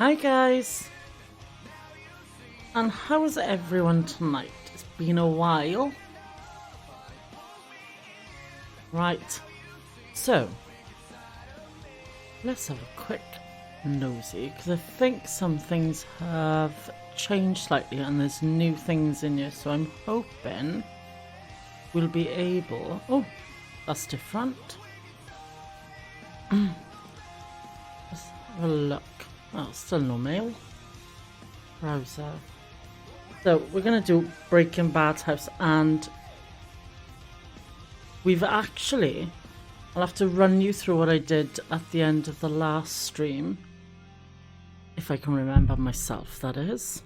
Hi guys, and how is everyone tonight? It's been a while. Right, so let's have a quick nosy because I think some things have changed slightly and there's new things in here, so I'm hoping we'll be able... Oh, that's different. Let's have a look. Oh, still no mail. Browser. So we're going to do Breaking Bad house, and we've actually... I'll have to run you through what I did at the end of the last stream. If I can remember myself, that is.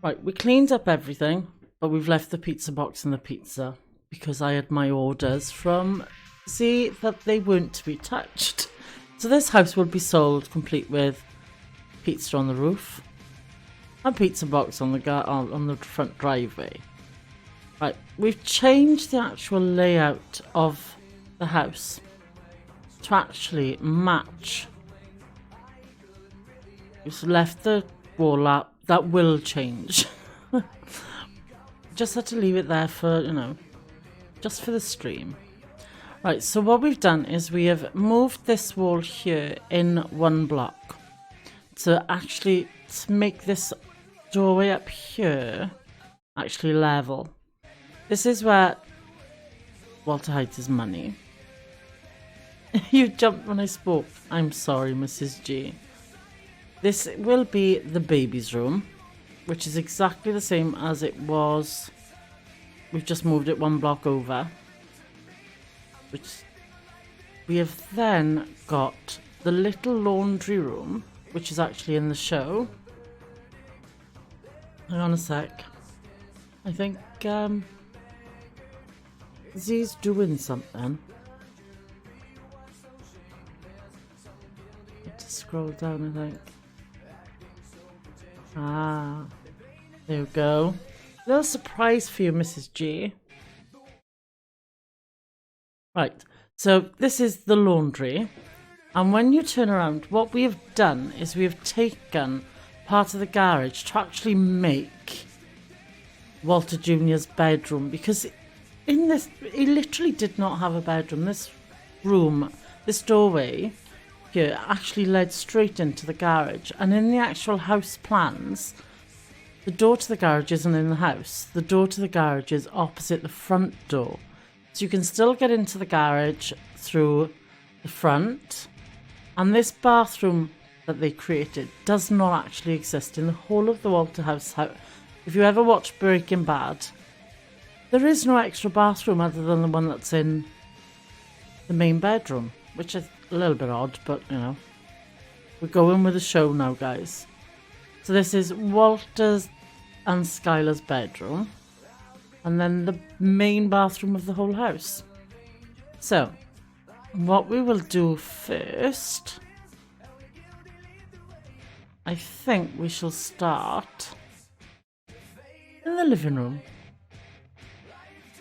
Right, we cleaned up everything, but we've left the pizza box in the pizza because I had my orders from Z that they weren't to be touched. So this house will be sold complete with pizza on the roof, a pizza box on the front driveway. Right, we've changed the actual layout of the house to actually match. We've left the wall up. That will change. Just had to leave it there for, you know, just for the stream. Right, so what we've done is we have moved this wall here in one block to actually make this doorway up here actually level. This is where Walter hides his money. You jumped when I spoke. I'm sorry, Mrs. G. This will be the baby's room, which is exactly the same as it was. We've just moved it one block over. Which we have then got the little laundry room, which is actually in the show. Hang on a sec. I think Z's doing something. Need to scroll down, I think. Ah, there we go. Little surprise for you, Mrs. G. Right, so this is the laundry, and when you turn around, what we have done is we have taken part of the garage to actually make Walter Jr.'s bedroom, because in this, he literally did not have a bedroom. This room, this doorway here actually led straight into the garage, and in the actual house plans, the door to the garage isn't in the house. The door to the garage is opposite the front door. So you can still get into the garage through the front. And this bathroom that they created does not actually exist in the whole of the Walter house. If you ever watch Breaking Bad, there is no extra bathroom other than the one that's in the main bedroom, which is a little bit odd, but you know, we're going with the show now, guys. So this is Walter's and Skylar's bedroom. And then the main bathroom of the whole house. So, what we will do first, I think we shall start in the living room.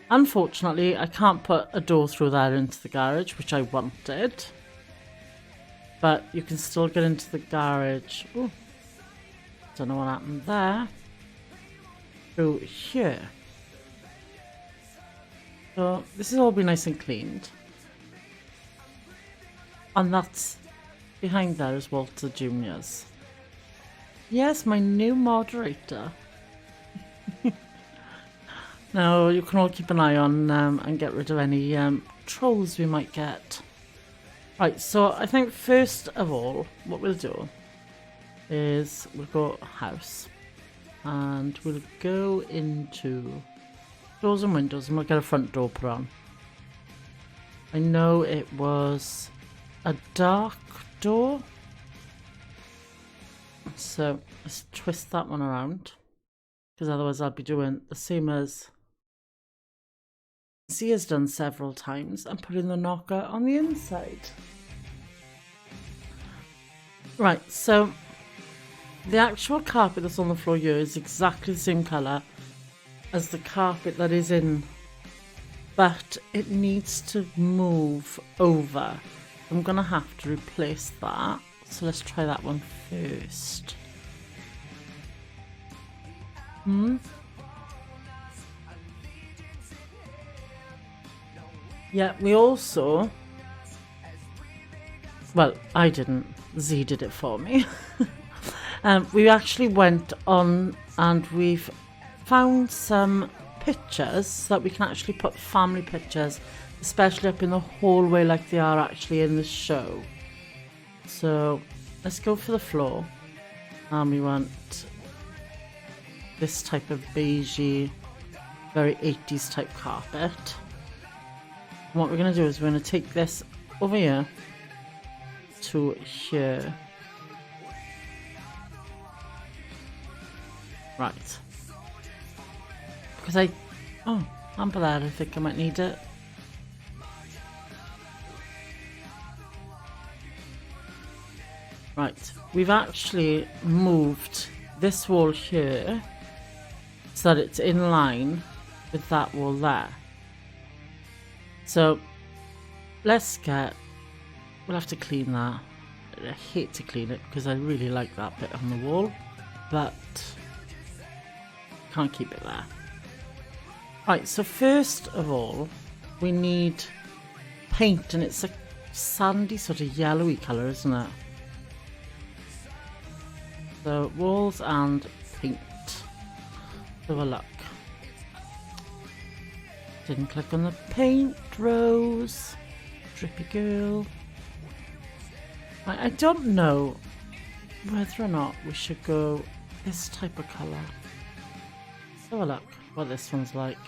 Unfortunately, I can't put a door through there into the garage, which I wanted. But you can still get into the garage. Ooh, don't know what happened there. Through here. So this has all been nice and cleaned. And that's behind there is Walter Jr.'s. Yes, my new moderator. Now you can all keep an eye on and get rid of any trolls we might get. Right, so I think first of all what we'll do is we'll go house. And we'll go into doors and windows, and we'll get a front door put on. I know it was a dark door, so let's twist that one around, because otherwise I'll be doing the same as C has done several times and putting the knocker on the inside. Right, so the actual carpet that's on the floor here is exactly the same colour as the carpet that is in, but it needs to move over. I'm gonna have to replace that. So let's try that one first. Yeah, we also... Well, I didn't. Z did it for me. We actually went on and we've found some pictures that we can actually put family pictures, especially up in the hallway like they are actually in the show. So let's go for the floor, and we want this type of beigey, very 80s type carpet. And what we're going to do is we're going to take this over here to here. Right. Because I'm glad, I think I might need it. Right, we've actually moved this wall here so that it's in line with that wall there. So let's get, we'll have to clean that. I hate to clean it because I really like that bit on the wall, but can't keep it there. Right, so first of all we need paint, and it's a sandy sort of yellowy colour, isn't it? So walls and paint. Have a look. Didn't click on the paint, Rose. Drippy girl. I don't know whether or not we should go this type of colour. Have a look what this one's like.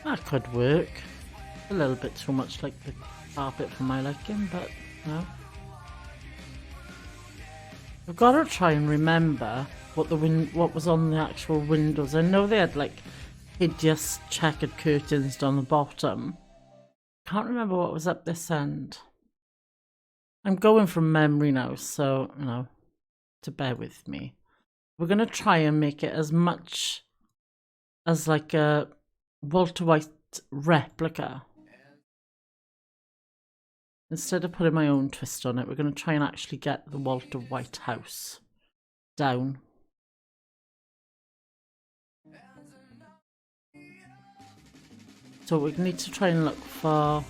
That could work. A little bit too much like the carpet for my liking, but no. We've got to try and remember what was on the actual windows. I know they had like hideous checkered curtains down the bottom. Can't remember what was up this end. I'm going from memory now, so you know, to bear with me. We're gonna try and make it as much as like a Walter White replica. Instead of putting my own twist on it, we're going to try and actually get the Walter White house down. So we need to try and look for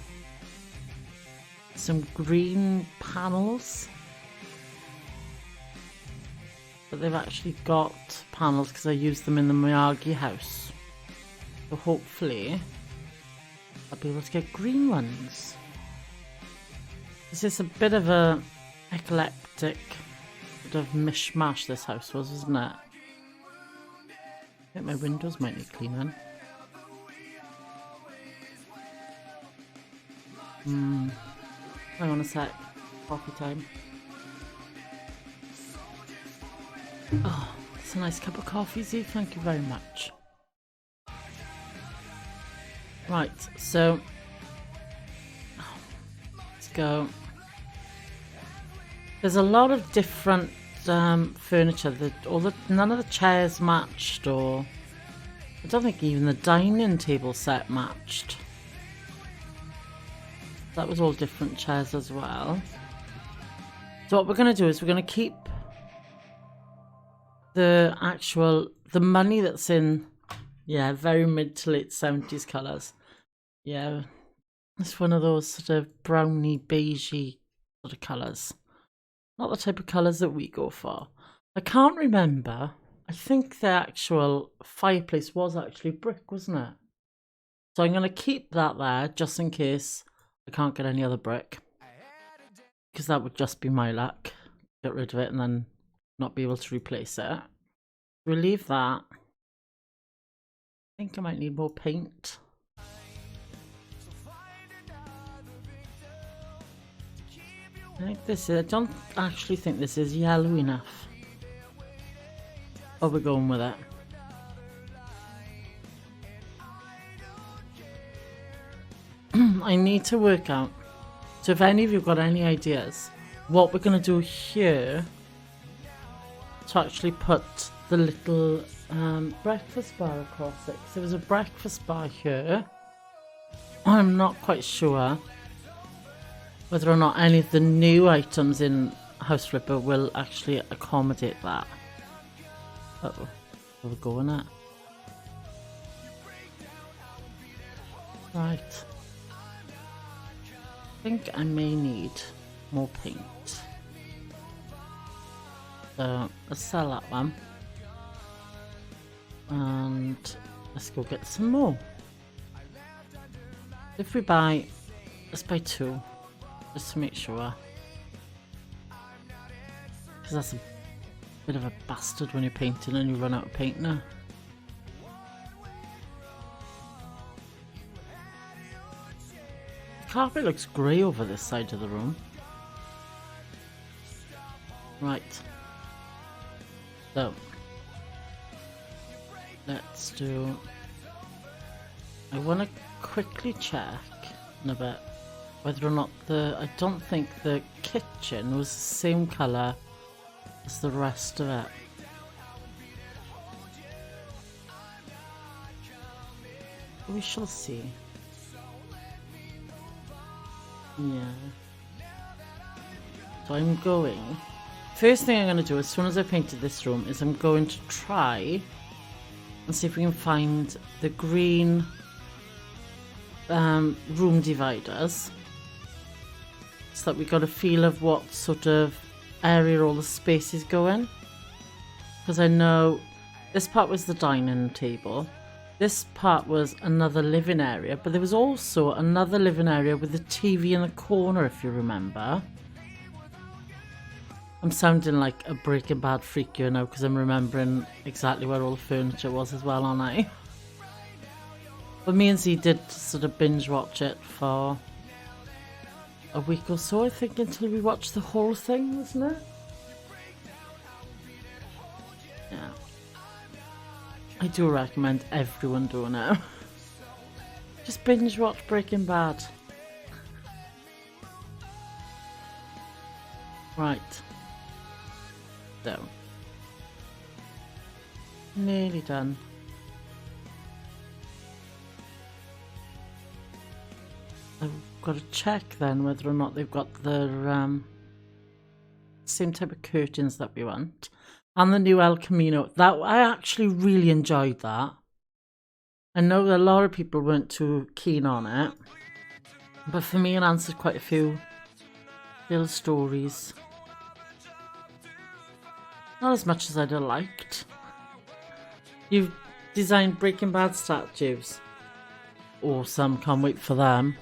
some green panels. But they've actually got panels because I used them in the Miyagi house. So hopefully I'll be able to get green ones. This is a bit of a eclectic bit of mishmash this house was, isn't it? I think my windows might need cleaning. Hang on a sec. Coffee time. Oh, it's a nice cup of coffee, Z. Thank you very much. Right, so let's go. There's a lot of different furniture. None of the chairs matched, or I don't think even the dining table set matched. That was all different chairs as well. So what we're going to do is we're going to keep the money that's in, yeah, very mid to late 70s colours. Yeah, it's one of those sort of browny, beigey sort of colours. Not the type of colours that we go for. I can't remember. I think the actual fireplace was actually brick, wasn't it? So I'm going to keep that there just in case I can't get any other brick. Because that would just be my luck. Get rid of it and then not be able to replace it. We'll leave that. I think I might need more paint. I don't actually think this is yellow enough. Oh, we're going with it. I need to work out. So if any of you got any ideas, what we're going to do here to actually put the little breakfast bar across it. So there was a breakfast bar here. I'm not quite sure whether or not any of the new items in House Flipper will actually accommodate that. Uh-oh, where we going at? Right. I think I may need more paint. So let's sell that one. And let's go get some more. If we buy, let's buy 2, just to make sure. Because that's a bit of a bastard when you're painting and you run out of paint now. The carpet looks grey over this side of the room. Right. So, let's do... I want to quickly check in a bit whether or not I don't think the kitchen was the same colour as the rest of it. We shall see. Yeah. So I'm going... First thing I'm going to do as soon as I painted this room is I'm going to try and see if we can find the green room dividers, so that we got a feel of what sort of area all the spaces go in. Because I know this part was the dining table, this part was another living area, but there was also another living area with the TV in the corner, if you remember. I'm sounding like a Breaking Bad freak here now because I'm remembering exactly where all the furniture was as well, aren't I? But me and Z did sort of binge watch it for a week or so, I think, until we watched the whole thing, wasn't it? Yeah. I do recommend everyone doing it. Just binge watch Breaking Bad. Right. So. Nearly done. I've got to check then whether or not they've got the same type of curtains that we want. And the new El Camino. That I actually really enjoyed that. I know a lot of people weren't too keen on it. But for me it answered quite a few little stories. Not as much as I'd have liked. You've designed Breaking Bad statues. Awesome, can't wait for them.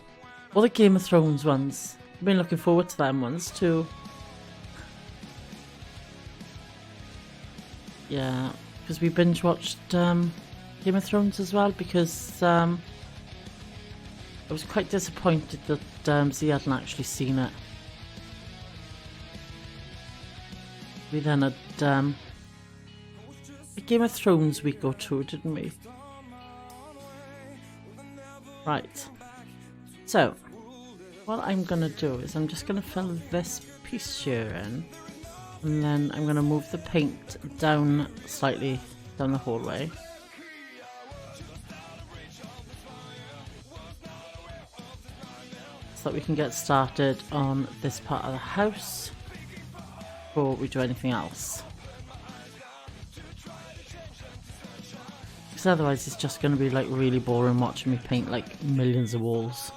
All the Game of Thrones ones. I've been looking forward to them ones too. Yeah, because we binge watched Game of Thrones as well, because I was quite disappointed that Z hadn't actually seen it. We then had a Game of Thrones week or two, didn't we? Right. So, what I'm going to do is I'm just going to fill this piece here in, and then I'm going to move the paint down slightly down the hallway. So that we can get started on this part of the house before we do anything else. Because otherwise it's just going to be like really boring watching me paint like millions of walls.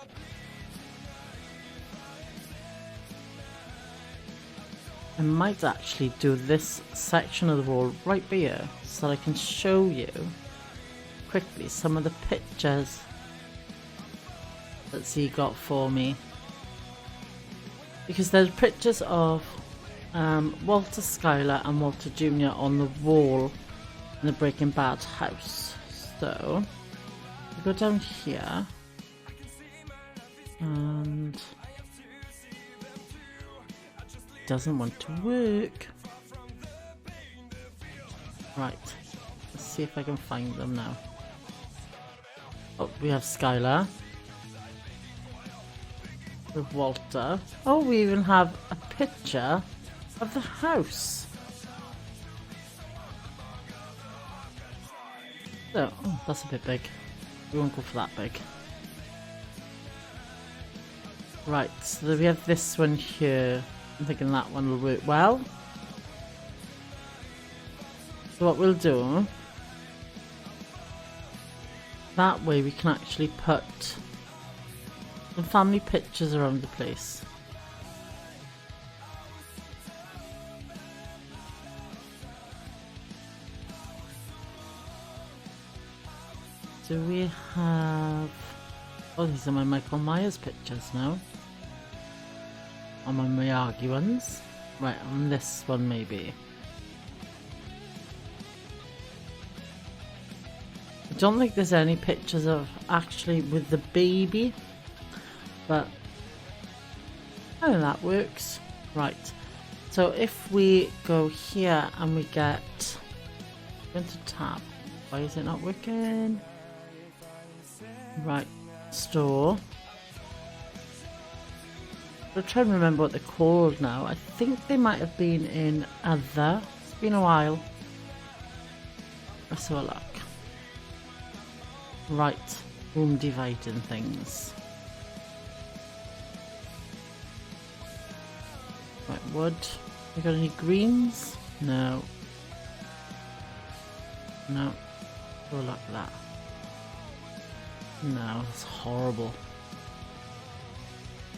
I might actually do this section of the wall right here so that I can show you quickly some of the pictures that Z got for me. Because there's pictures of Walter Schuyler and Walter Jr. on the wall in the Breaking Bad house. So, we go down here and doesn't want to work. Right, let's see if I can find them now. Oh, we have Schuyler with Walter. Oh, we even have a picture of the house. So, oh, that's a bit big. We won't go for that big. Right, so we have this one here. I'm thinking that one will work well. So what we'll do, that way we can actually put some family pictures around the place. Do we have... Oh, these are my Michael Myers pictures now. Or my Miyagi ones. Right, on this one maybe. I don't think there's any pictures of actually with the baby. But I think that works. Right. So if we go here and we get... Go into tab. Why is it not working? Right. Store. I'm trying to remember what they're called now. I think they might have been in other. It's been a while. Let's have a look. Right. Room dividing things. Right, wood. We got any greens? No. No. Oh, look at that. No, it's horrible.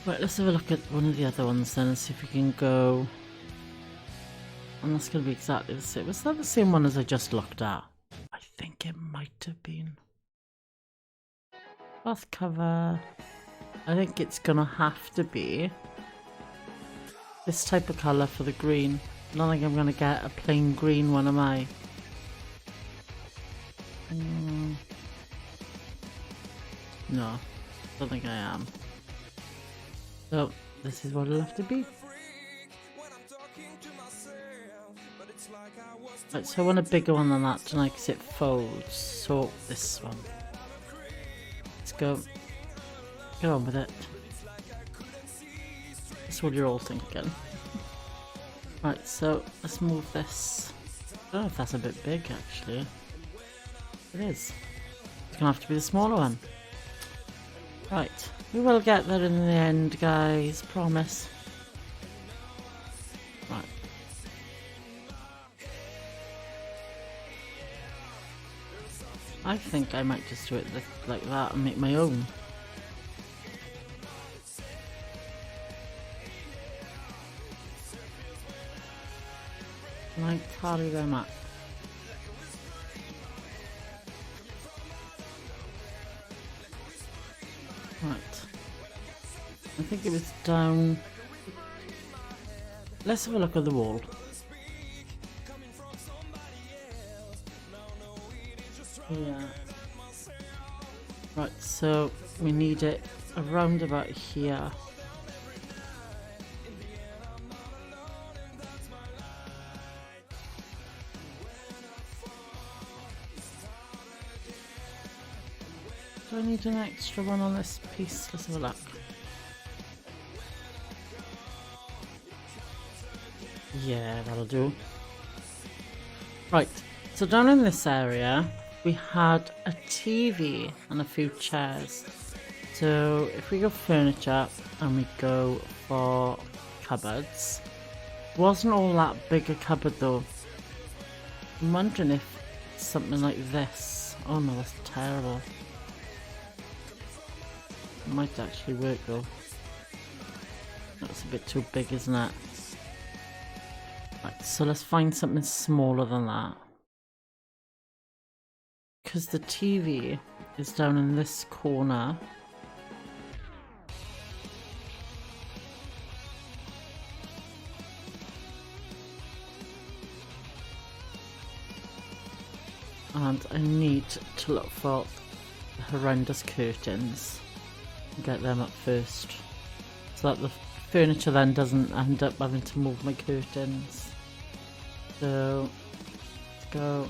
Right, let's have a look at one of the other ones then and see if we can go. And that's going to be exactly the same. Was that the same one as I just looked at? I think it might have been. Cloth cover. I think it's going to have to be this type of colour for the green. I don't think I'm going to get a plain green one, am I? No, don't think I am. So, this is what it'll have to be. Right, so I want a bigger one than that tonight because it folds. So, this one. Let's go. Get on with it. That's what you're all thinking. Right, so let's move this. I don't know if that's a bit big actually. It is. It's gonna have to be the smaller one. Right, we will get there in the end, guys, promise. Right. I think I might just do it like that and make my own. Might tally them up. Right. I think it was down. Let's have a look at the wall. Yeah. Right, so we need it around about here. Do I need an extra one on this piece? Let's have a look. Yeah, that'll do. Right, so down in this area we had a TV and a few chairs. So if we go furniture and we go for cupboards, wasn't all that big a cupboard though. I'm wondering if it's something like this. Oh no, that's terrible. It might actually work though. That's a bit too big, isn't it? Right, so let's find something smaller than that. Because the TV is down in this corner. And I need to look for horrendous curtains. Get them up first. So that the furniture then doesn't end up having to move my curtains. So, let's go.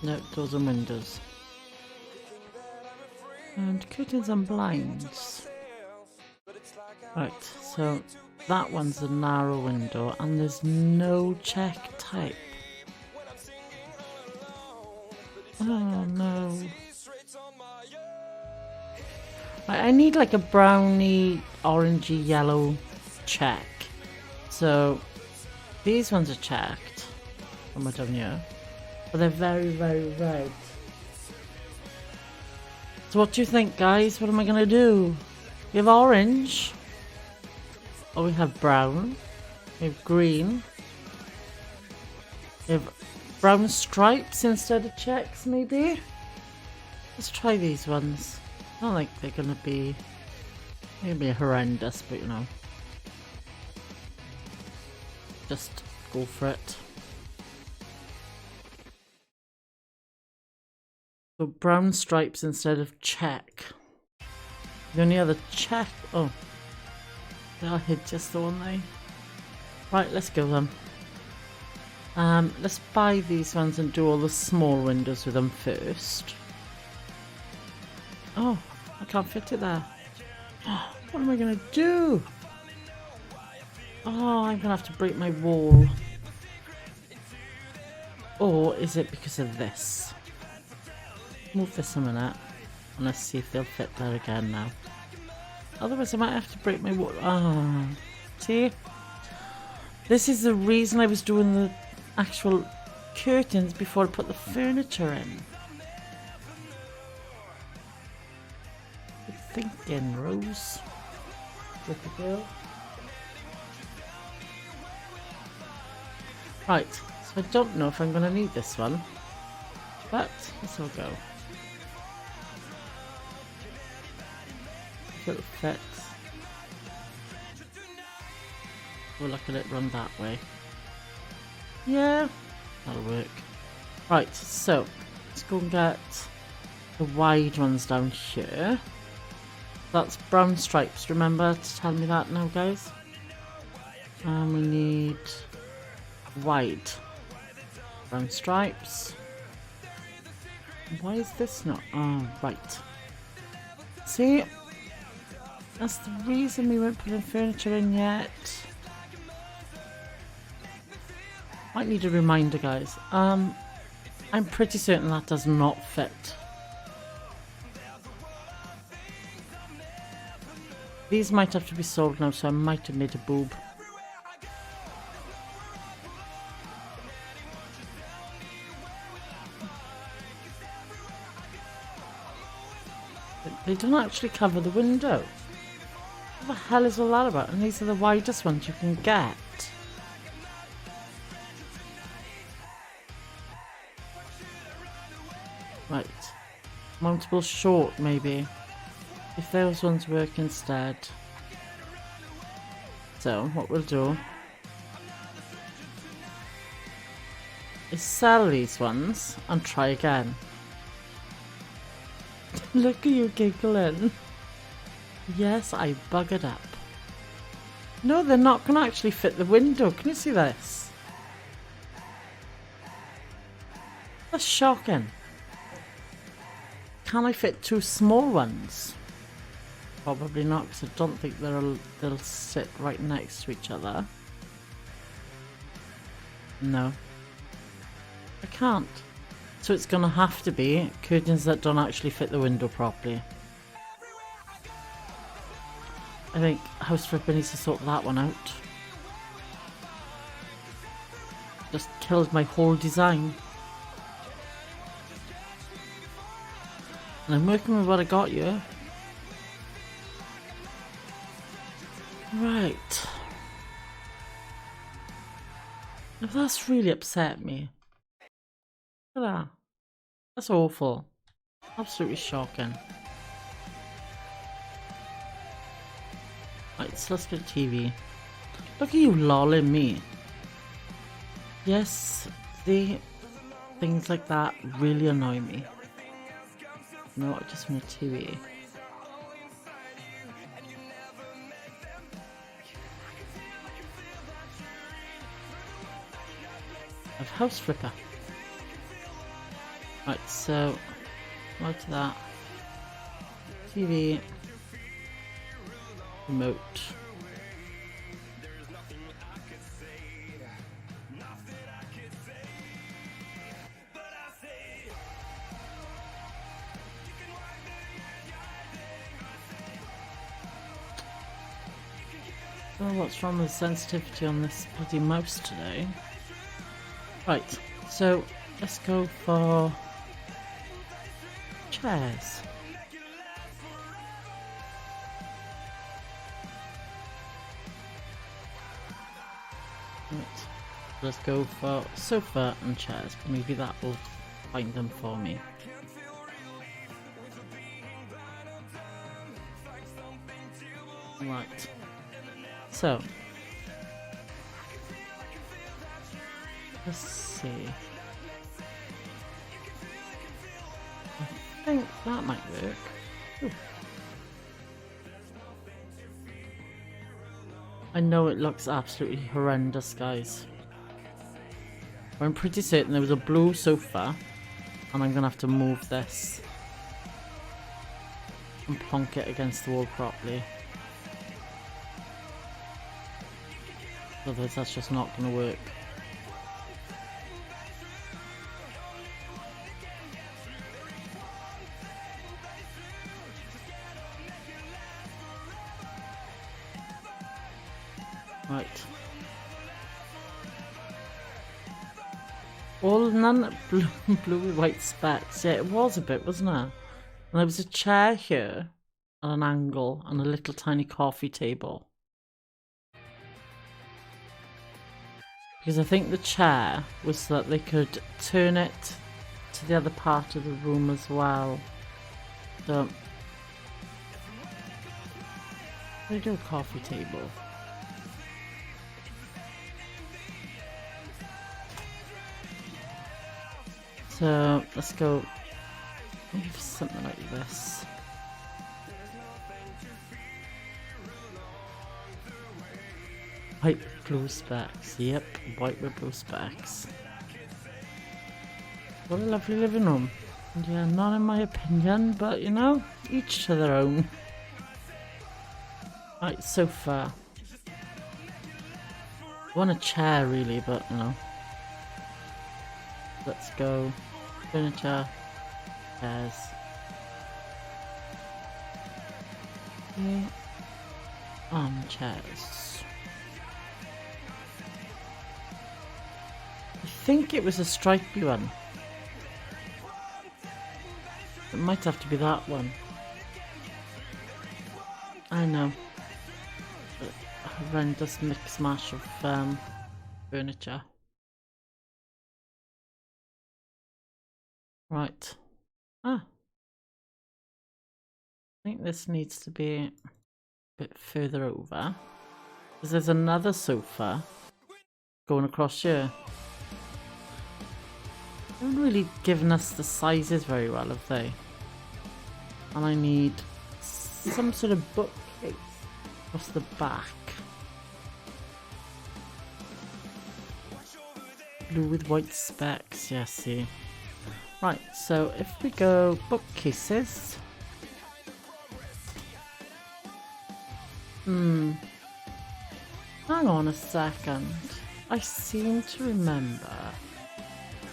No, doors and windows. And curtains and blinds. Right, so that one's a narrow window and there's no check type. Oh no. I need like a browny, orangey, yellow check. So these ones are checked from down here, but they're very, very red. So what do you think, guys? What am I gonna do? We have orange, or we have brown, we have green, we have brown stripes instead of checks, maybe? Let's try these ones. I don't think they're gonna be maybe horrendous, but you know, just go for it. So brown stripes instead of check. The only other check. Oh, I hit just the one there. Right, let's go then. Let's buy these ones and do all the small windows with them first. Oh, I can't fit it there. What am I gonna do? Oh, I'm gonna have to break my wall. Or is it because of this? Move this a minute and let's see if they'll fit there again now. Otherwise I might have to break my wall. Oh, see? This is the reason I was doing the actual curtains before I put the furniture in. Good thinking, Rose. Good to go. Right, so I don't know if I'm going to need this one, but this will go. If it'll fit. We'll look at it run that way. Yeah, that'll work. Right, so let's go and get the wide ones down here. That's brown stripes, remember to tell me that now, guys. And we need wide brown stripes. Why is this not? Oh, right. See, that's the reason we weren't putting furniture in yet. Might need a reminder, guys. I'm pretty certain that does not fit. These might have to be sold now, so I might have made a boob. They don't actually cover the window. What the hell is all that about? And these are the widest ones you can get. Right. Mountable short, maybe. If those ones work instead. So, what we'll do is sell these ones and try again. Look at you giggling. Yes, I buggered up. No, they're not going to actually fit the window. Can you see this? That's shocking. Can I fit two small ones? Probably not, because I don't think they'll sit right next to each other. No. I can't. So it's going to have to be curtains that don't actually fit the window properly. I think House Flipper needs to sort that one out. Just killed my whole design. And I'm working with what I got you. Right. Now that's really upset me. Look at that. That's awful. Absolutely shocking. Right, so let's get a TV. Look at you lolling me. Yes, things like that really annoy me. No, I just want a TV. Of House Flipper. Right, so go to that. TV. Remote. Oh, what's wrong with the sensitivity on this bloody mouse today? Right, so let's go for chairs. Right, let's go for sofa and chairs. Maybe that will find them for me. Right, so let's see. I think that might work. Ooh. I know it looks absolutely horrendous, guys. But I'm pretty certain there was a blue sofa, and I'm gonna have to move this and plonk it against the wall properly. Otherwise that's just not going to work. Right. All none blue with white specks. Yeah, it was a bit, wasn't it? And there was a chair here at an angle and a little tiny coffee table. Because I think the chair was so that they could turn it to the other part of the room as well. So, they do a coffee table. So, let's go maybe something like this. White blue specs, yep, white with blue specs. What a lovely living room. And yeah, not in my opinion, but you know, each to their own. Right, sofa. I want a chair really, but you know. Let's go. Furniture, chairs. Okay. Armchairs. I think it was a stripy one. It might have to be that one. I know. A horrendous mix mash of furniture. Right. I think this needs to be a bit further over. Because there's another sofa going across here. They haven't really given us the sizes very well, have they? And I need some sort of bookcase across the back. Blue with white specs, yeah, see. Right, so if we go bookcases. Hang on a second. I seem to remember.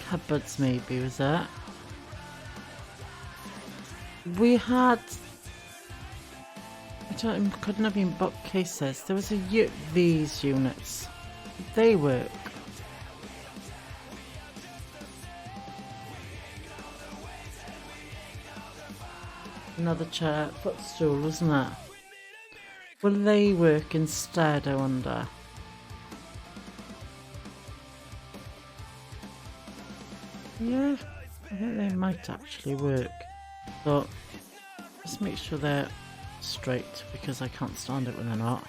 Cupboards maybe, was it? We had... couldn't have been bookcases. There was these units. They work. Another chair, footstool, wasn't it? Will they work instead, I wonder? Yeah, I think they might actually work. So, just make sure they're straight, because I can't stand it when they're not.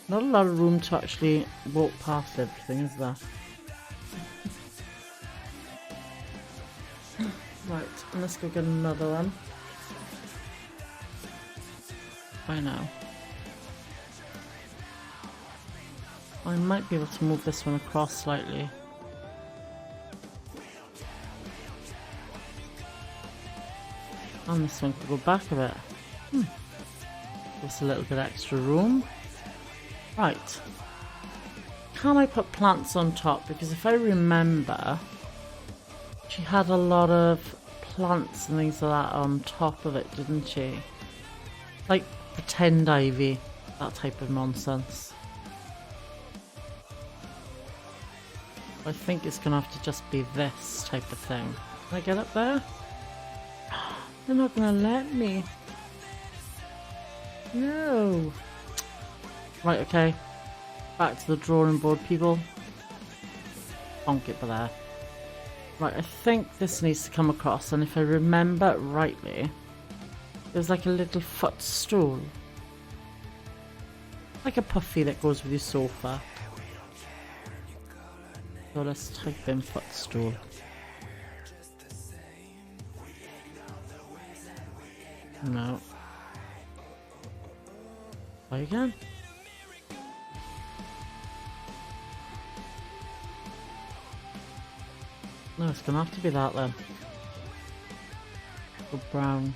Not a lot of room to actually walk past everything, is there? Right, and let's go get another one. By now. I might be able to move this one across slightly. And this one could go back a bit. Just a little bit extra room. Right. Can I put plants on top? Because if I remember, she had a lot of plants and things like that on top of it, didn't she? Like pretend ivy, that type of nonsense. I think it's gonna have to just be this type of thing. Can I get up there? They're not gonna let me. No. Right, okay. Back to the drawing board, people. Bonk it by there. Right, I think this needs to come across, and if I remember rightly, there's like a little footstool. Like a puffy that goes with your sofa. So let's type in footstool. No. Try again. No, it's gonna have to be that then. Or brown.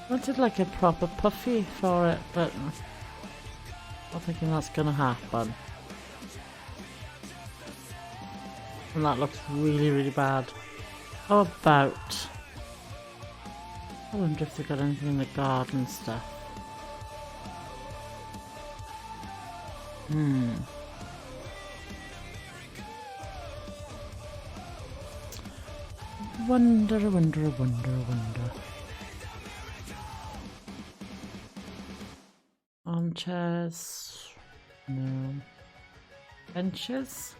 I wanted like a proper puffy for it, but I'm not thinking that's gonna happen. And that looks really, really bad. How about... I wonder if they've got anything in the garden stuff. Wonder. Armchairs. No. Benches.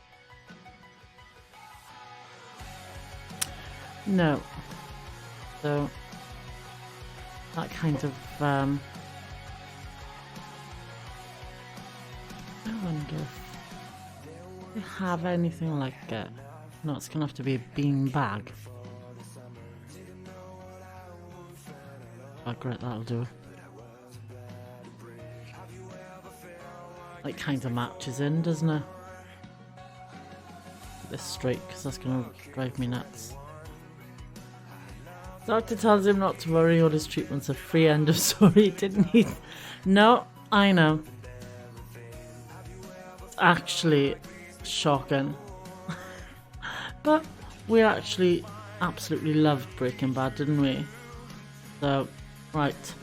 No. So that kind of I wonder if they have anything like it. No, it's gonna have to be a bean bag. Oh great, that'll do. Like kind of matches in, doesn't it? This straight, because that's gonna drive me nuts. Doctor tells him not to worry, all his treatments are free, end of story. Didn't he? No, I know. It's actually shocking. But we actually absolutely loved Breaking Bad, didn't we? So, right.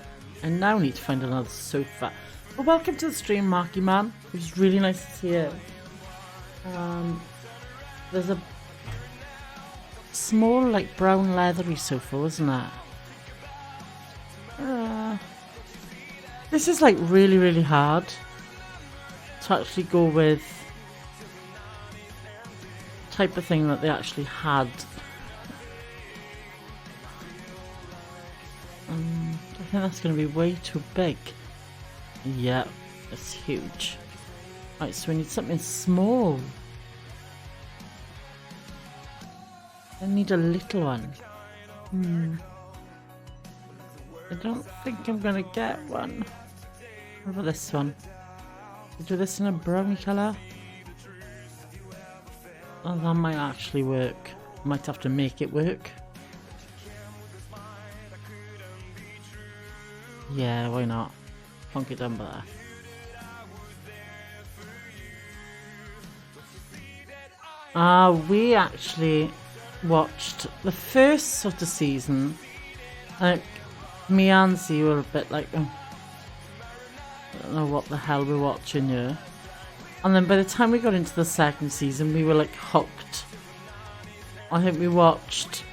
I now need to find another sofa. Well, welcome to the stream, Marky Man. It was really nice to see you. There's a small, like, brown leathery sofa, wasn't it? This is, like, really, really hard to actually go with type of thing that they actually had. I think that's going to be way too big. Yeah, it's huge. Right, so we need something small. I need a little one. I don't think I'm gonna get one. What about this one? We'll do this in a brownie colour. Oh, that might actually work. Might have to make it work. Yeah, why not? Plonk it down there. We actually watched the first sort of season. Me and Z were a bit like, I don't know what the hell we're watching here. And then by the time we got into the second season, we were like hooked. I think we watched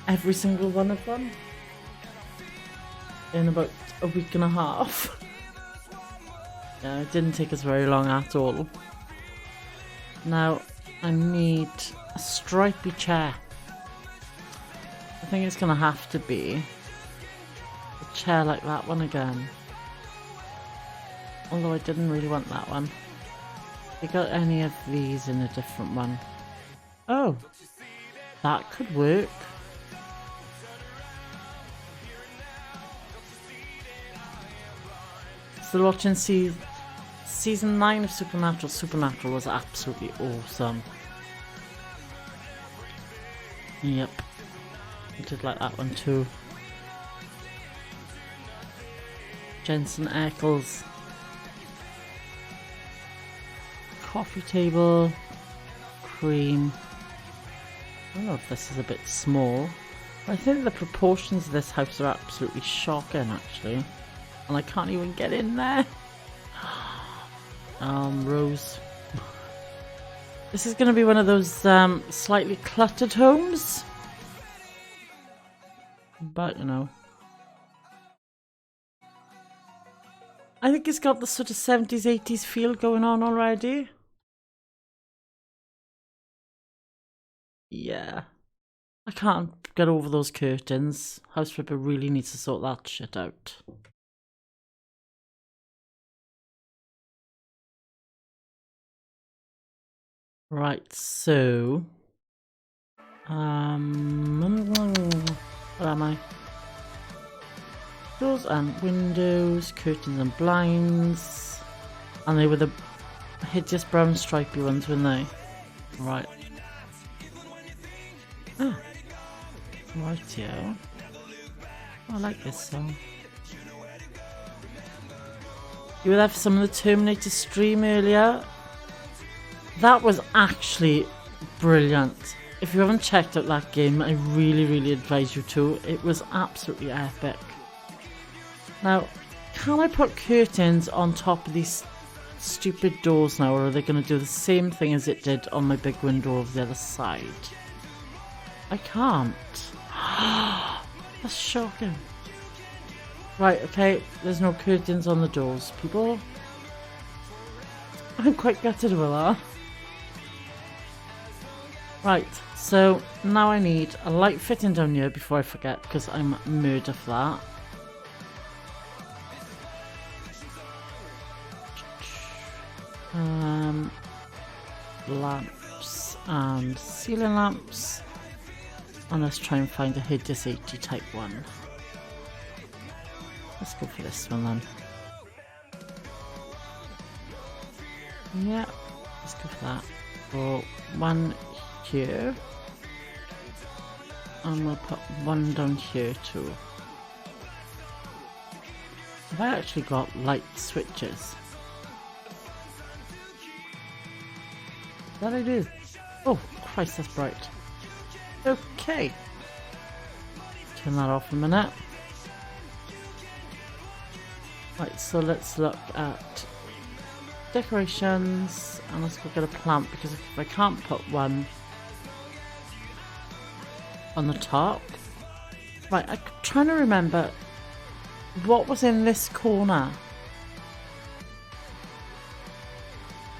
every single one of them in about a week and a half. Yeah, it didn't take us very long at all. Now, I need a stripy chair. I think it's gonna have to be a chair like that one again. Although I didn't really want that one. They got any of these in a different one? Oh, that could work. Still watching season 9 of Supernatural. Supernatural was absolutely awesome. Yep. I did like that one too. Jensen Ackles. Coffee table. Cream. I don't know if this is a bit small. I think the proportions of this house are absolutely shocking, actually. And I can't even get in there. Rose. This is going to be one of those slightly cluttered homes. But, you know. I think it's got the sort of 70s, 80s feel going on already. Yeah. I can't get over those curtains. House Flipper really needs to sort that shit out. Right, so... where am I? Doors and windows, curtains and blinds. And they were the hideous brown stripy ones, weren't they? Right. Ah. Rightio. Oh, I like this song. You were there for some of the Terminator stream earlier. That was actually brilliant. If you haven't checked out that game, I really, really advise you to. It was absolutely epic. Now, can I put curtains on top of these stupid doors now, or are they going to do the same thing as it did on my big window over the other side? I can't. That's shocking. Right, okay, there's no curtains on the doors, people. I'm quite gutted about that. Right, so now I need a light fitting down here before I forget, because I'm murder for that. Lamps and ceiling lamps. And let's try and find a hideous 80 type one. Let's go for this one then. Yeah, let's go for that. So one here. And we'll put one down here too. Have I actually got light switches? That I do. Oh, Christ, that's bright. Okay. Turn that off a minute. Right, so let's look at decorations and let's go get a plant, because if I can't put one on the top. Right, I'm trying to remember what was in this corner.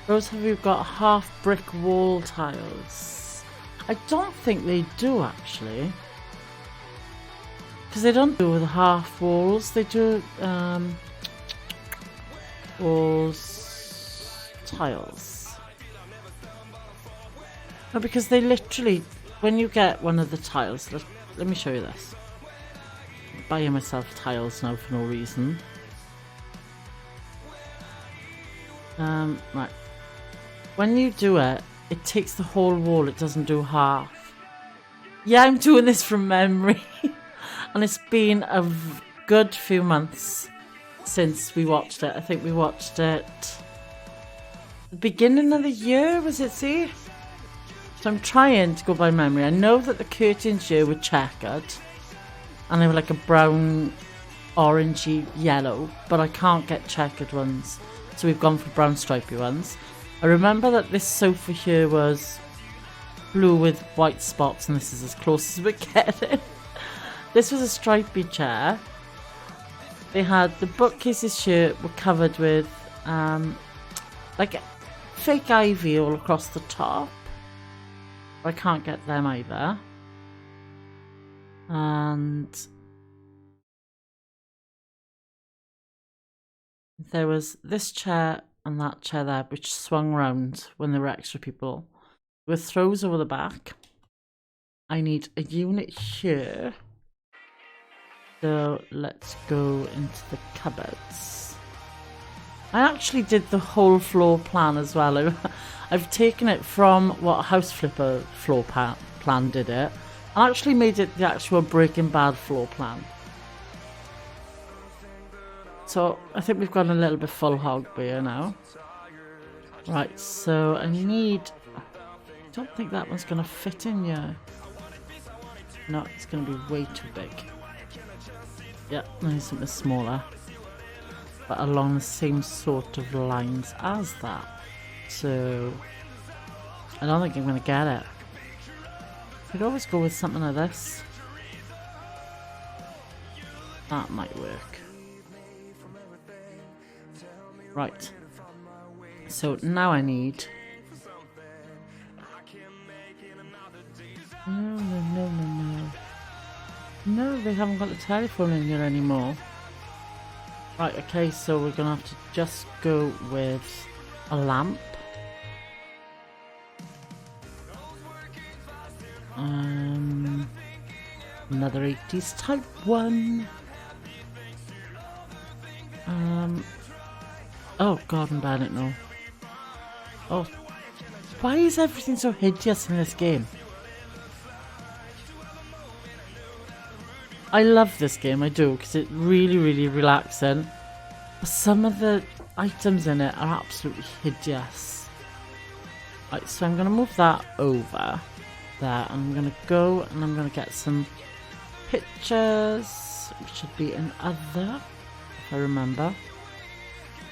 Rose, have you got half brick wall tiles? I don't think they do actually, because they don't do the half walls. They do walls tiles. No, because they literally, when you get one of the tiles, let me show you this. I'm buying myself tiles now for no reason. Right. When you do it, it takes the whole wall, it doesn't do half. Yeah, I'm doing this from memory. And it's been a good few months since we watched it. I think we watched it the beginning of the year, was it, see? So I'm trying to go by memory. I know that the curtains here were checkered. And they were like a brown, orangey yellow. But I can't get checkered ones. So we've gone for brown stripy ones. I remember that this sofa here was blue with white spots, and this is as close as we're getting. This was a stripy chair. They had the bookcases here were covered with like fake ivy all across the top. I can't get them either. And there was this chair and that chair there, which swung round when there were extra people, with throws over the back. I need a unit here. So let's go into the cupboards. I actually did the whole floor plan as well. I've taken it from what House Flipper floor plan did it. I actually made it the actual Breaking Bad floor plan. So I think we've got a little bit full hog here now. Right, so I don't think that one's going to fit in here. No, it's going to be way too big. Yeah, I need something smaller. But along the same sort of lines as that. So, I don't think I'm going to get it. I'd always go with something like this. That might work. Right. So now I need... No. No, they haven't got the telephone in here anymore. Right, okay, so we're going to have to just go with a lamp. Another 80s type one. Oh, Gordon Bennett, no. Oh, why is everything so hideous in this game? I love this game, I do, because it's really, really relaxing. But some of the items in it are absolutely hideous. Right, so I'm going to move that over there. I'm going to go and I'm going to get some pictures, which should be in other, if I remember.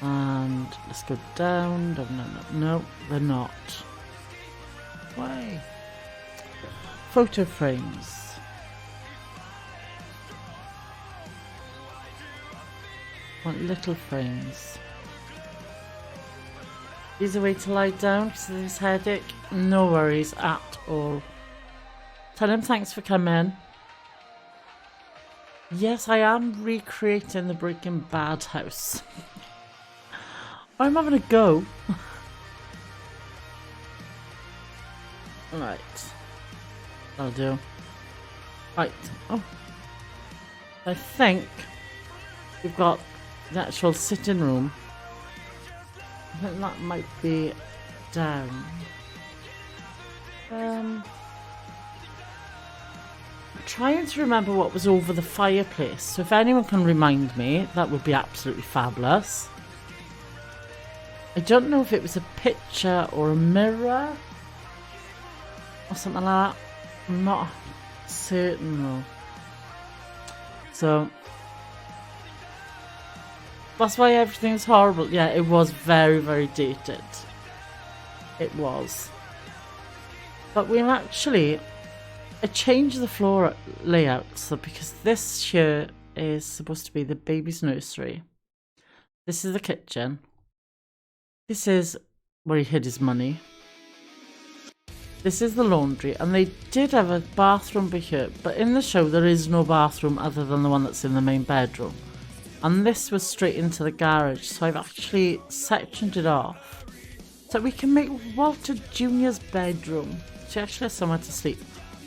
And let's go down. No, they're not. Why? Photo frames. Want little frames. Is a way to lie down because of this headache? No worries at all. Tell him thanks for coming. Yes, I am recreating the Breaking Bad house. I'm having a go. Right. That'll do. Right. Oh. I think we've got the actual sitting room. I think that might be down. I'm trying to remember what was over the fireplace. So if anyone can remind me, that would be absolutely fabulous. I don't know if it was a picture or a mirror or something like that. I'm not certain though. So that's why everything's horrible. Yeah, it was very, very dated. It was. But we've actually changed the floor layout. So because this here is supposed to be the baby's nursery. This is the kitchen. This is where he hid his money. This is the laundry. And they did have a bathroom over here. But in the show there is no bathroom other than the one that's in the main bedroom. And this was straight into the garage. So I've actually sectioned it off. So we can make Walter Jr.'s bedroom. She actually has somewhere to sleep.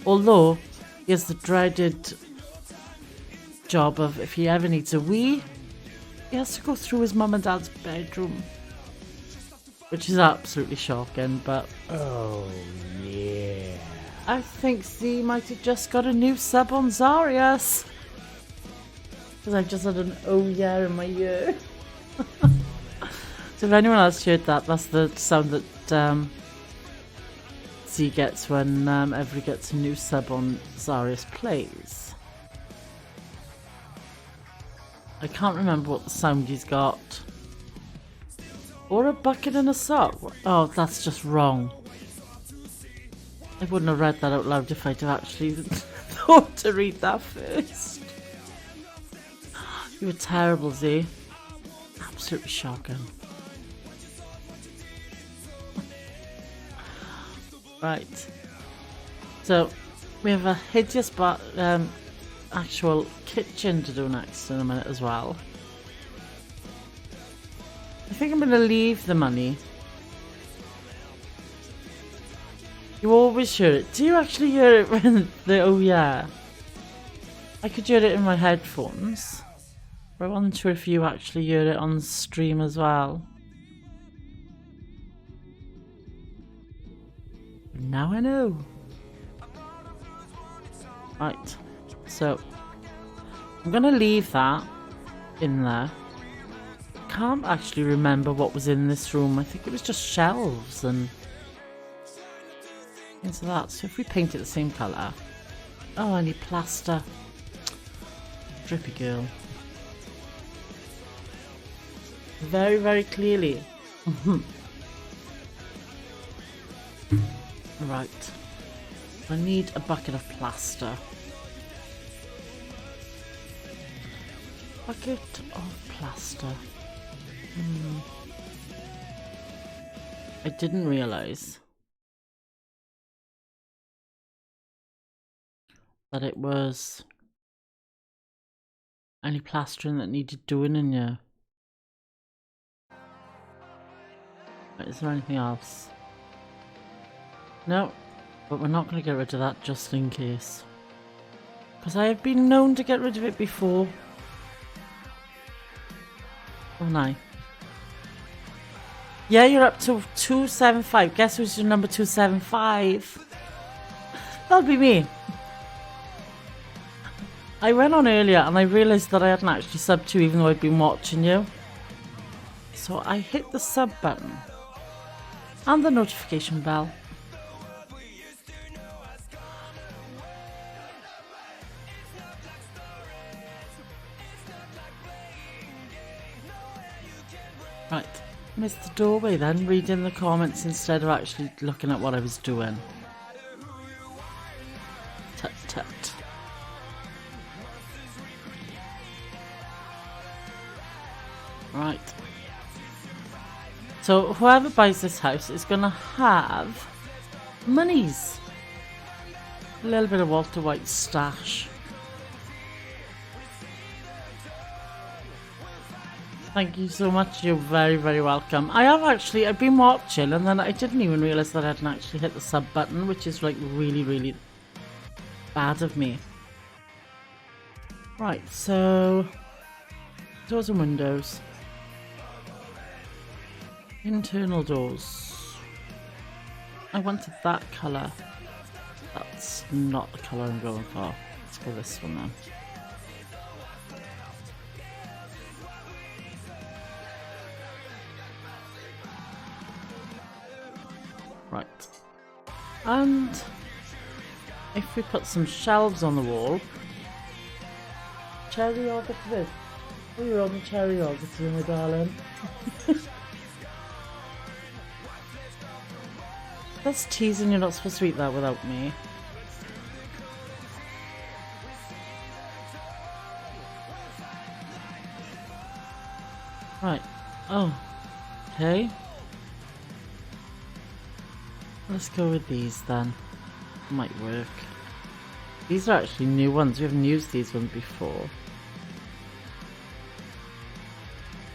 Although he has the dreaded job of if he ever needs a wee, he has to go through his mum and dad's bedroom. Which is absolutely shocking, but... Oh, yeah. I think Z might have just got a new sub on Zarius. Because I've just had an oh yeah in my ear. So if anyone else heard that, that's the sound that Z gets when Every gets a new sub on Zarius Plays. I can't remember what the sound he's got. Or a bucket and a sock. Oh, that's just wrong. I wouldn't have read that out loud if I'd have actually thought to read that first. You were terrible, Z. Absolutely shocking. Right. So, we have a hideous actual kitchen to do next in a minute as well. I think I'm going to leave the money. You always hear it. Do you actually hear it when the oh yeah? I could hear it in my headphones. But I wasn't sure if you actually hear it on stream as well. Now I know. Right. So I'm going to leave that in there. Can't actually remember what was in this room. I think it was just shelves and into that. So if we paint it the same colour, Oh, I need plaster. Drippy girl. Very, very clearly. Right. I need a bucket of plaster. Bucket of plaster. I didn't realise that it was any plastering that needed doing in here. Is there anything else? No, but we're not going to get rid of that just in case. Because I have been known to get rid of it before. Oh no. Yeah, you're up to 275. Guess who's your number 275? That'll be me. I went on earlier and I realised that I hadn't actually subbed to you even though I'd been watching you. So I hit the sub button. And the notification bell. Right, missed the doorway then, reading the comments instead of actually looking at what I was doing. Tut tut. Right. So whoever buys this house is going to have monies. A little bit of Walter White's stash. Thank you so much. You're very, very welcome. I've been watching and then I didn't even realise that I hadn't actually hit the sub button, which is like really, really bad of me. Right, so doors and windows. Internal doors. I wanted that colour. That's not the colour I'm going for. Let's go this one then. Right. And if we put some shelves on the wall. Cherry yogurt for this. Oh, you're on the cherry yogurt here, my darling. That's teasing, you're not supposed to eat that without me. Right. Oh. Okay. Let's go with these then. Might work. These are actually new ones. We haven't used these ones before.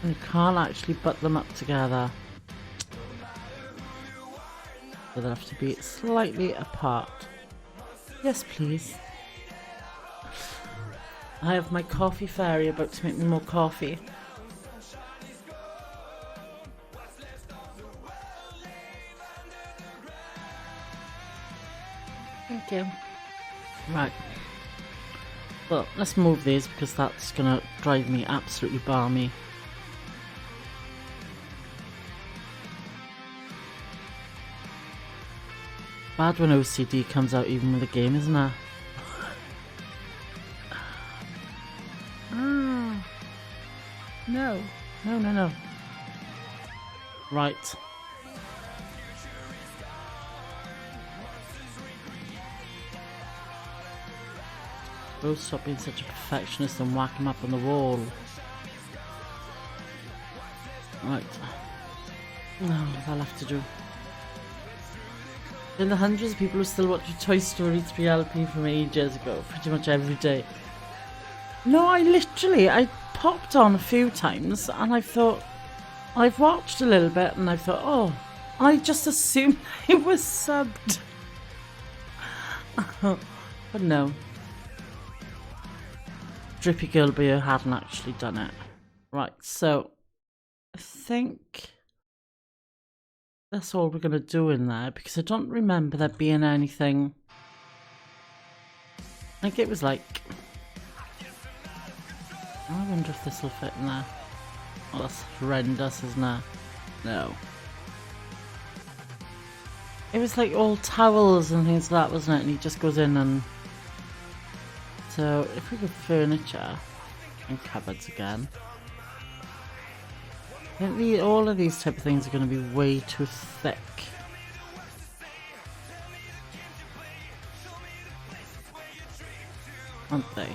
And you can't actually butt them up together. So they'll have to be slightly apart. Yes, please. I have my coffee fairy about to make me more coffee. Thank you. Right. Well, let's move these because that's gonna drive me absolutely balmy. Bad when OCD comes out even with a game, isn't it? No. No. Right. Both stop being such a perfectionist and whack him up on the wall. Right. No, that'll have to do. In the hundreds of people who still watch Toy Story 3 LP from ages ago, pretty much every day. No, I popped on a few times and I thought, I've watched a little bit and I thought, oh, I just assumed it was subbed. But no. Drippy Girl Beer hadn't actually done it. Right, so I think that's all we're going to do in there because I don't remember there being anything. I think it was like, I wonder if this will fit in there. Oh, that's horrendous, isn't it? No. It was like all towels and things like that, wasn't it? And he just goes in and So if we go furniture and cupboards again, I think all of these type of things are going to be way too thick. Aren't they?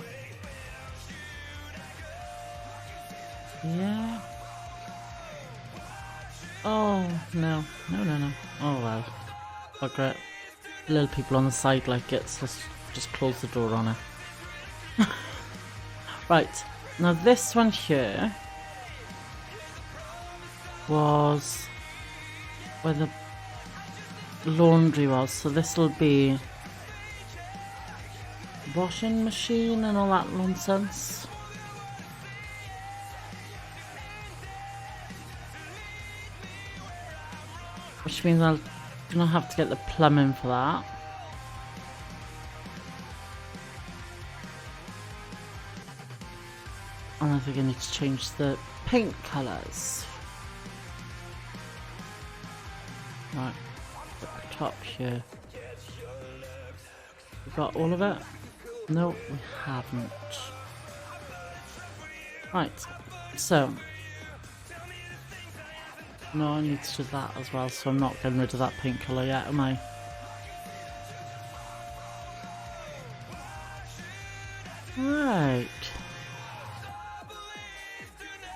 Yeah. Oh, no. No. Oh, well. Bugger it. Little people on the side like it, so let's just close the door on it. Right. Now this one here was where the laundry was, so this will be washing machine and all that nonsense. Which means I'm gonna have to get the plumbing for that. And I think I need to change the paint colours. Right, at the top here. We got all of it? No, we haven't. Right, so no, I need to do that as well, so I'm not getting rid of that pink colour yet, am I? Right.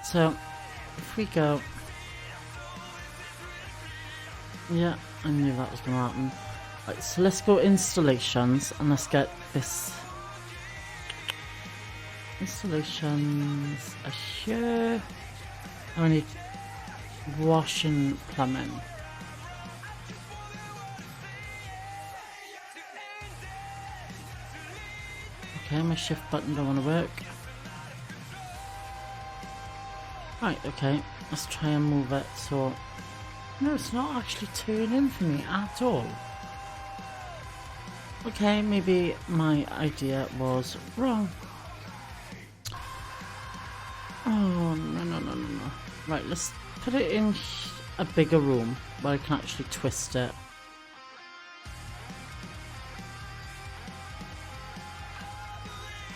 So, if we go... Yeah, I knew that was going to happen. Right, so let's go installations, and let's get this... Installations are here. And we need wash and plumbing. Okay, my shift button don't want to work. Right, okay, let's try and move it so... No, it's not actually turning for me at all. Okay, maybe my idea was wrong. Oh, no. Right, let's put it in a bigger room where I can actually twist it.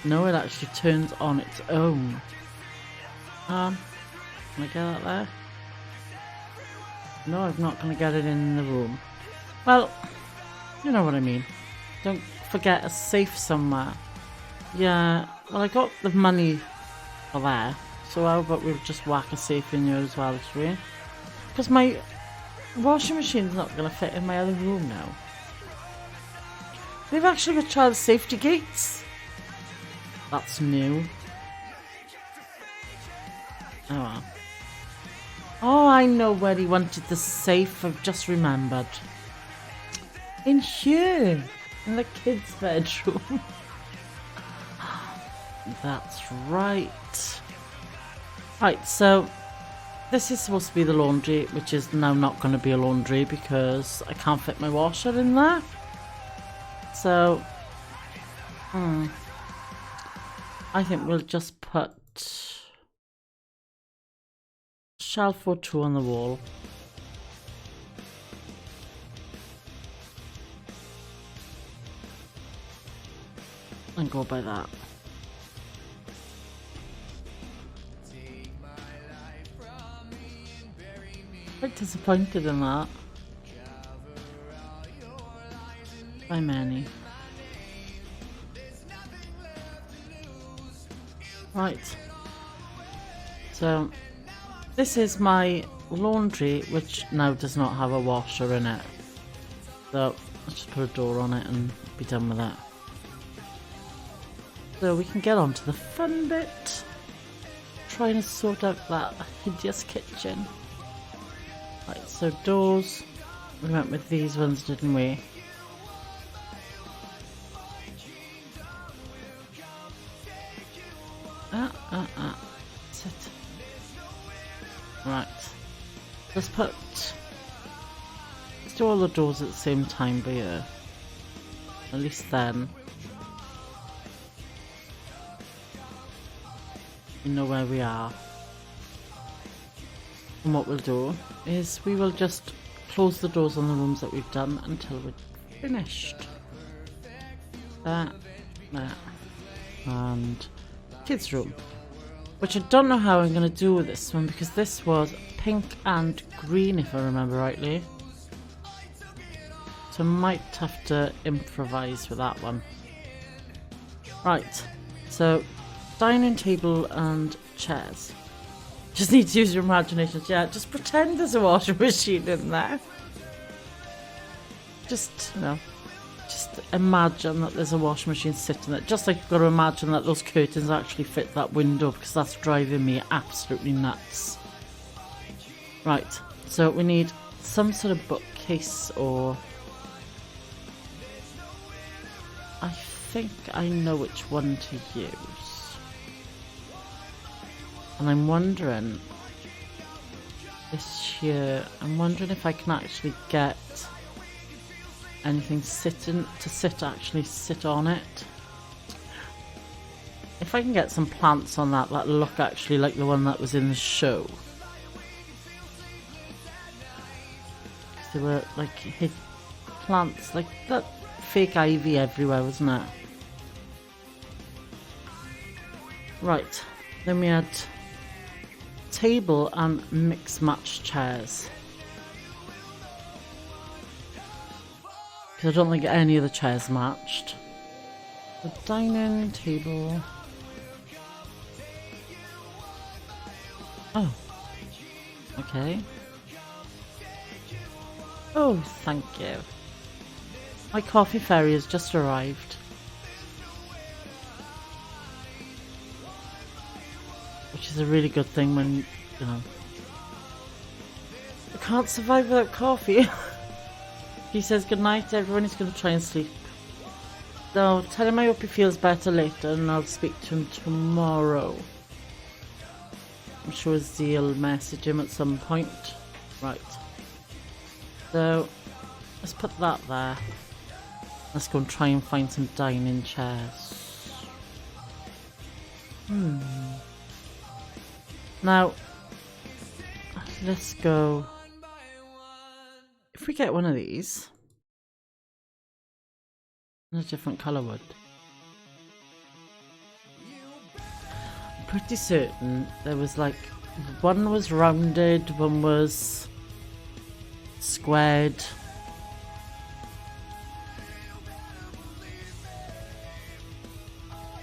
No, it actually turns on its own. Can I get that there? No, I'm not going to get it in the room. Well, you know what I mean. Don't forget a safe somewhere. Yeah, well I got the money for there. So how about we'll just whack a safe in here as well, shall we? Because my washing machine's not going to fit in my other room now. They've actually got child safety gates. That's new. Oh well. Oh, I know where he wanted the safe, I've just remembered. In here, in the kids' bedroom. That's right. Right, so this is supposed to be the laundry, which is now not going to be a laundry because I can't fit my washer in there. So, I think we'll just put shelf or two on the wall. And go by that. Quite disappointed in that. By many. Right. So this is my laundry, which now does not have a washer in it. So let's just put a door on it and be done with it. So we can get on to the fun bit. Trying to sort out that hideous kitchen. Right, so doors. We went with these ones, didn't we? Sit. Right. Let's do all the doors at the same time by here. At least then we know where we are. And what we'll do is we will just close the doors on the rooms that we've done until we're finished. There. and kids' room. Which I don't know how I'm going to do with this one because this was pink and green if I remember rightly. So I might have to improvise with that one. Right, so dining table and chairs. Just need to use your imagination. Yeah, just pretend there's a washing machine in there. Just, you know, just imagine that there's a washing machine sitting there. Just like you've got to imagine that those curtains actually fit that window because that's driving me absolutely nuts. Right, so we need some sort of bookcase or... I think I know which one to use. And I'm wondering... This here, I'm wondering if I can actually get anything actually sit on it. If I can get some plants on that look actually like the one that was in the show. There were like hid plants, like that fake ivy everywhere, wasn't it? Right, then we had table and mix match chairs. Because I don't think any of the chairs matched. The dining table. Oh. Okay. Oh, thank you. My coffee ferry has just arrived. Which is a really good thing when, you know... I can't survive without coffee. He says goodnight, everyone is going to try and sleep. No, tell him I hope he feels better later and I'll speak to him tomorrow. I'm sure Zeal message him at some point. Right. So, let's put that there. Let's go and try and find some dining chairs. Now, let's go. If we get one of these, in a different colour wood. I'm pretty certain there was like, one was rounded, one was squared.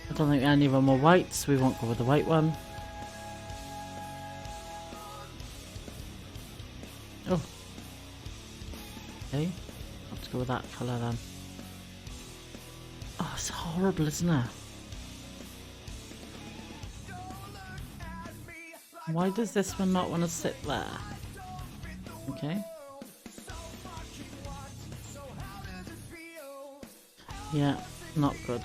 I don't think any of them were white, so we won't go with the white one. Oh. Okay, let's go with that colour then. Oh, it's horrible, isn't it? Why does this one not want to sit there? Okay. Yeah, not good.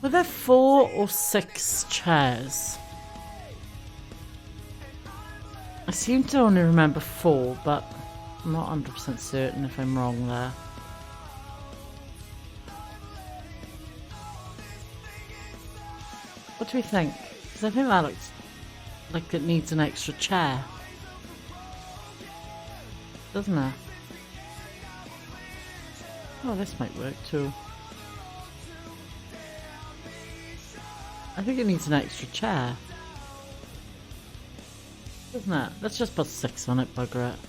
Were there 4 or 6 chairs? I seem to only remember 4, but I'm not 100% certain if I'm wrong there. What do we think? Because I think that looks like it needs an extra chair. Doesn't it? Oh, this might work too. I think it needs an extra chair. Doesn't it? Let's just put 6 on it, bugger it.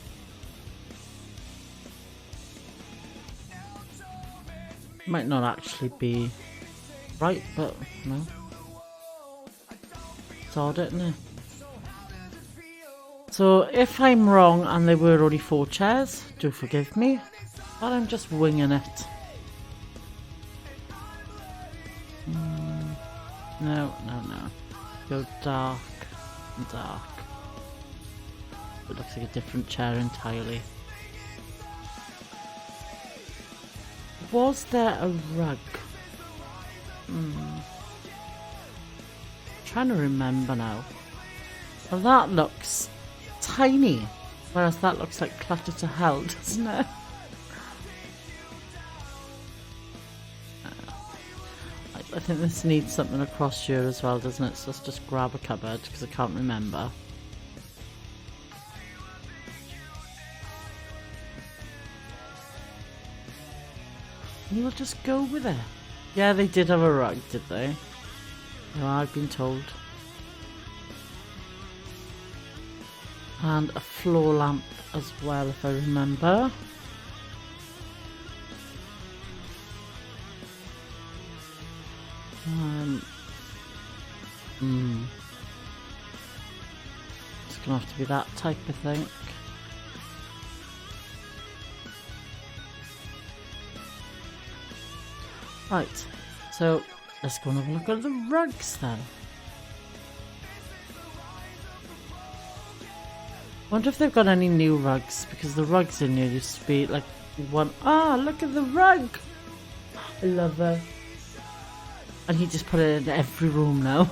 Might not actually be right, but no. It's odd, isn't it? So if I'm wrong and there were only 4 chairs, do forgive me, but I'm just winging it. No. Go dark and dark. It looks like a different chair entirely. Was there a rug? Trying to remember now. Well, that looks tiny, whereas that looks like clutter to hell, doesn't it? I think this needs something across here as well, doesn't it? So let's just grab a cupboard because I can't remember. And we'll just go with it. Yeah, they did have a rug, did they? No, I've been told. And a floor lamp as well, if I remember. It's gonna have to be that type, I think. Right, so let's go and have a look at the rugs then. Wonder if they've got any new rugs, because the rugs in here used to be like one. Ah, look at the rug! I love her. And he just put it in every room now.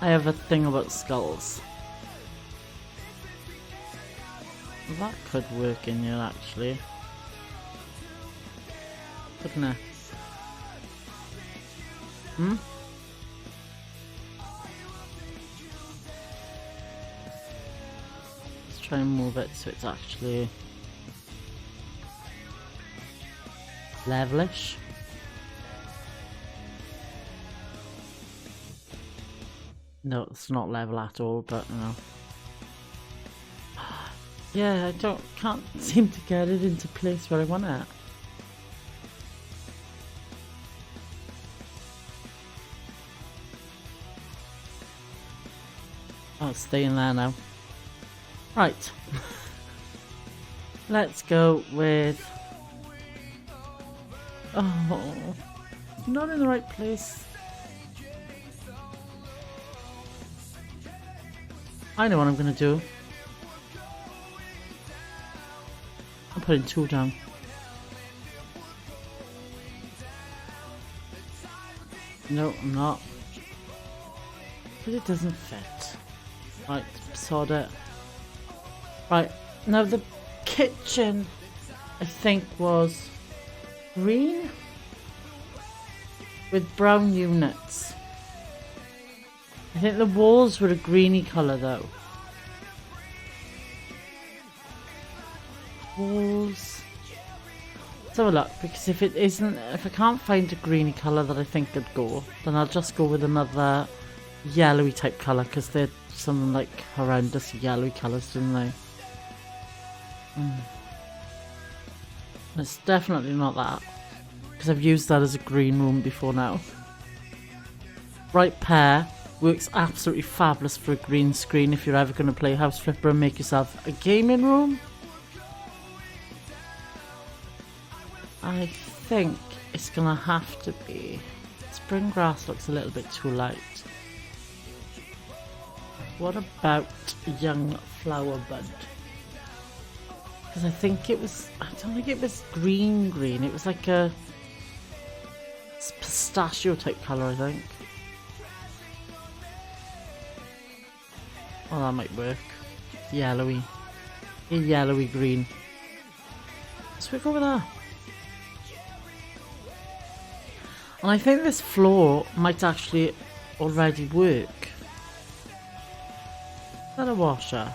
I have a thing about skulls. That could work in here actually. Couldn't it? Hmm? Let's try and move it so it's actually levelish. No, it's not level at all, but you know. Yeah, I can't seem to get it into place where I want it. Oh, it's staying there now. Right. Let's go with... Oh, not in the right place. I know what I'm going to do. I'm putting 2 down. No, I'm not. But it doesn't fit. Right, sod it. Right, now the kitchen, I think, was green with brown units. I think the walls were a greeny colour though. Walls. Let's have a look, because if it isn't, if I can't find a greeny colour that I think could go, then I'll just go with another yellowy type colour, because they're some like horrendous yellowy colours, didn't they? It's definitely not that, because I've used that as a green room before now. Bright pear works absolutely fabulous for a green screen if you're ever going to play House Flipper and make yourself a gaming room. I think it's going to have to be... Spring grass looks a little bit too light. What about young flower bud? Because I think it was... I don't think it was green. It was like a pistachio type colour, I think. Oh, that might work. Yellowy. A yellowy green. So we go with that. And I think this floor might actually already work. Is that a washer?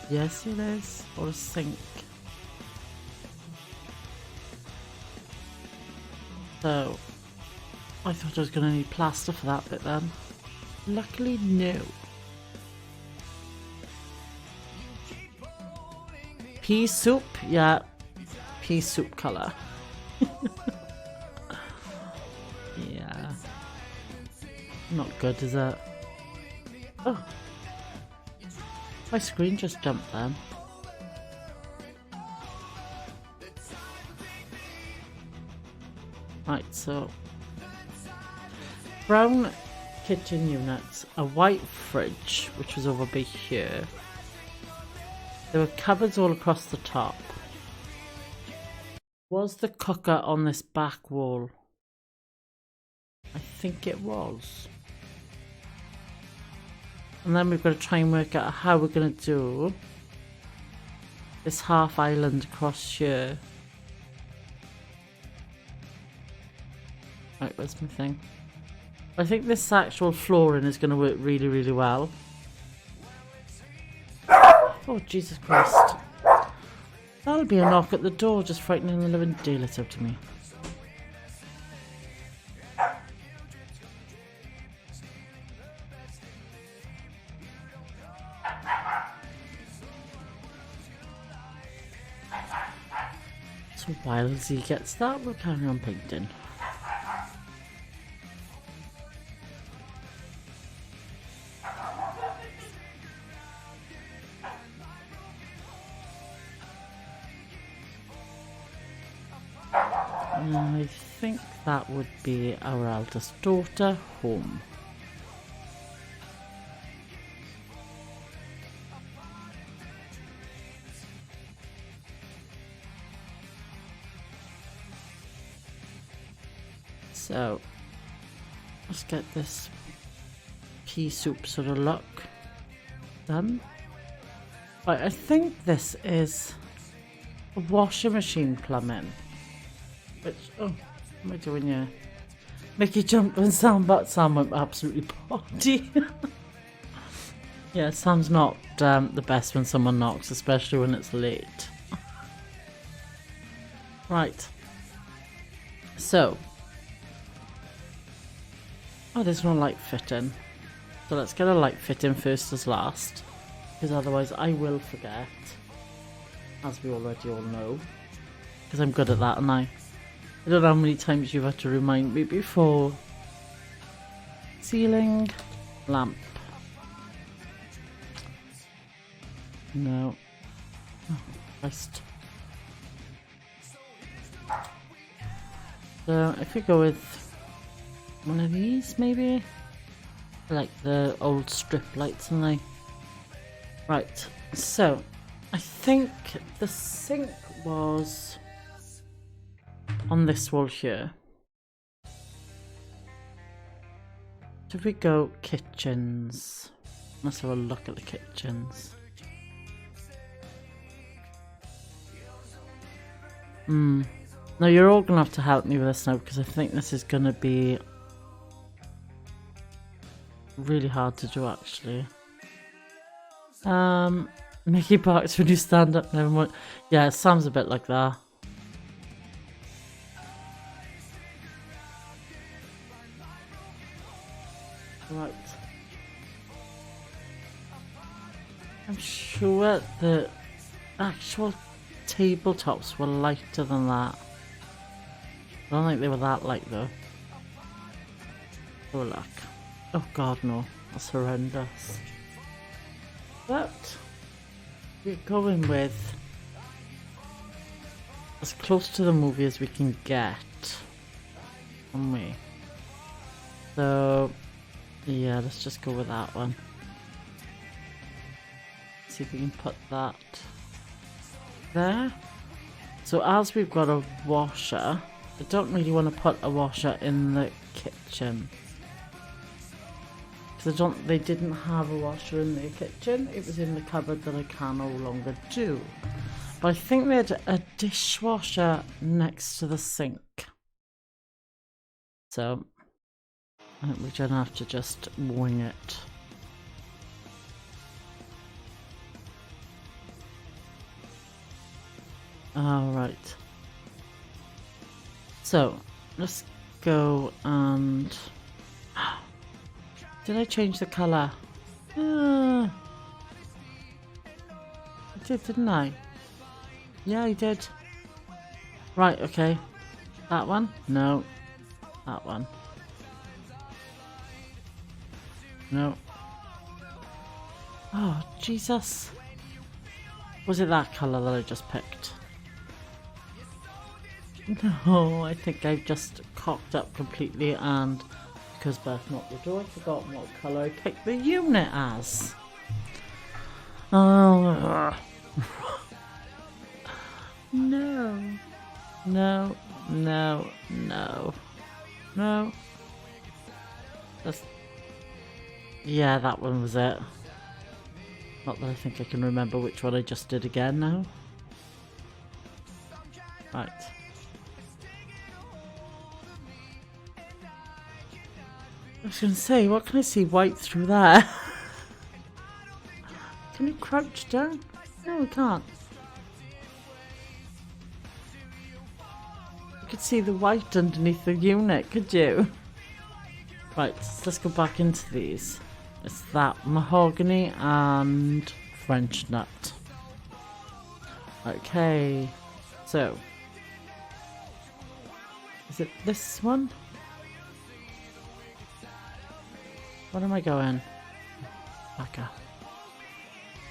Yes, it is. Or a sink. So, I thought I was going to need plaster for that bit then. Luckily, no. Pea soup? Yeah. Pea soup colour. Yeah. Not good, is it? Oh. My screen just jumped then. Right, so brown kitchen units, a white fridge, which was over by here. There were cupboards all across the top. Was the cooker on this back wall? I think it was. And then we've got to try and work out how we're going to do this half island across here. Right, where's my thing? I think this actual flooring is going to work really, really well. Oh, Jesus Christ. That'll be a knock at the door, just frightening the living daylights out of me. So while Z gets that, we'll carry on painting. I think that would be our eldest daughter home. So let's get this pea soup sort of look done. Right, I think this is a washing machine plumbing. Which, oh, what am I doing here? Make you jump and Sam, but Sam went absolutely potty. Yeah, Sam's not the best when someone knocks, especially when it's late. Right. So. Oh, there's no light fitting. So let's get a light fitting first as last. Because otherwise I will forget. As we already all know. Because I'm good at that, and I don't know how many times you've had to remind me before. Ceiling lamp. No. Oh, Christ. So if we go with one of these, maybe? Like the old strip lights, and they. Right. So I think the sink was on this wall here. Did we go kitchens? Let's have a look at the kitchens. Now you're all gonna have to help me with this now, because I think this is gonna be really hard to do actually. Mickey barks when you stand up, never mind. Yeah, it sounds a bit like that. Right. I'm sure the actual tabletops were lighter than that. I don't think they were that light though. Oh look. Oh god no, that's horrendous. But we're going with as close to the movie as we can get, aren't we? So yeah, let's just go with that one. See if we can put that there. So as we've got a washer, I don't really want to put a washer in the kitchen. Because they didn't have a washer in the kitchen. It was in the cupboard that I can no longer do. But I think they had a dishwasher next to the sink. So I think we're gonna have to just wing it. Alright. So let's go and did I change the colour? I did, didn't I? Yeah, I did. Right, okay. That one? No. That one. No. Oh, Jesus. Was it that colour that I just picked? No, I think I've just cocked up completely, and because Beth knocked the door, I've forgotten what colour I picked the unit as. Oh. No. No. No. No. No. That's... Yeah, that one was it. Not that I think I can remember which one I just did again now. Right. I was going to say, what can I see white through there? Can you crouch down? No, we can't. You could see the white underneath the unit, could you? Right, so let's go back into these. It's that mahogany and French nut. Okay, so Is it this one? What am I going? Back up.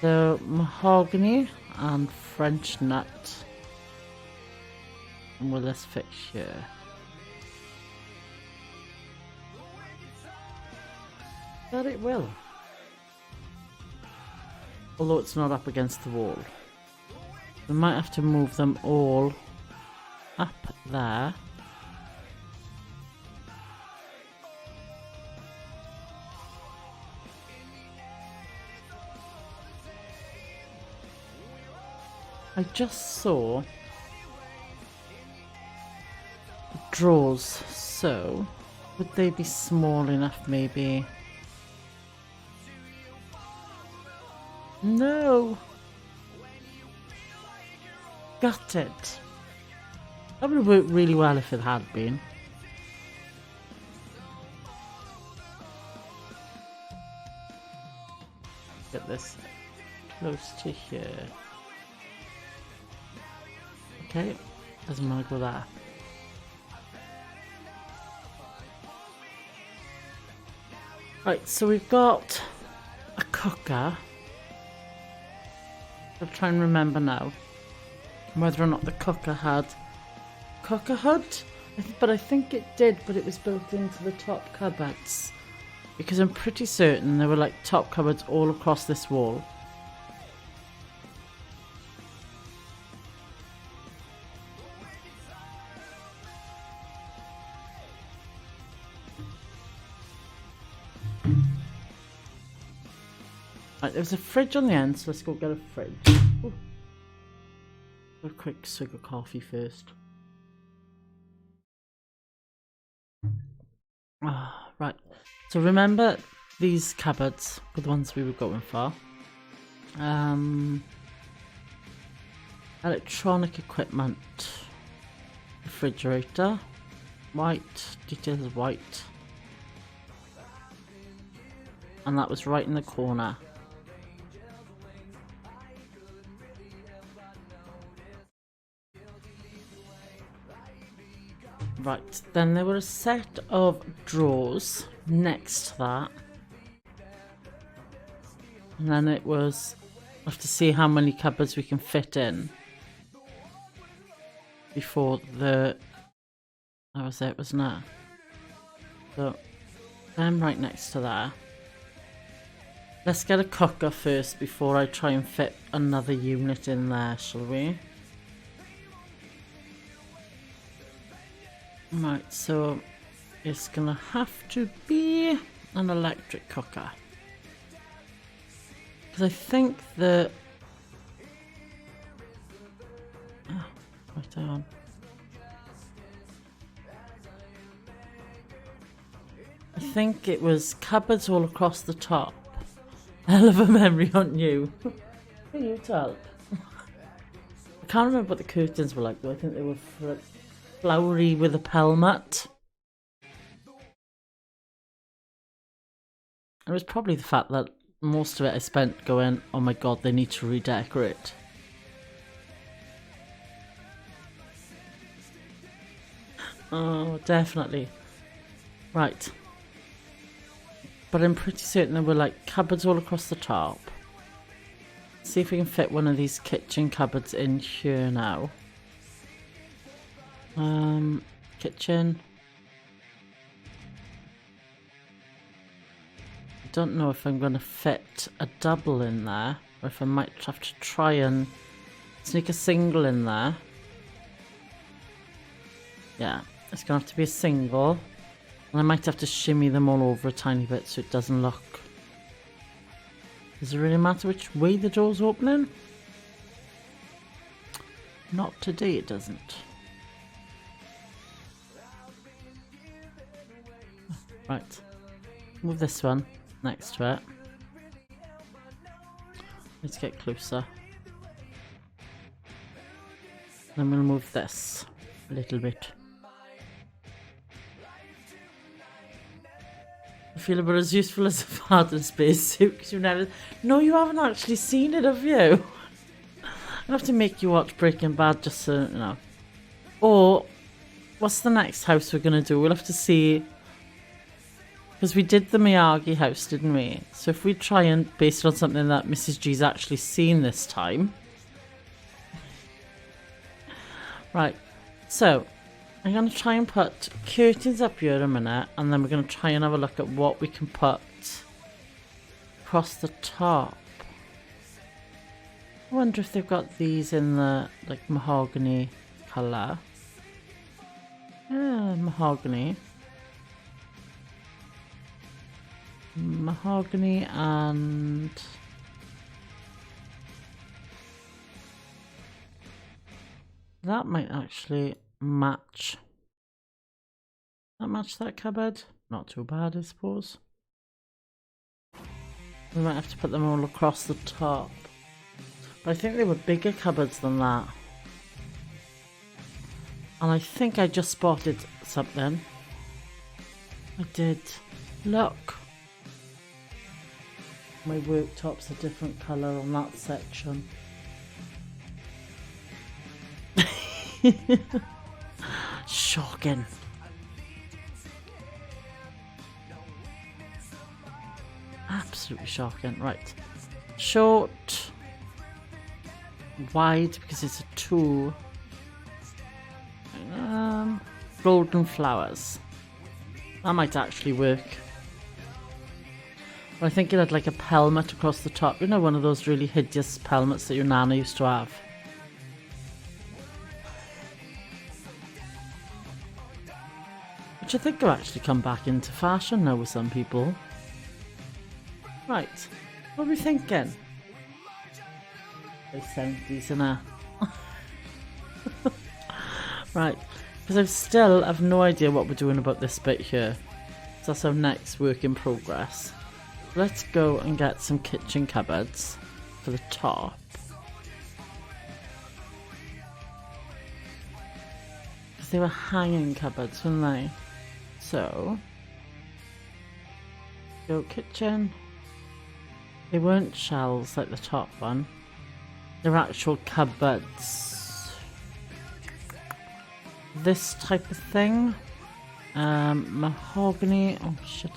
So, mahogany and French nut. And will this fit here? But it will. Although it's not up against the wall. We might have to move them all up there. I just saw drawers, so would they be small enough maybe? No! Got it! That would have worked really well if it had been. Get this close to here. Okay, doesn't want to go there. Right, so we've got a cooker. I'll try and remember now whether or not the cooker had cooker hood, but I think it did, but it was built into the top cupboards because I'm pretty certain there were like top cupboards all across this wall. Right, there's a fridge on the end, so let's go get a fridge. Ooh. A quick swig of coffee first. Right, so remember these cupboards were the ones we were going for. Electronic equipment. Refrigerator. White, details white. And that was right in the corner. Right, then there were a set of drawers next to that. And then it was, I have to see how many cupboards we can fit in before the, that was it, wasn't it? So, them right next to there. Let's get a cooker first before I try and fit another unit in there, shall we? Right, so it's gonna have to be an electric cooker. Because I think the... Oh, right on. I think it was cupboards all across the top. Hell of a memory on you. Can you tell? I can't remember what the curtains were like though. I think they were flowery with a pelmet. It was probably the fact that most of it I spent going, oh my god, they need to redecorate. Oh, definitely. Right. But I'm pretty certain there were like cupboards all across the top. See if we can fit one of these kitchen cupboards in here now. Kitchen. I don't know if I'm going to fit a double in there, or if I might have to try and sneak a single in there. Yeah, it's going to have to be a single. And I might have to shimmy them all over a tiny bit so it doesn't look... Does it really matter which way the door's opening? Not today, it doesn't. Right, move this one next to it. Let's get closer. Then we'll move this a little bit. I feel about as useful as a father's spacesuit because you've never... No, you haven't actually seen it, have you? I'll have to make you watch Breaking Bad just so, you know. Or what's the next house we're going to do? We'll have to see. Because we did the Miyagi house, didn't we? So if we try and base it on something that Mrs. G's actually seen this time. Right. So I'm going to try and put curtains up here in a minute. And then we're going to try and have a look at what we can put across the top. I wonder if they've got these in the like mahogany colour. Yeah, mahogany. Mahogany and that might actually match. That match that cupboard? Not too bad, I suppose. We might have to put them all across the top. But I think they were bigger cupboards than that. And I think I just spotted something. I did. Look. My worktop's a different colour on that section. Shocking. Absolutely shocking. Right. Short. Wide because it's a 2. Golden flowers. That might actually work. I think it had like a pelmet across the top. You know, one of those really hideous pelmets that your nana used to have. Which I think have actually come back into fashion now with some people. Right. What are we thinking? They sent these in a... Right. Because I still have no idea what we're doing about this bit here. So that's our next work in progress. Let's go and get some kitchen cupboards for the top. Because they were hanging cupboards, weren't they? So, go kitchen. They weren't shelves like the top one. They're actual cupboards. This type of thing. Mahogany. Oh shit.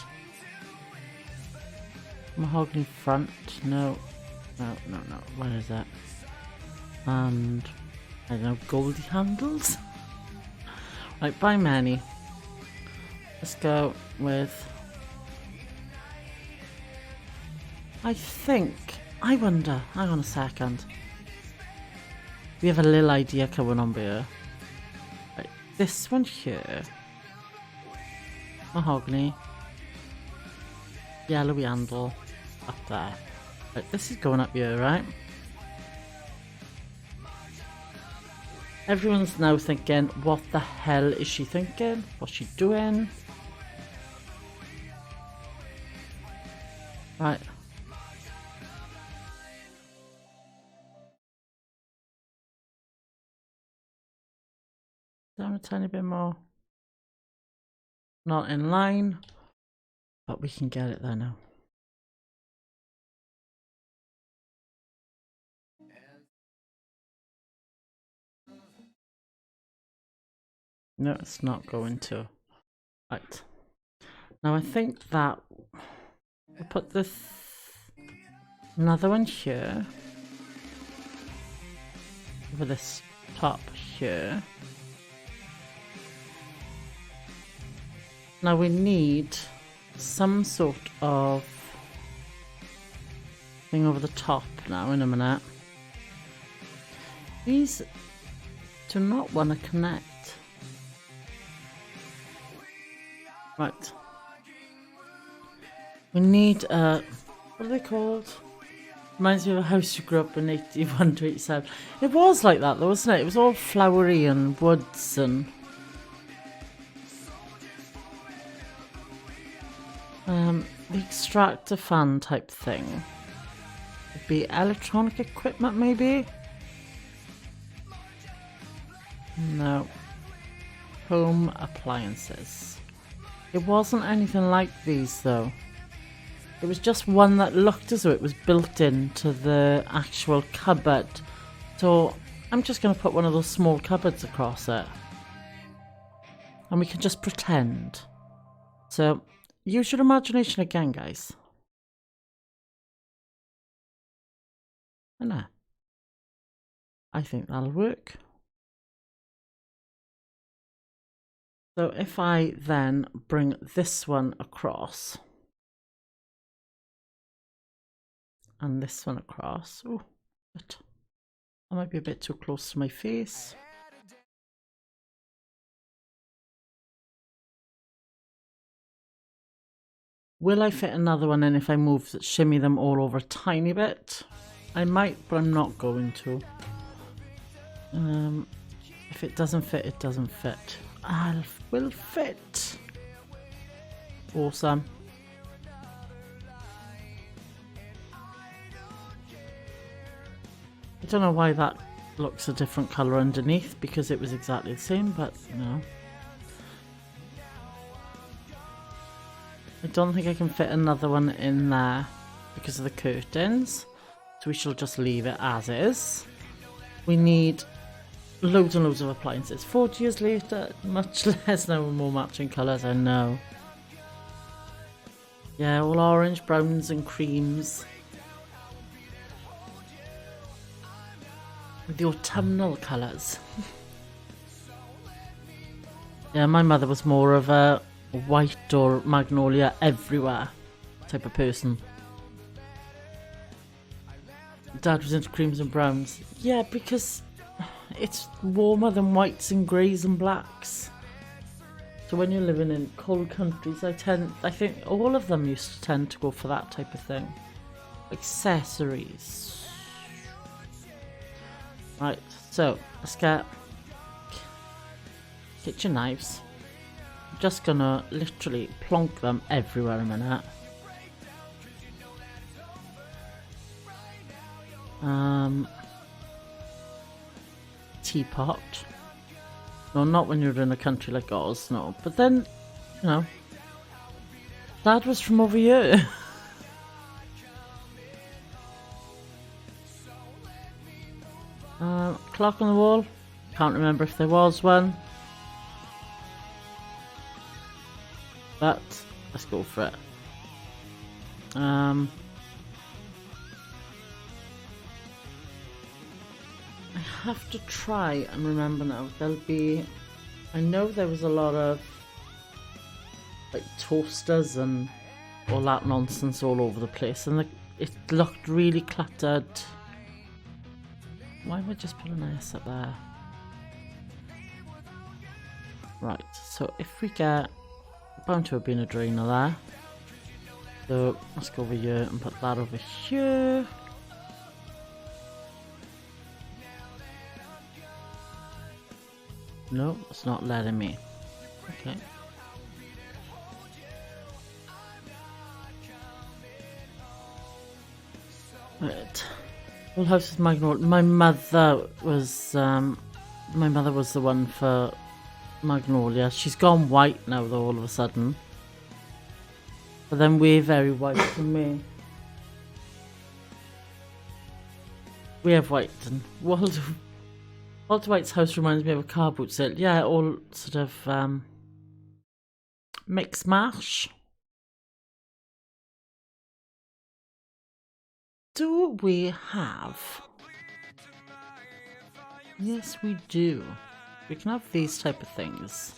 Mahogany front. No. No. What is that? And I don't know, goldy handles. Right, by many. Let's go with. I wonder. Hang on a second. We have a little idea coming on here. Right, this one here. Mahogany. Yellowy handle. Up there. Right, this is going up here, right? Everyone's now thinking, what the hell is she thinking? What's she doing? Right. Down a tiny bit more. Not in line, but we can get it there now. No, it's not going to. Right. Now I think that we'll put this another one here over this top here. Now we need some sort of thing over the top now in a minute. These do not want to connect. Right. We need what are they called? Reminds me of a house you grew up in 81 to 87. It was like that though, wasn't it? It was all flowery and woods and the extractor fan type thing. Would be electronic equipment maybe? No. Home appliances. It wasn't anything like these though. It was just one that looked as though it was built into the actual cupboard. So I'm just going to put one of those small cupboards across it. And we can just pretend. So, use your imagination again, guys. And there. I think that'll work. So if I then bring this one across and this one across, oh, that might be a bit too close to my face. Will I fit another one in if I shimmy them all over a tiny bit? I might, but I'm not going to. If it doesn't fit, it doesn't fit. Will fit. Awesome. I don't know why that looks a different colour underneath, because it was exactly the same, but no. I don't think I can fit another one in there because of the curtains, so we shall just leave it as is. We need loads and loads of appliances. 40 years later, much less now with more matching colours, I know. Yeah, all orange, browns and creams. With the autumnal colours. Yeah, my mother was more of a white or magnolia everywhere type of person. Dad was into creams and browns. Yeah, because it's warmer than whites and greys and blacks. So when you're living in cold countries, I think all of them used to tend to go for that type of thing. Accessories. Right, so let's get kitchen knives. I'm just gonna literally plonk them everywhere a minute. Teapot. No, not when you're in a country like ours, no. But then, you know, Dad was from over here. Clock on the wall. Can't remember if there was one. But let's go for it. I have to try and remember now. There'll be, I know there was a lot of like toasters and all that nonsense all over the place, and it looked really cluttered. Why am I just putting an S up there? Right, so if we get, bound to have been a drainer there. So let's go over here and put that over here. No, it's not letting me. Okay. Right. Full House with Magnolia. My mother was the one for Magnolia. She's gone white now though, all of a sudden. But then we're very white for me. We have white, and Walter White's house reminds me of a car boot sale. Yeah, all sort of mix mash. Do we have? Yes, we do. We can have these type of things.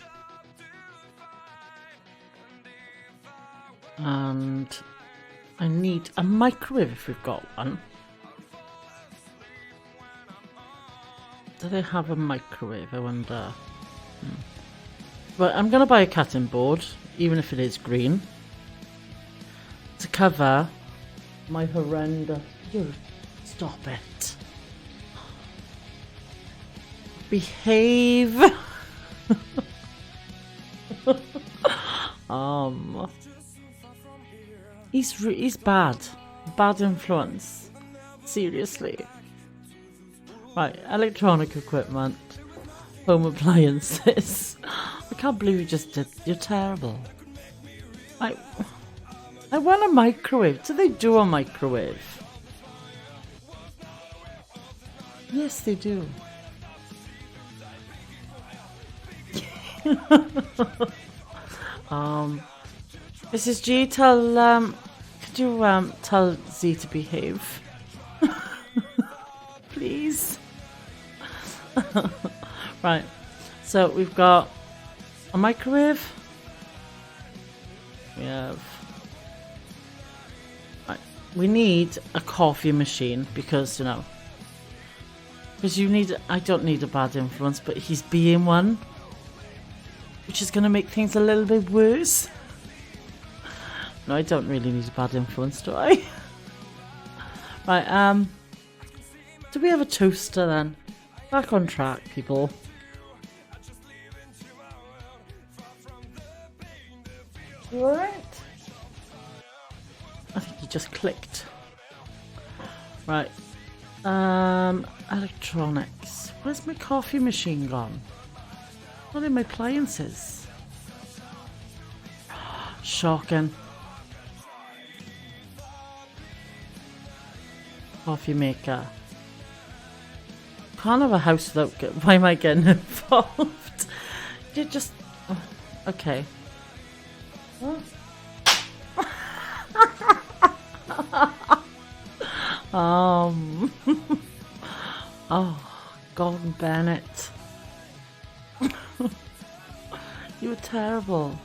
And I need a microwave if we've got one. Do they have a microwave? I wonder. But I'm going to buy a cutting board, even if it is green, to cover my horrendous... Stop it. Behave. He's bad. Bad influence. Seriously. Right, electronic equipment. Home appliances. I can't believe you just did. You're terrible. I want a microwave. Do they do a microwave? Yes, they do. Mrs. G, could you tell Z to behave? Please. Right, so we've got a microwave. We have... Right, we need a coffee machine because, you know... Because you need... I don't need a bad influence, but he's being one. Which is going to make things a little bit worse. No, I don't really need a bad influence, do I? Right, do we have a toaster then? Back on track, people. You alright? I think you just clicked. Right. Electronics. Where's my coffee machine gone? What are my appliances? Shocking. Coffee maker. Can't have a house without... Why am I getting involved? You just... Oh, okay. What? Oh, Gordon Bennett. You were terrible.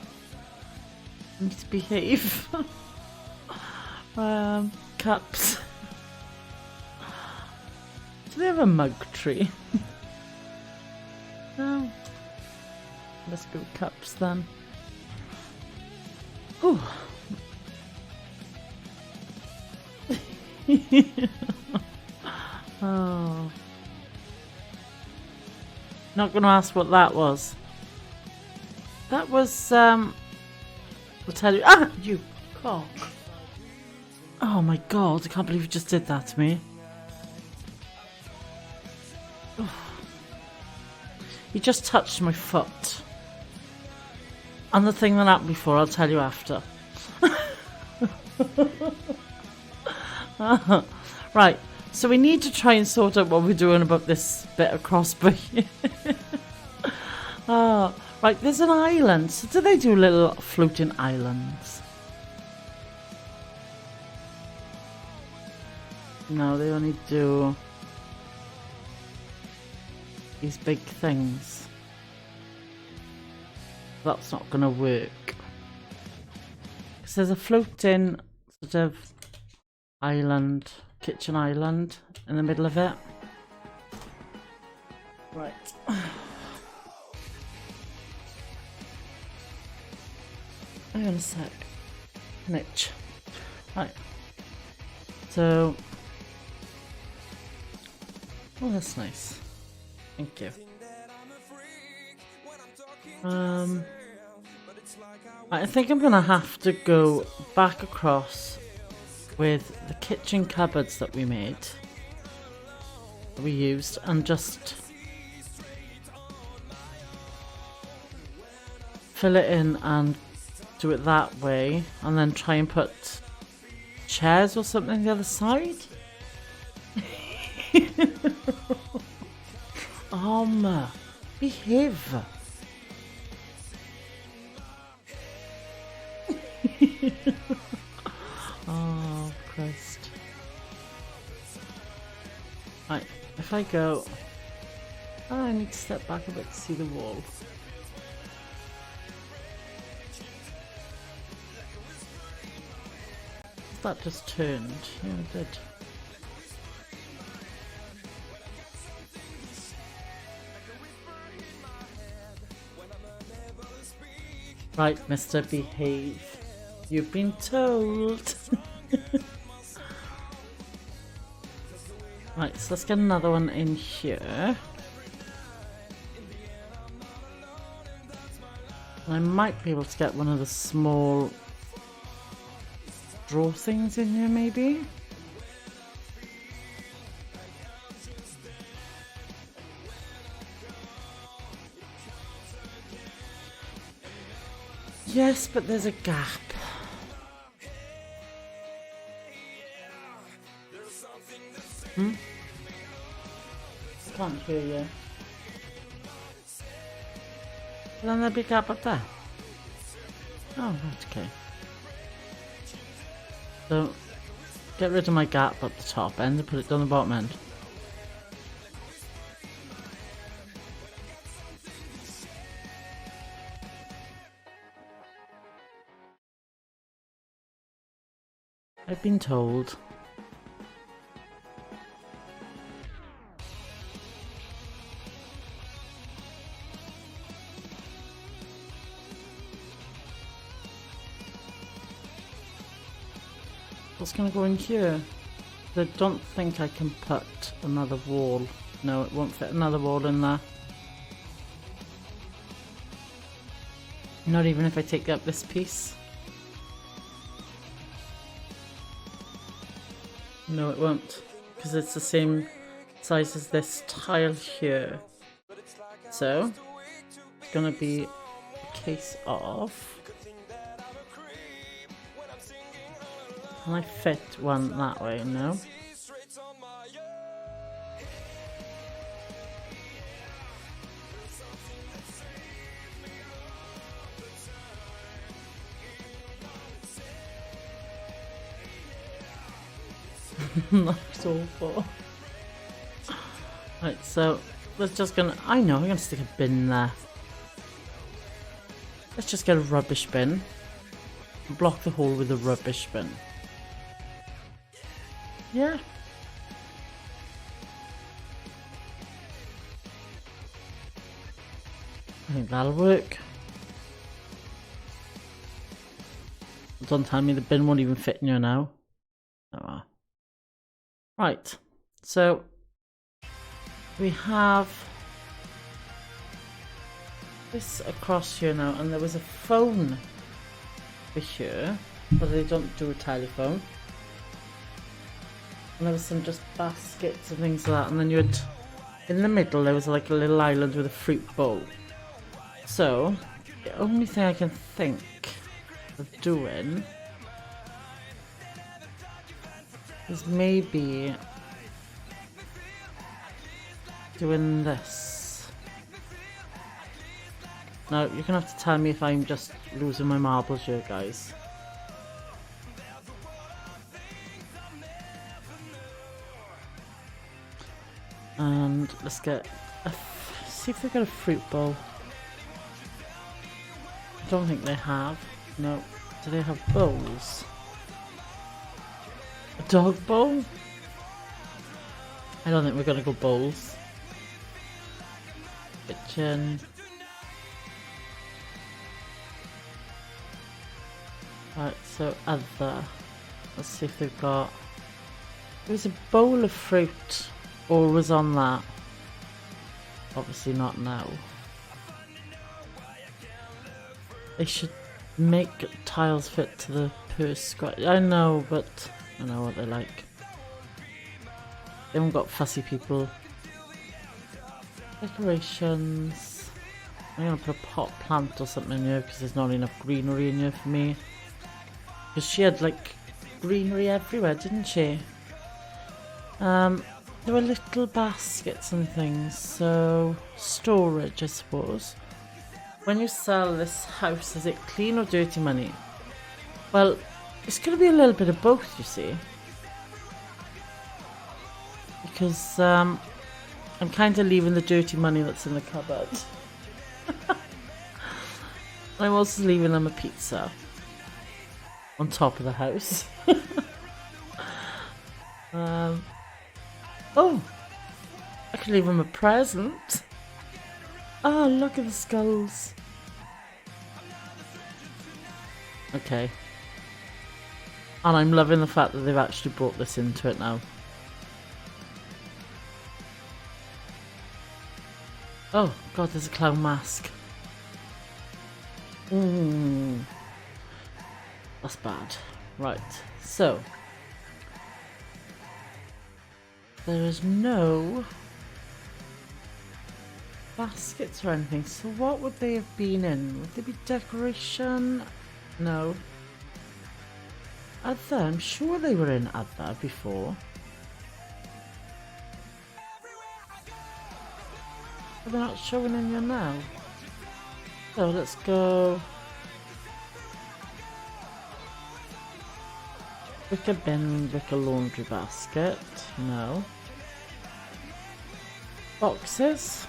You need to behave. Cups. Do they have a mug tree? No. Let's go cups then. Ooh. Oh. Not gonna ask what that was. That was I'll tell you. Ah, you cock. Oh my god, I can't believe you just did that to me. You just touched my foot. And the thing that happened before, I'll tell you after. Right, so we need to try and sort out what we're doing about this bit of crossbow. Oh, right, there's an island. So do they do little floating islands? No, they only do these big things. That's not going to work. Because there's a floating sort of island, kitchen island in the middle of it. Right. Hang on a sec. Mitch. Right. So. Oh, that's nice. Thank you. I think I'm gonna have to go back across with the kitchen cupboards that we made, that we used, and just fill it in and do it that way, and then try and put chairs or something on the other side. Behave. Oh, Christ. Right, if I go... Oh, I need to step back a bit to see the wall. That just turned. Yeah, it did. Right, Mr. Behave. You've been told. Right, so let's get another one in here. I might be able to get one of the small drawer things in here, maybe. Yes, but there's a gap. I can't hear you. Then there'll be a gap up there. Oh, right, okay. So, get rid of my gap up the top end and put it down the bottom end. I've been told. What's going to go in here? I don't think I can put another wall. No, it won't fit another wall in there. Not even if I take up this piece. No, it won't. Because it's the same size as this tile here. So, it's going to be a case of... Can I fit one that way? No. That's awful. Right, so we're just gonna... I know, I'm gonna stick a bin there. Let's just get a rubbish bin. Block the hole with a rubbish bin. Yeah. I think that'll work. Don't tell me the bin won't even fit in here now. Oh well. Right, so we have this across here now, and there was a phone for here, but they don't do a telephone. And there was some just baskets and things like that, and then you had, in the middle there was like a little island with a fruit bowl. So, the only thing I can think of doing is maybe doing this. Now, you're gonna have to tell me if I'm just losing my marbles here, guys. And let's get a see if they've got a fruit bowl. I don't think they have. No. Do they have bowls? A dog bowl? I don't think we're gonna go bowls. Kitchen. Right, so other. Let's see if they've got... There was a bowl of fruit. Or was on that. Obviously not now. They should make tiles fit to the purse square. I know, but I know what they're like. They haven't got fussy people. Decorations. I'm gonna put a pot plant or something in here because there's not enough greenery in here for me. Because she had like greenery everywhere, didn't she? There were little baskets and things, so storage I suppose. When you sell this house, is it clean or dirty money? Well, it's going to be a little bit of both, you see. Because I'm kind of leaving the dirty money that's in the cupboard. I'm also leaving them a pizza on top of the house. Oh, I could leave him a present. Oh, look at the skulls. Okay. And I'm loving the fact that they've actually brought this into it now. Oh, God, there's a clown mask. That's bad. Right, so... There is no baskets or anything, so what would they have been in? Would they be decoration? No. Other? I'm sure they were in other before. But they're not showing in here now. So let's go. Wicker bin, wicker laundry basket. No. Boxes.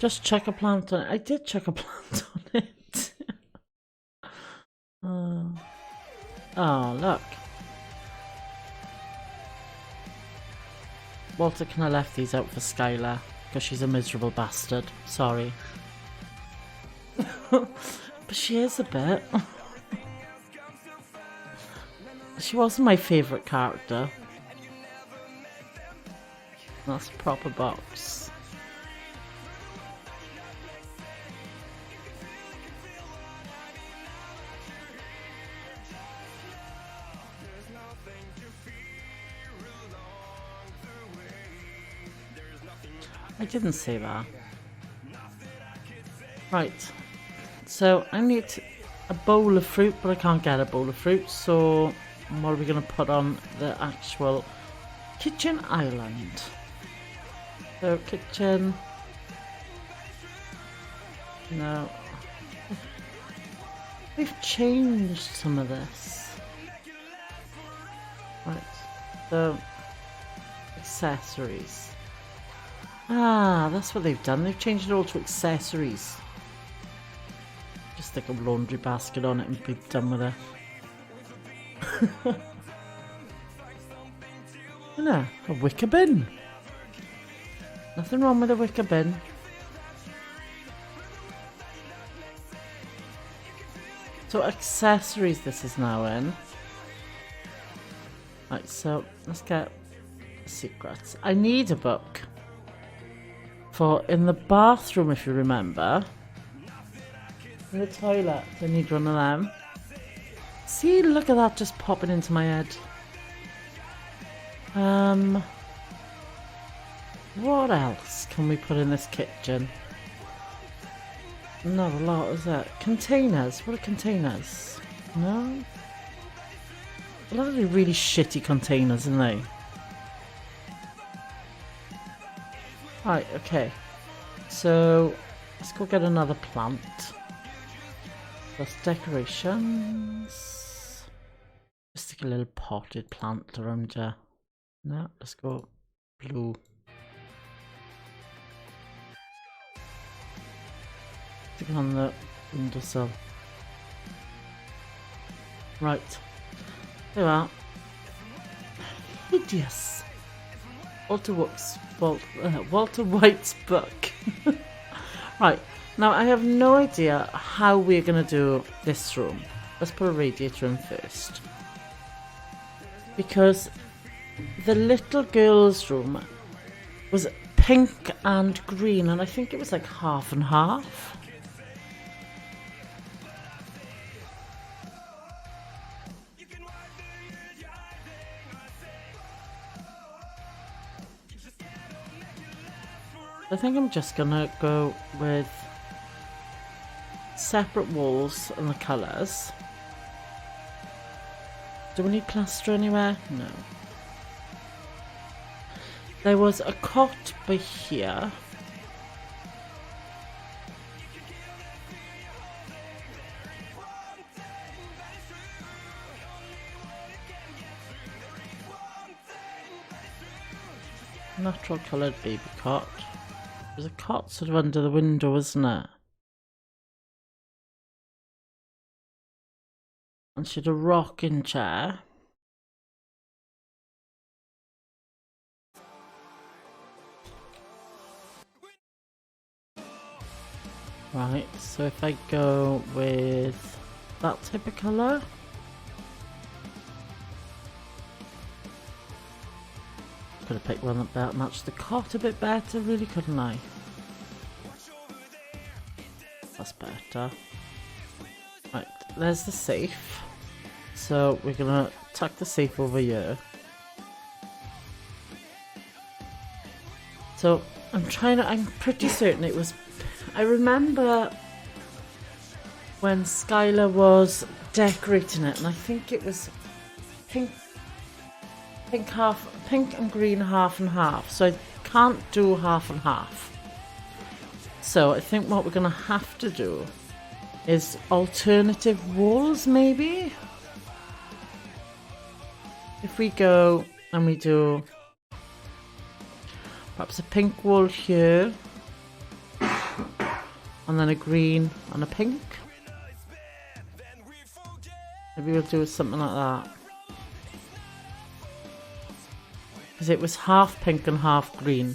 Just chuck a plant on it. I did chuck a plant on it. Oh, look. Walter kind of left these out for Skylar because she's a miserable bastard. Sorry. But she is a bit. She wasn't my favourite character. That's a proper box. I didn't say that. Right. So I need a bowl of fruit, but I can't get a bowl of fruit. So what are we going to put on the actual kitchen island? So kitchen. No. We've changed some of this. Right. So accessories. Ah, that's what they've done. They've changed it all to accessories. Just stick a laundry basket on it and be done with it. No, a wicker bin. Nothing wrong with a wicker bin. So accessories this is now in. Right, so let's get secrets. I need a book. For in the bathroom, if you remember. In the toilet, I need one of them. See, look at that just popping into my head. What else can we put in this kitchen? Not a lot, is it? Containers. What are containers? No? A lot of the really shitty containers, aren't they? Right, okay. So, let's go get another plant. Plus decorations. Just stick a little potted plant around here. No, let's go blue. Stick it on the windowsill. Right. There we are. Hideous. Walter White's book. Right. Now, I have no idea how we're going to do this room. Let's put a radiator in first. Because the little girl's room was pink and green, and I think it was like half and half. I think I'm just going to go with separate walls and the colours. Do we need plaster anywhere? No. There was a cot by here. Natural coloured baby cot. There's a cot sort of under the window, isn't it? And she had a rocking chair. Right, so if I go with that type of colour. Could have picked one that matched the cot a bit better, really, couldn't I? That's better. Right, there's the safe. So we're gonna tuck the safe over here. So I'm pretty certain it was, I remember when Skylar was decorating it, and I think it was pink and green half and half. So I can't do half and half. So I think what we're going to have to do is alternative walls, maybe? If we go and we do perhaps a pink wall here, and then a green and a pink. Maybe we'll do something like that. Because it was half pink and half green.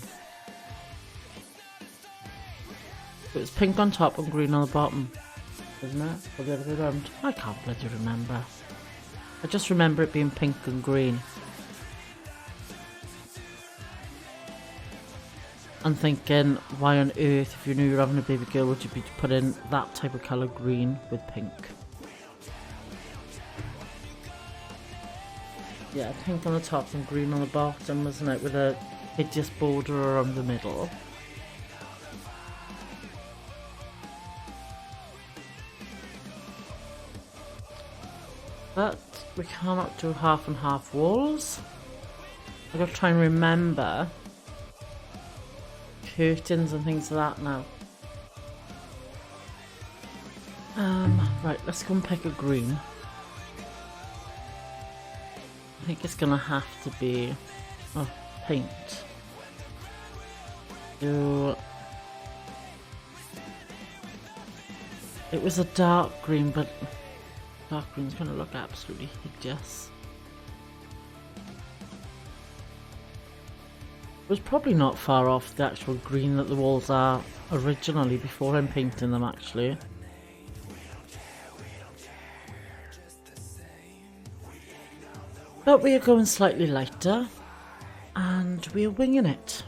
It was pink on top and green on the bottom, isn't it? Or the other way around? I can't bloody remember. I just remember it being pink and green. And thinking, why on earth, if you knew you were having a baby girl, would you be putting that type of colour green with pink? Yeah, pink on the top and green on the bottom, wasn't it? With a hideous border around the middle. But we cannot do half and half walls. I've got to try and remember curtains and things like that now. Right, let's go and pick a green. I think it's gonna have to be paint. So it was a dark green, but dark green's gonna look absolutely hideous. It was probably not far off the actual green that the walls are originally before I'm painting them, actually. But we are going slightly lighter and we are winging it.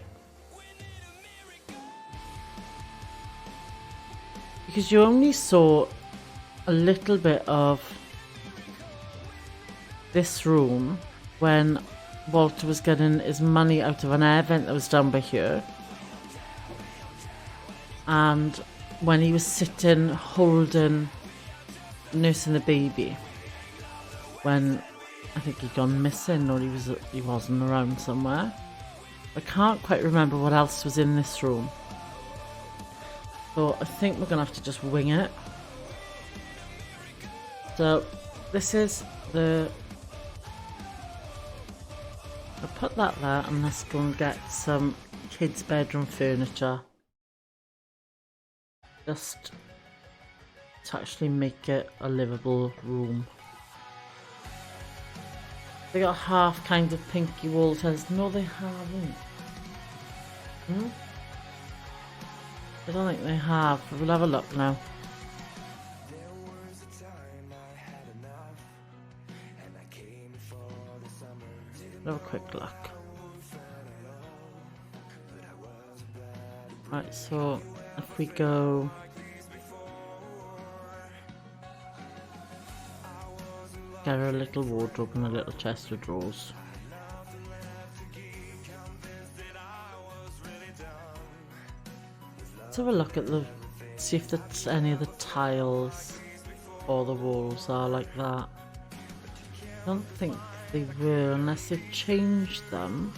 Because you only saw a little bit of this room when Walter was getting his money out of an air vent that was down by here, and when he was sitting holding, nursing the baby, when I think he'd gone missing or he wasn't around somewhere. I can't quite remember what else was in this room, so I think we're gonna have to just wing it. So this is the, I'll put that there, and let's go and get some kids' bedroom furniture. Just to actually make it a livable room. They got half kind of pinky wall tiles. No, they haven't. I don't think they have. We'll have a look now. Have a quick look. Right, so if we go get her a little wardrobe and a little chest of drawers. Let's have a look at the, see if that's any of the tiles or the walls are like that. I don't think they were, unless they've changed them.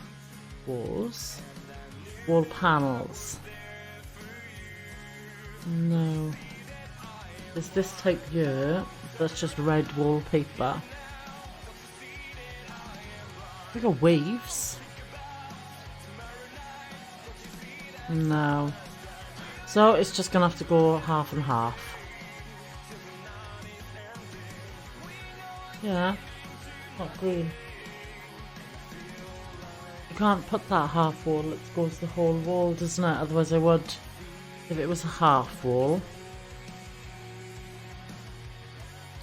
Walls. Wall panels. No. There's this type here. That's just red wallpaper. We got waves. No. So it's just gonna have to go half and half. Yeah. Not green. You can't put that half wall, it goes the whole wall, doesn't it? Otherwise I would, if it was a half wall.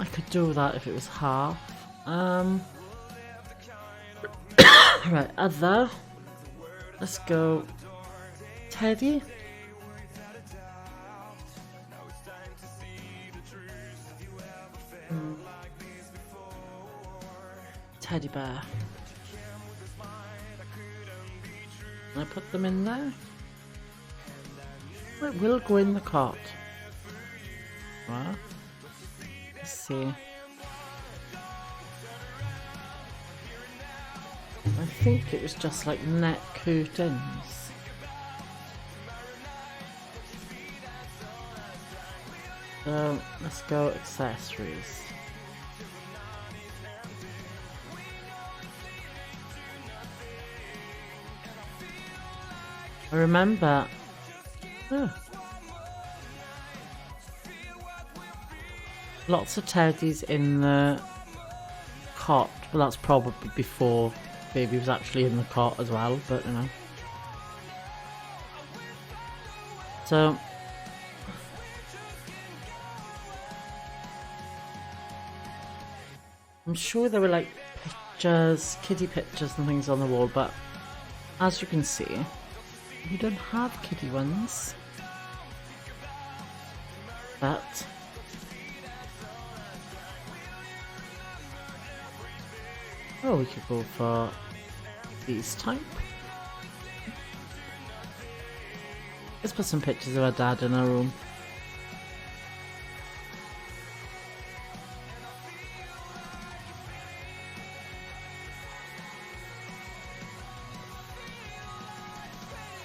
I could do that if it was half. Right, other. Let's go Teddy. Teddy bear. Can I put them in there? It will go in the cot. Right. Let's see. I think it was just like net curtains. So let's go accessories. I remember. Oh, lots of teddies in the cot, but that's probably before baby was actually in the cot as well, but you know. So I'm sure there were like pictures, kitty pictures and things on the wall, but as you can see, we don't have kitty ones. But oh, we could go for these type. Let's put some pictures of our dad in our room.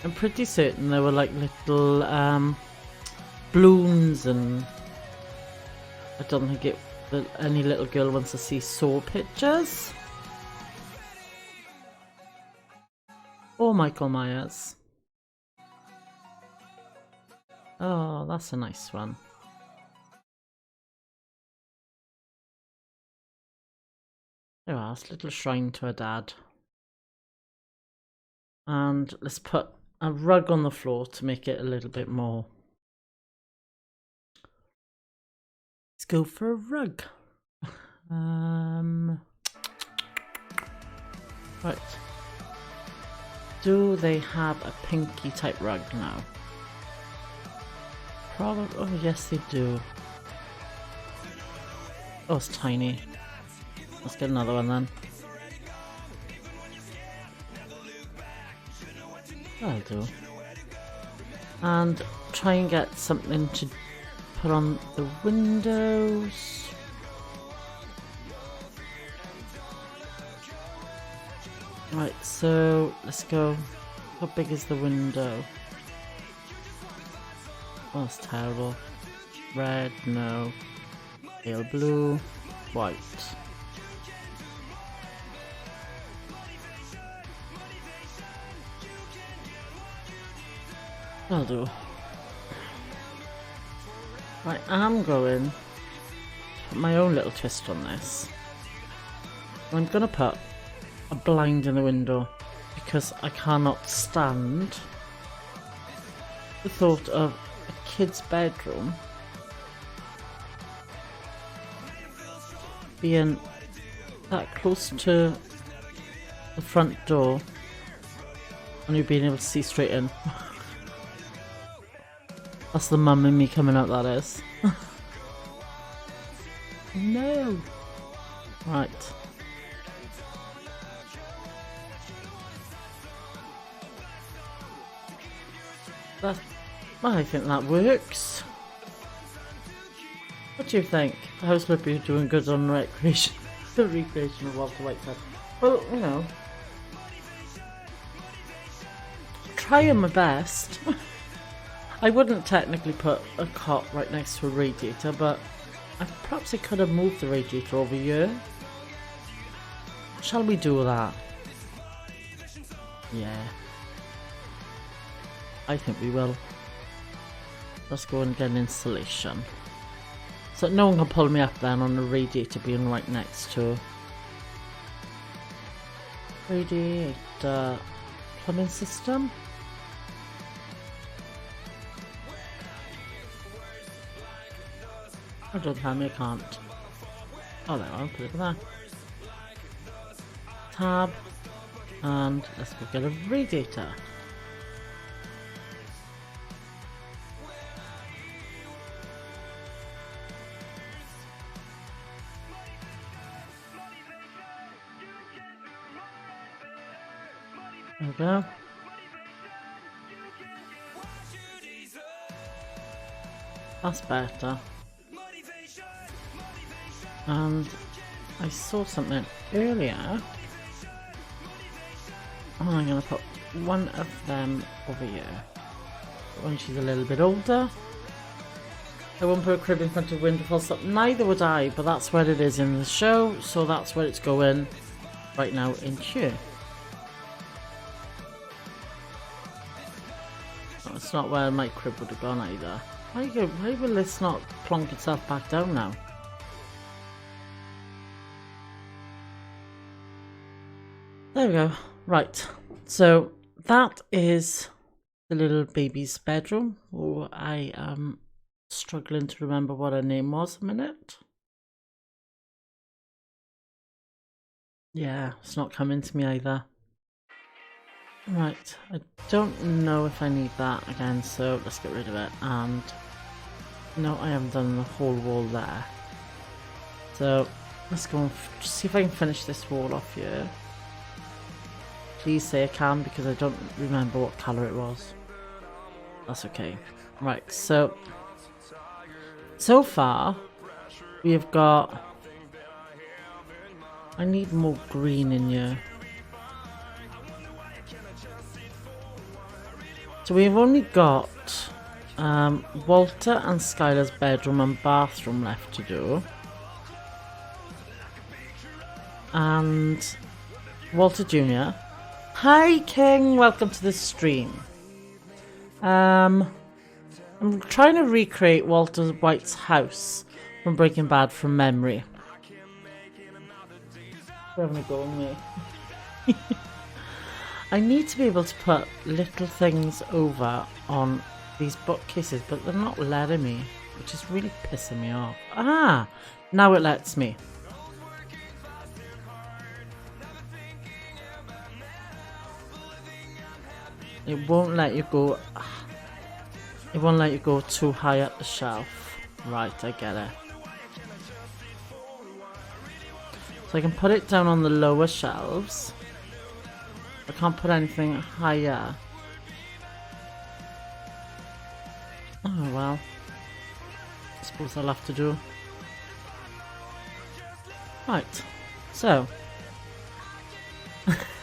I'm pretty certain there were like little balloons, and I don't think that any little girl wants to see Saw pictures. Or Michael Myers. Oh, that's a nice one. There we are, it's a little shrine to her dad. And let's put a rug on the floor to make it a little bit more. Let's go for a rug. Right. Do they have a pinky type rug now? Probably. Oh yes, they do. Oh, it's tiny. Let's get another one then. That'll do. And try and get something to put on the windows. Right, so let's go. How big is the window? Oh, that's terrible. Red, no. Pale blue, white. That'll do. Right, I'm going to put my own little twist on this. I'm going to put a blind in the window because I cannot stand the thought of a kid's bedroom being that close to the front door and you being able to see straight in. That's the mum in me coming out, that is. No! Right. That, I think that works. What do you think? The house would be doing good on recreation. The recreation of Walter Whitehead. Well, you know. Trying my best. I wouldn't technically put a cot right next to a radiator, but perhaps I could have moved the radiator over here. Shall we do that? Yeah. I think we will. Let's go and get an installation. So no one can pull me up then on the radiator being right next to radiator plumbing system. Oh, don't tell me I can't. Oh, there, I'll put it there. Tab. And let's go get a radiator. There we go. That's better. And I saw something earlier. And I'm going to put one of them over here. When she's a little bit older. I won't put a crib in front of a window full stop. Neither would I, but that's where it is in the show, so that's where it's going right now in here. Oh, it's not where my crib would have gone either. Why will this not plonk itself back down now? There we go. Right, so that is the little baby's bedroom. Oh, I am struggling to remember what her name was a minute. Yeah, it's not coming to me either. Right, I don't know if I need that again, so let's get rid of it. And no, I haven't done the whole wall there. So let's go and see if I can finish this wall off here. Please say I can, because I don't remember what colour it was. That's okay. Right, so far we have got... I need more green in here. So we've only got Walter and Skylar's bedroom and bathroom left to do. And Walter Jr. Hi King, welcome to the stream. I'm trying to recreate Walter White's house from Breaking Bad from memory. We're having a go on me. I need to be able to put little things over on these bookcases, but they're not letting me, which is really pissing me off. Ah, now it lets me. It won't let you go. It won't let you go too high up the shelf. Right, I get it. So I can put it down on the lower shelves. I can't put anything higher. Oh well. I suppose I'll have to do. Right. So.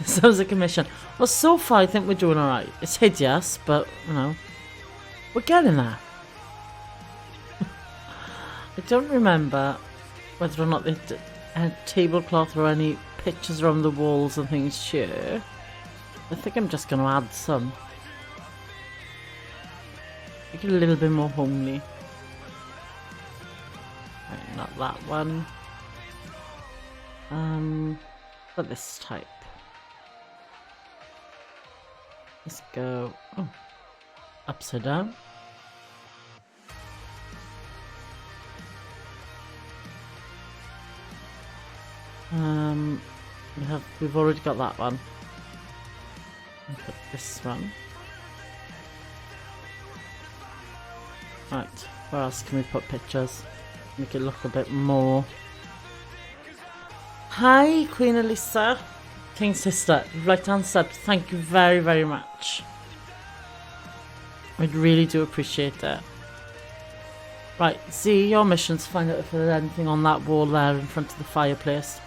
Sounds like a mission. Well, so far I think we're doing alright. It's hideous, but, you know, we're getting there. I don't remember whether or not they had tablecloth or any pictures around the walls and things here. I think I'm just going to add some. Make it a little bit more homely. Right, not that one. But this type. Let's go. Oh, upside down. We've already got that one. Put this one. Right, where else can we put pictures? Make it look a bit more. Hi, Queen Elisa, King Sister, right hand sub. Thank you very, very much. I really do appreciate it. Right, see your missions. Find out if there's anything on that wall there in front of the fireplace.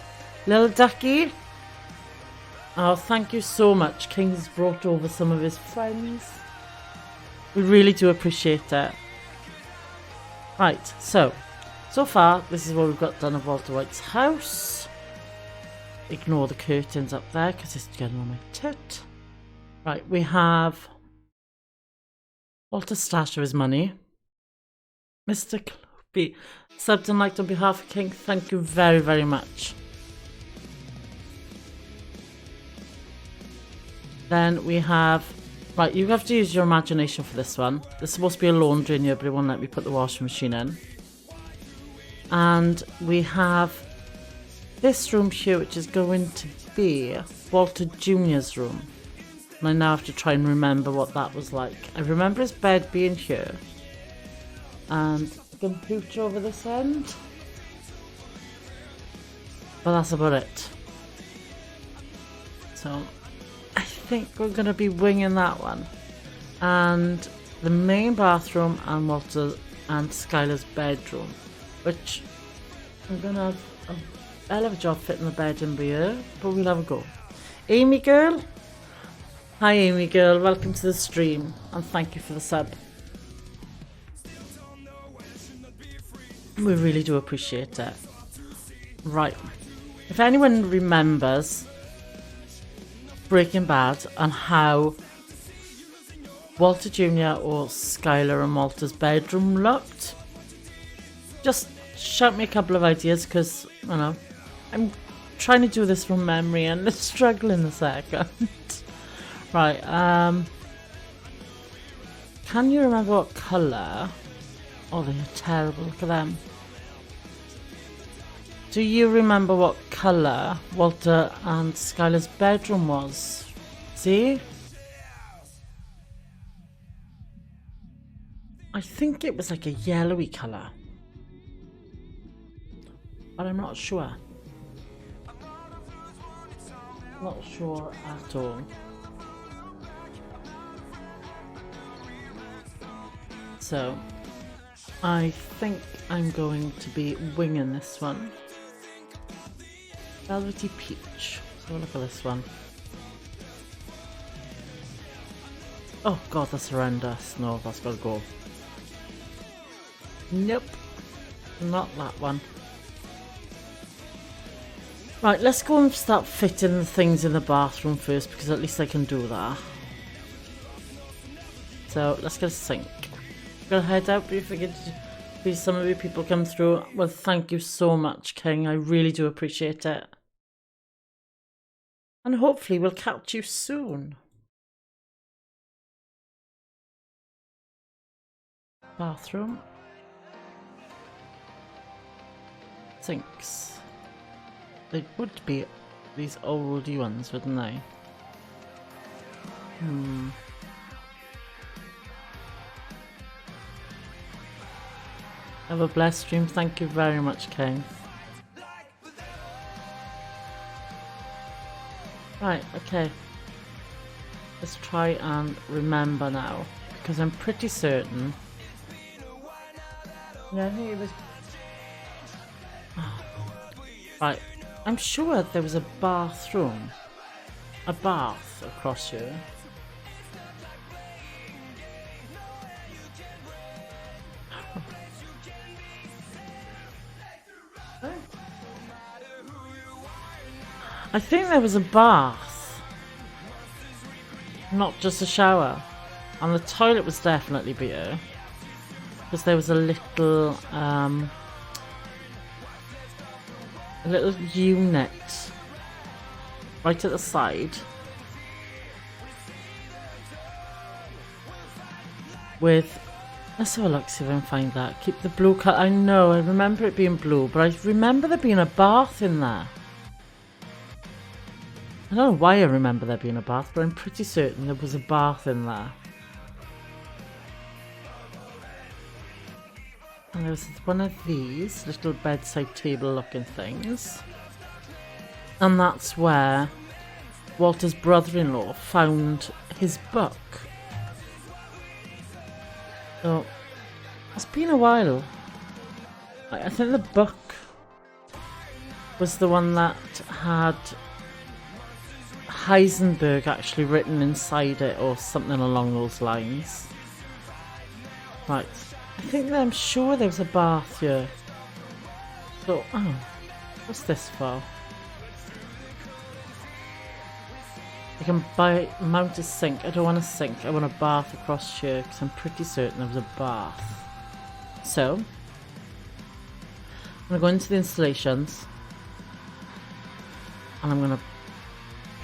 Little ducky. Oh, thank you so much. King's brought over some of his friends. We really do appreciate it. Right, so far, this is what we've got done of Walter White's house. Ignore the curtains up there because it's getting on my tit. Right, we have Walter's stash of his money. Mr. Clopey, subbed and liked on behalf of King. Thank you very, very much. Then we have, right, you have to use your imagination for this one. There's supposed to be a laundry in here, but it won't let me put the washing machine in. And we have this room here, which is going to be Walter Jr.'s room. And I now have to try and remember what that was like. I remember his bed being here. And the computer over this end. But that's about it. So I think we're going to be winging that one. And the main bathroom and Walter and Skylar's bedroom, which I'm going to have a hell of a job fitting the bed in here, but we'll have a go. Amy girl. Hi Amy girl, welcome to the stream and thank you for the sub. We really do appreciate it. Right. If anyone remembers Breaking Bad and how Walter Jr. or Skylar and Walter's bedroom looked, just shout me a couple of ideas, because, you know, I'm trying to do this from memory and it's struggling a second. Right, can you remember what colour? Oh, they're terrible, look at them. Do you remember what colour Walter and Skylar's bedroom was? See? I think it was like a yellowy colour, but I'm not sure. Not sure at all. So, I think I'm going to be winging this one. Velvety Peach. So look at this one. Oh god, that's horrendous. No, that's gotta go. Nope. Not that one. Right, let's go and start fitting the things in the bathroom first, because at least I can do that. So, let's get a sink. Gonna head out before some of you people come through. Well, thank you so much, King. I really do appreciate it. And hopefully we'll catch you soon. Bathroom. Sinks. They would be these oldie ones, wouldn't they? Have a blessed stream. Thank you very much, King. Right, okay. Let's try and remember now, because I'm pretty certain. Yeah, I think it was. Right, I'm sure there was a bathroom, a bath across here. I think there was a bath, not just a shower, and the toilet was definitely bigger, because there was a little unit right at the side with, let's have a look, see if I can find that. Keep the blue cut. I know, I remember it being blue, but I remember there being a bath in there. I don't know why I remember there being a bath, but I'm pretty certain there was a bath in there. And there was one of these little bedside table looking things. And that's where Walter's brother-in-law found his book. So, it's been a while. I think the book was the one that had Heisenberg actually written inside it, or something along those lines. Right, I think that I'm sure there was a bath here. So, oh, what's this for? I can mount a sink. I don't want a sink, I want a bath across here, because I'm pretty certain there was a bath. So, I'm going to go into the installations, and I'm going to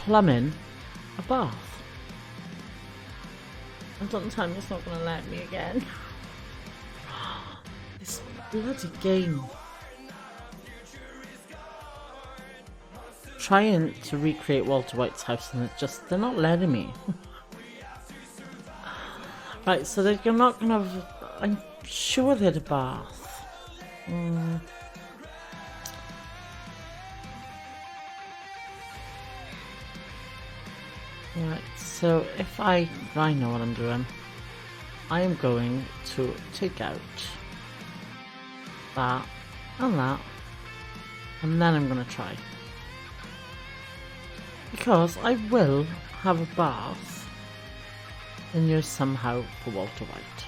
plumb in a bath. I don't time it's not going to let me again. This bloody game. Trying to recreate Walter White's house, and it's just, they're not letting me. Right, so they're not going to have, I'm sure they had a bath. Right, so if I know what I'm doing. I am going to take out that and that, and then I'm going to try. Because I will have a bath in here somehow for Walter White.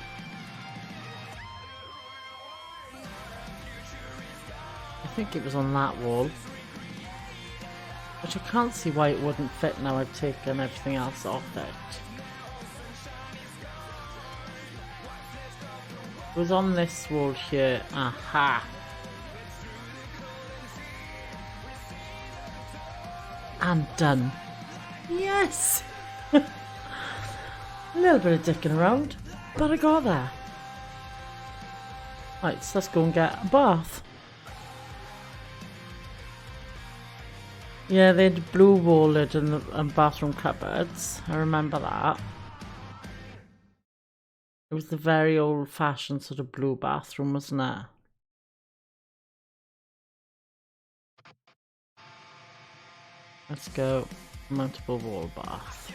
think it was on that wall. Which I can't see why it wouldn't fit now I've taken everything else off it. It was on this wall here. Aha! And done. Yes! A little bit of dicking around, but I got there. Right, so let's go and get a bath. Yeah, they had blue wall lid and bathroom cupboards. I remember that. It was the very old-fashioned sort of blue bathroom, wasn't it? Let's go. Mountable wall bath.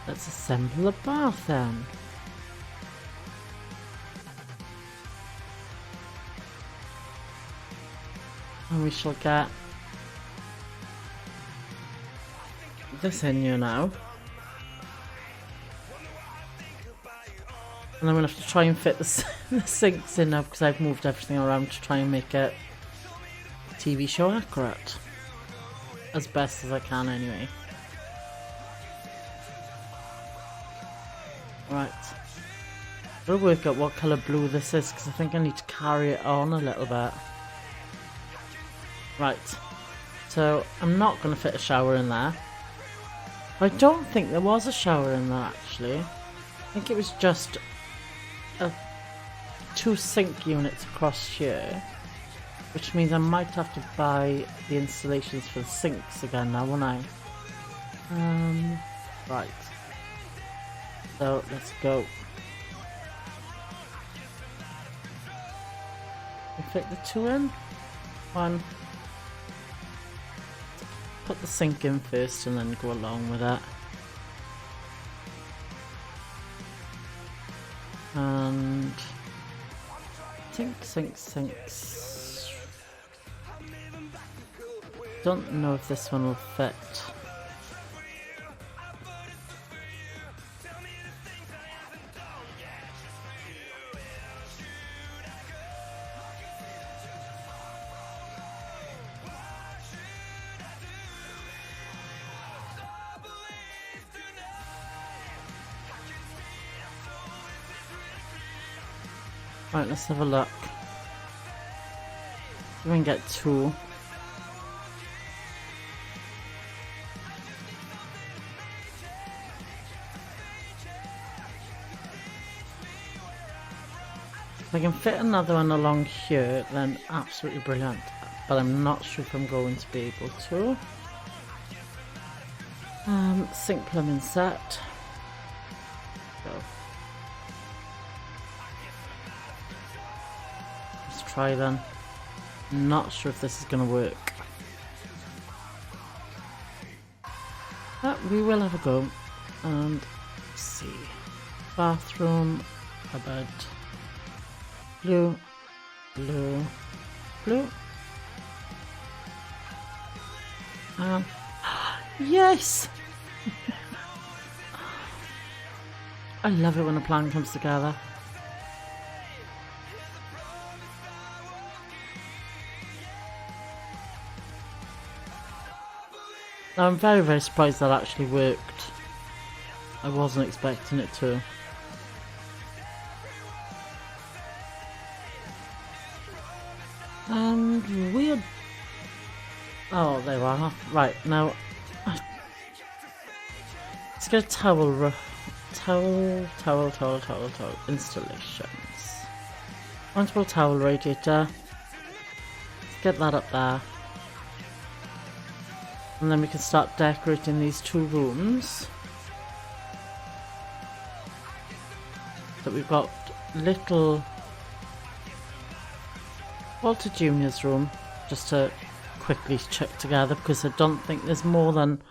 Let's assemble a bath then. And we shall get this in here now. And I'm going to have to try and fit the sinks in now because I've moved everything around to try and make it TV show accurate. As best as I can anyway. Right. I'll work out what colour blue this is because I think I need to carry it on a little bit. Right. So I'm not going to fit a shower in there. I don't think there was a shower in there actually. I think it was just two sink units across here. Which means I might have to buy the installations for the sinks again now, won't I? Right. So, let's go. We fit the two in. One. Put the sink in first and then go along with it. And... sinks. Don't know if this one will fit. Right, let's have a look. We can get two. If I can fit another one along here, then absolutely brilliant. But I'm not sure if I'm going to be able to. Sink plumbing set. Go. Let's try then. Not sure if this is going to work. But we will have a go. And let's see. Bathroom, cupboard. Blue, blue, blue. Yes! I love it when a plan comes together. Now, I'm very, very surprised that actually worked. I wasn't expecting it to. And weird. Oh, there we are. Right, now let's get a towel installations. Mountable towel radiator. Let's get that up there. And then we can start decorating these two rooms. So we've got little Walter Jr.'s room, just to quickly check together because I don't think there's more than,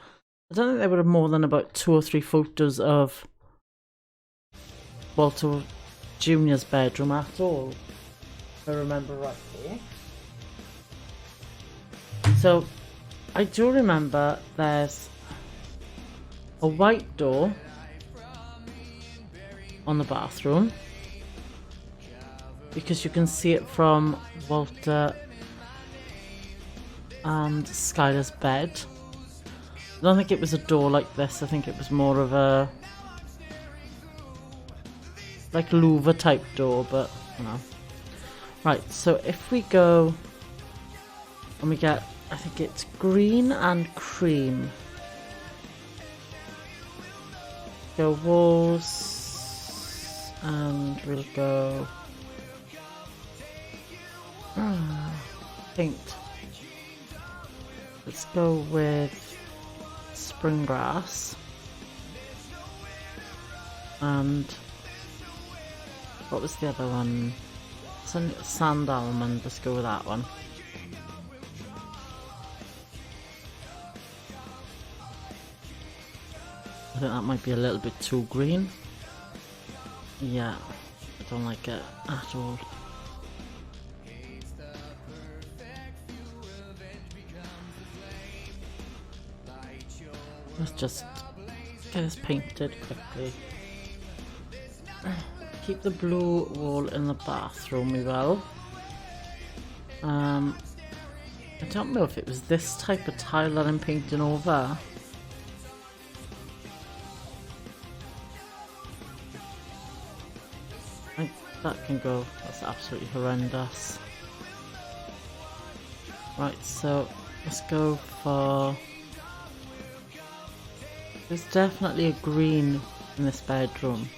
I don't think there were more than about 2 or 3 photos of Walter Jr.'s bedroom at all, if I remember rightly. So I do remember there's a white door on the bathroom. because you can see it from Walter and Skylar's bed. I don't think it was a door like this. I think it was more of a like louver type door, but you know. Right, so if we go and we get, I think it's green and cream. Go walls and we'll go paint. Let's go with spring grass and what was the other one? Sand almond. Let's go with that one. I think that might be a little bit too green. Yeah, I don't like it at all. Let's just get this painted quickly. Keep the blue wall in the bathroom as well. I don't know if it was this type of tile that I'm painting over. I think that can go. That's absolutely horrendous. Right, so let's go for... There's definitely a green in this bedroom.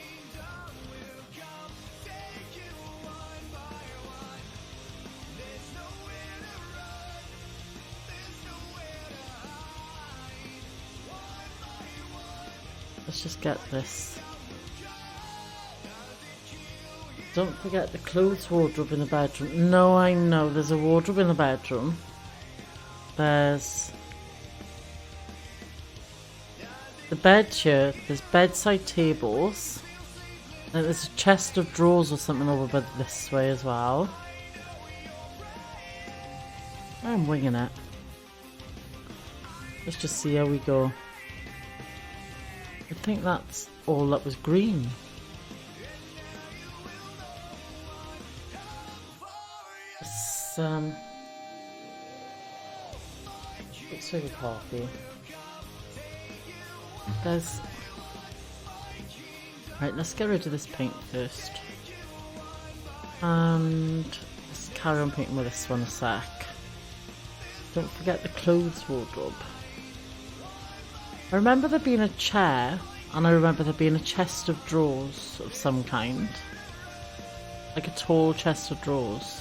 Let's just get this. Don't forget the clothes wardrobe in the bedroom. No, I know there's a wardrobe in the bedroom. There's the bed here. There's bedside tables. And there's a chest of drawers or something over by this way as well. I'm winging it. Let's just see how we go. I think that's all that was green. It's let's take a coffee. There's... Right, let's get rid of this paint first. And let's carry on painting with this one a sec. Don't forget the clothes wardrobe. I remember there being a chair, and I remember there being a chest of drawers of some kind. Like a tall chest of drawers.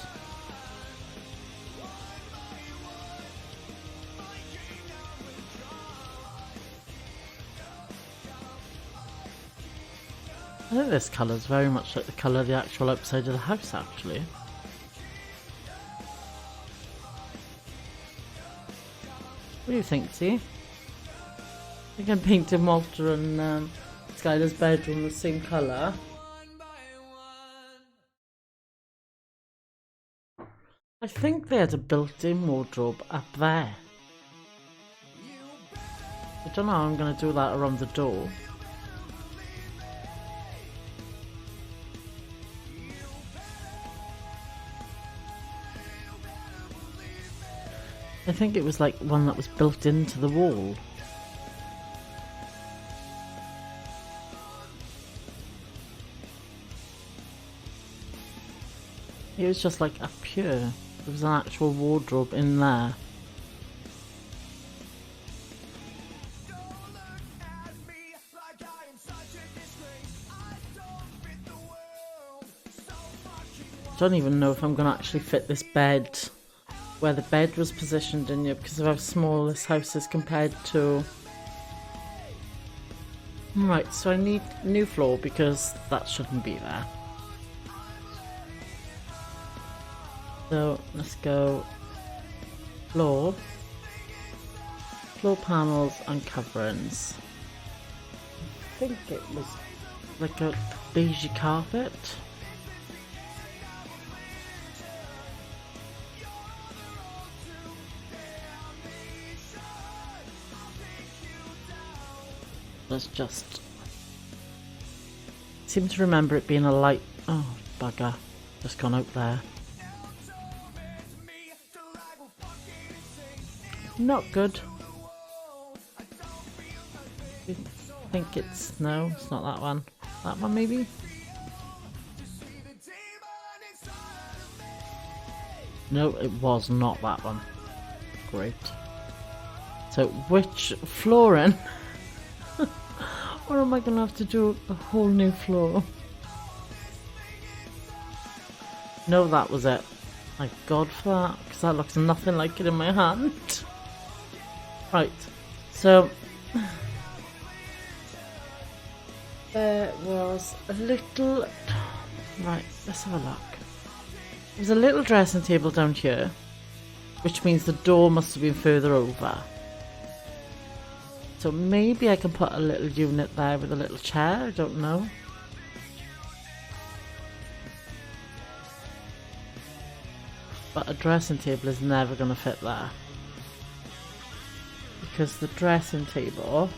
I think this colour is very much like the colour of the actual outside of the house, actually. What do you think, T? I think I'm painting Walter and Skylar's bedroom the same colour. I think they had a built-in wardrobe up there. I don't know how I'm going to do that around the door. I think it was like one that was built into the wall. It was just like up here. There was an actual wardrobe in there. I don't even know if I'm going to actually fit this bed where the bed was positioned in here because of how small this house is compared to... Right, so I need a new floor because that shouldn't be there. So let's go floor panels and coverings. I think it was like a beige carpet. Let's just seem to remember it being a light. Oh, bugger. just gone out there. Not good. I think it's... no, it's not that one. That one maybe? No, it was not that one. Great. So, which flooring? Or am I going to have to do a whole new floor? No, that was it. Thank God for that, because that looks nothing like it in my hand. Right, so... there was a little... right, let's have a look. There's a little dressing table down here, which means the door must have been further over. So maybe I can put a little unit there with a little chair, I don't know. But a dressing table is never going to fit there. Because the dressing table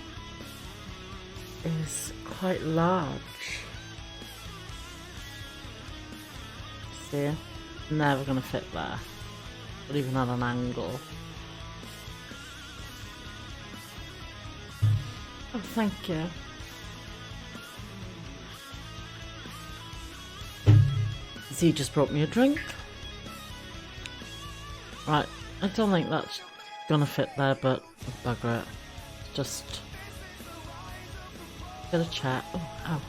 is quite large. See? Never going to fit there. Not even at an angle. Oh, thank you. Z just brought me a drink. Right, I don't think that's gonna fit there, but bugger it. Just get a chair. Oh, ow.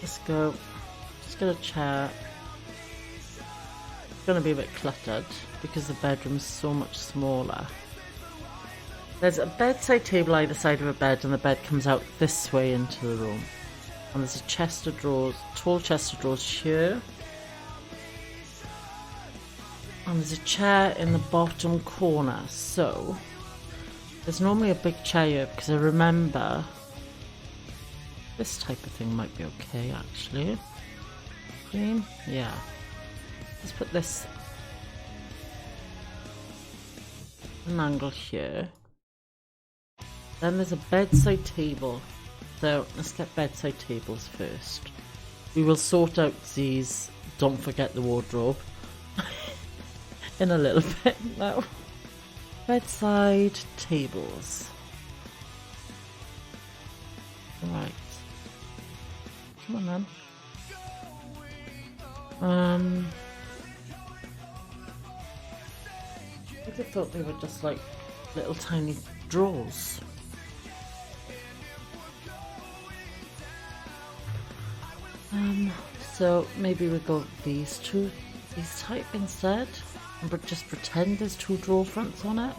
Let's go. Just get a chair. It's gonna be a bit cluttered because the bedroom's so much smaller. There's a bedside table either side of a bed, and the bed comes out this way into the room. And there's a chest of drawers, tall chest of drawers here. And there's a chair in the bottom corner, so there's normally a big chair here because I remember this type of thing might be okay actually. Green? Yeah. Let's put this an angle here. Then there's a bedside table. So let's get bedside tables first. We will sort out these, don't forget the wardrobe. In a little bit now. Bedside tables. Right. Come on then. I just thought they were just like little tiny drawers. So maybe we go these type instead. But just pretend there's two drawer fronts on it.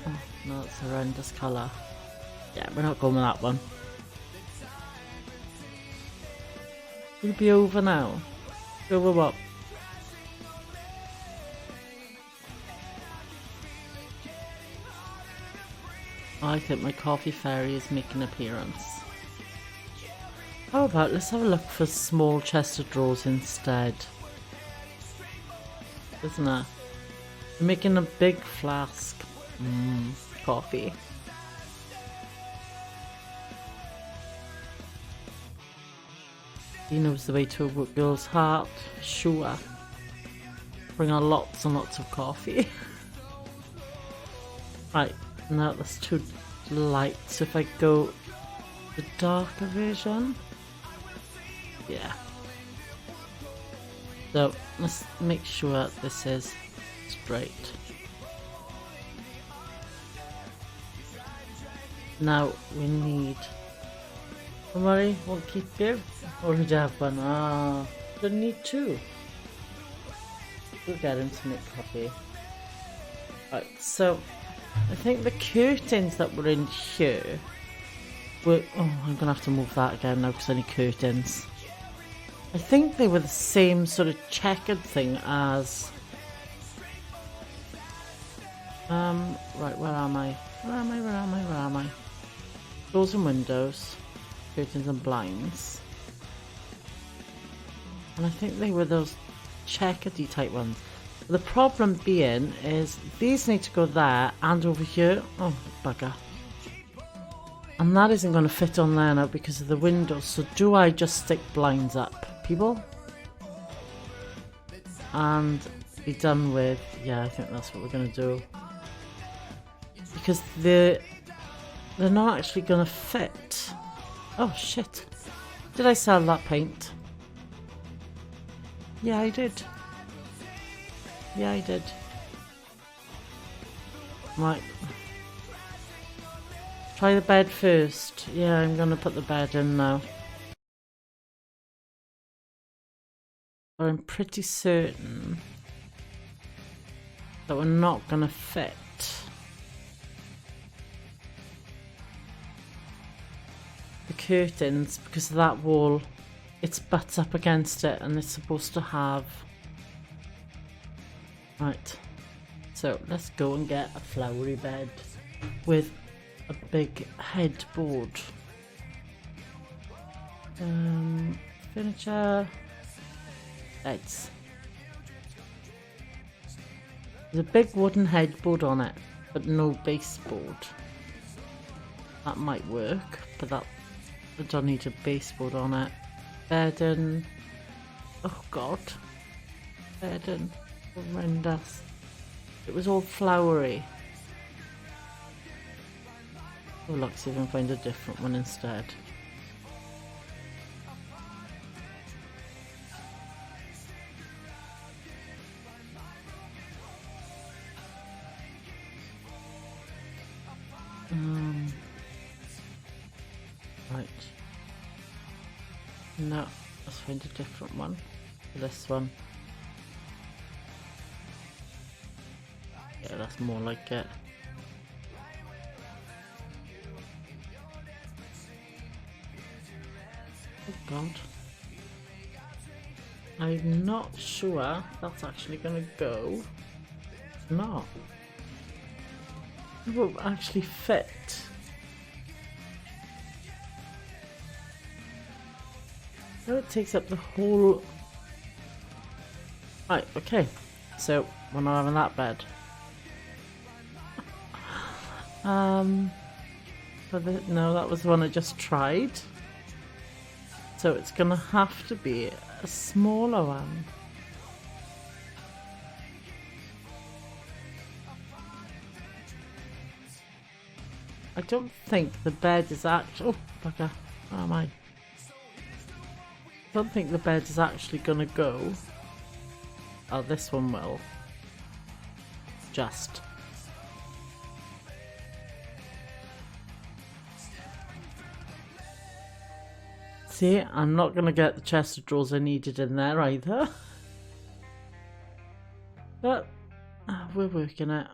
Oh, no, it's a horrendous colour. Yeah, we're not going with that one. Will it be over now? Over what? I think my coffee fairy is making an appearance. How about let's have a look for small chest of drawers instead. Isn't it? I'm making a big flask. Coffee. He knows the way to a girl's heart. Sure. Bring on lots and lots of coffee. Right, now that's too light. So if I go the darker version. Yeah. So let's make sure this is straight. Now we need... don't worry, won't keep you. Already have one. Ah, don't need two. We'll get him to make coffee. Right, so I think the curtains that were in here were... oh, I'm gonna have to move that again now because I need curtains. I think they were the same sort of checkered thing as... right, where am I? Where am I? Doors and windows, curtains and blinds. And I think they were those checkered-y type ones. The problem being is these need to go there and over here. Oh, bugger. And that isn't going to fit on there now because of the windows. So do I just stick blinds up, people? And be done with... Yeah, I think that's what we're going to do. Because they're not actually going to fit. Oh, shit. Did I sell that paint? Yeah, I did. Yeah, I did. Right. Try the bed first. Yeah, I'm going to put the bed in now. But I'm pretty certain that we're not going to fit. The curtains, because of that wall, it's butts up against it and it's supposed to have... Right. So let's go and get a flowery bed with a big headboard. Furniture. Beds. There's a big wooden headboard on it, but no baseboard. That might work, but I don't need a baseboard on it. Bedding. Oh god. Bedding. Horrendous. It was all flowery. Oh look, see if I can find a different one instead. Right. No, let's find a different one. This one. Yeah, that's more like it. Oh god. I'm not sure that's actually gonna go. It's not. It won't actually fit. So it takes up the whole... Right, okay. So, we're not having that bed. No, that was the one I just tried. So it's gonna have to be a smaller one. I don't think the bed is actually... Oh, bugger. Where am I? I don't think the bed is actually gonna go. Oh, this one will. Just. See, I'm not gonna get the chest of drawers I needed in there either. But we're working it.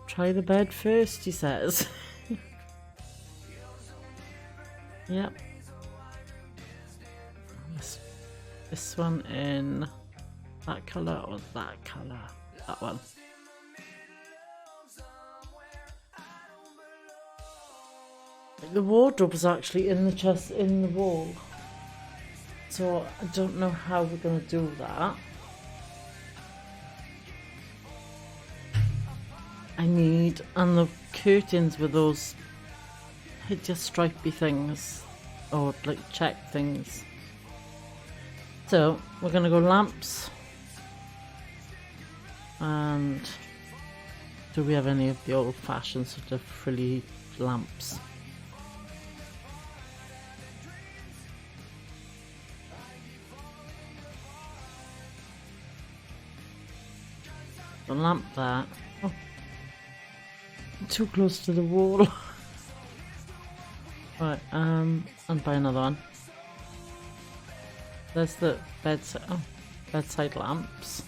Try the bed first, he says. Yep. This one in that colour or that colour? That one. The wardrobe is actually in the chest, in the wall. So I don't know how we're going to do that. I need, and the curtains with those hideous stripy things, or like check things. So we're going to go lamps. And do we have any of the old fashioned sort of frilly lamps? The lamp there. Oh, I'm too close to the wall. Right, and buy another one. There's the bedside lamps.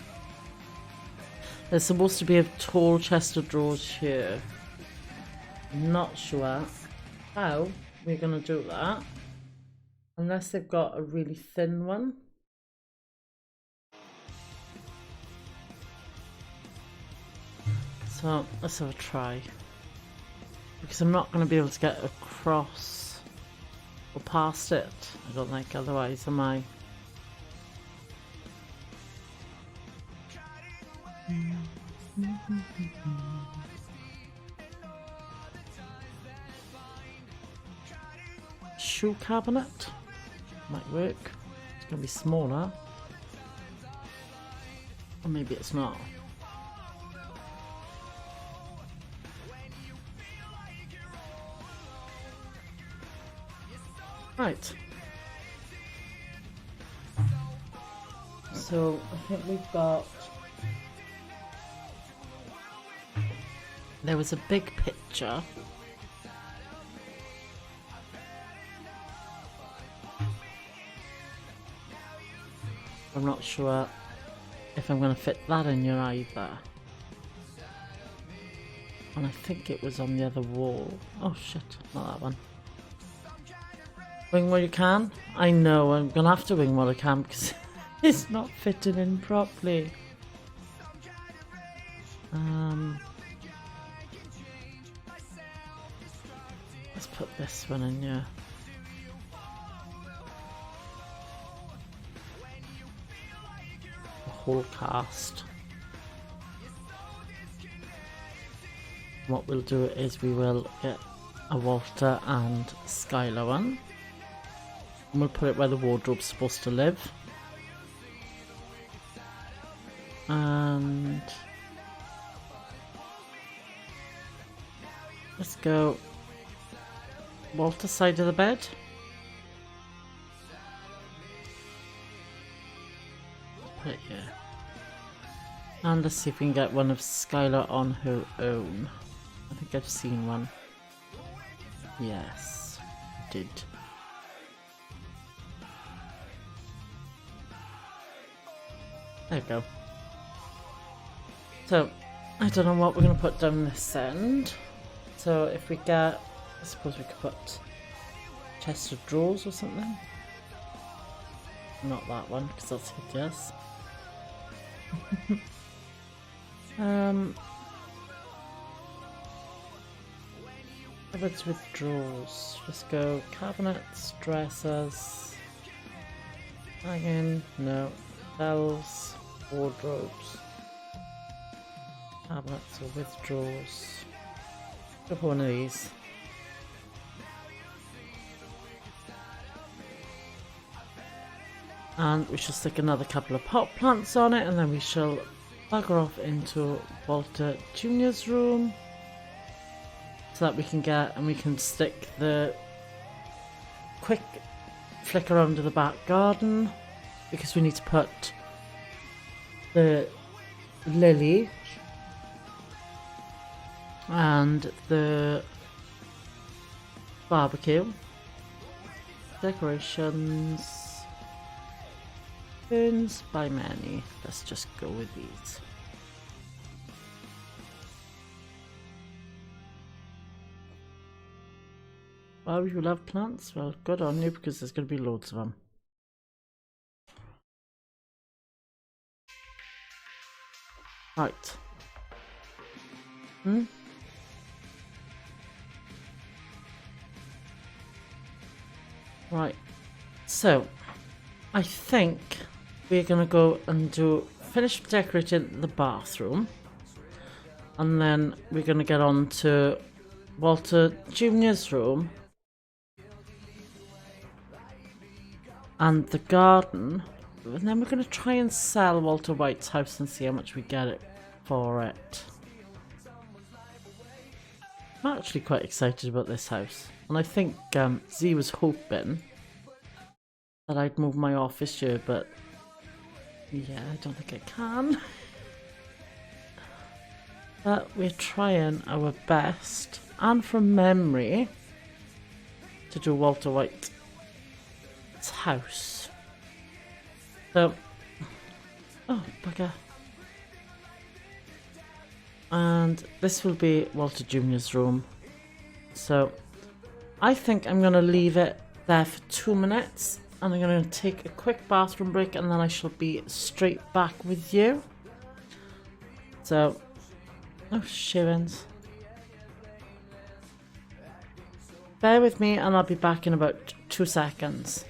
There's supposed to be a tall chest of drawers here. I'm not sure how we're gonna do that. Unless they've got a really thin one. So let's have a try. Because I'm not going to be able to get across or past it, I don't think, otherwise am I? shoe cabinet. Might work. It's going to be smaller. Or maybe it's not. Right. So I think we've got... There was a big picture. I'm not sure if I'm going to fit that in here either. And I think it was on the other wall. Oh shit, not that one. Wing what you can? I know, I'm going to have to wing what I can because it's not fitting in properly. Let's put this one in here. The whole cast. What we'll do is we will get a Walter and Skylar one. And we'll put it where the wardrobe's supposed to live. And let's go Walter's side of the bed. Put it here. And let's see if we can get one of Skylar on her own. I think I've seen one. Yes, did. There we go. So, I don't know what we're going to put down this end. So if we get, I suppose we could put chest of drawers or something. Not that one, because that's hideous. Cupboards with drawers. Just go cabinets, dressers, hanging, no, shelves, wardrobes, cabinets or with drawers. Go for one of these. And we shall stick another couple of pot plants on it, and then we shall bugger off into Walter Jr.'s room so that we can get, and we can stick the quick flick around to the back garden because we need to put the lily and the barbecue decorations. Burns by many. Let's just go with these. Well, you love plants? Well, good on you because there's going to be loads of them. Right. Right. So, I think we're going to go and finish decorating the bathroom. And then we're going to get on to Walter Jr.'s room. And the garden. And then we're going to try and sell Walter White's house and see how much we get it for it. I'm actually quite excited about this house. And I think Z was hoping that I'd move my office here, but yeah, I don't think I can. But we're trying our best, and from memory, to do Walter White's house. So, oh bugger. And this will be Walter Jr.'s room. So, I think I'm going to leave it there for 2 minutes. And I'm going to take a quick bathroom break and then I shall be straight back with you. So, oh shivens. Bear with me and I'll be back in about 2 seconds.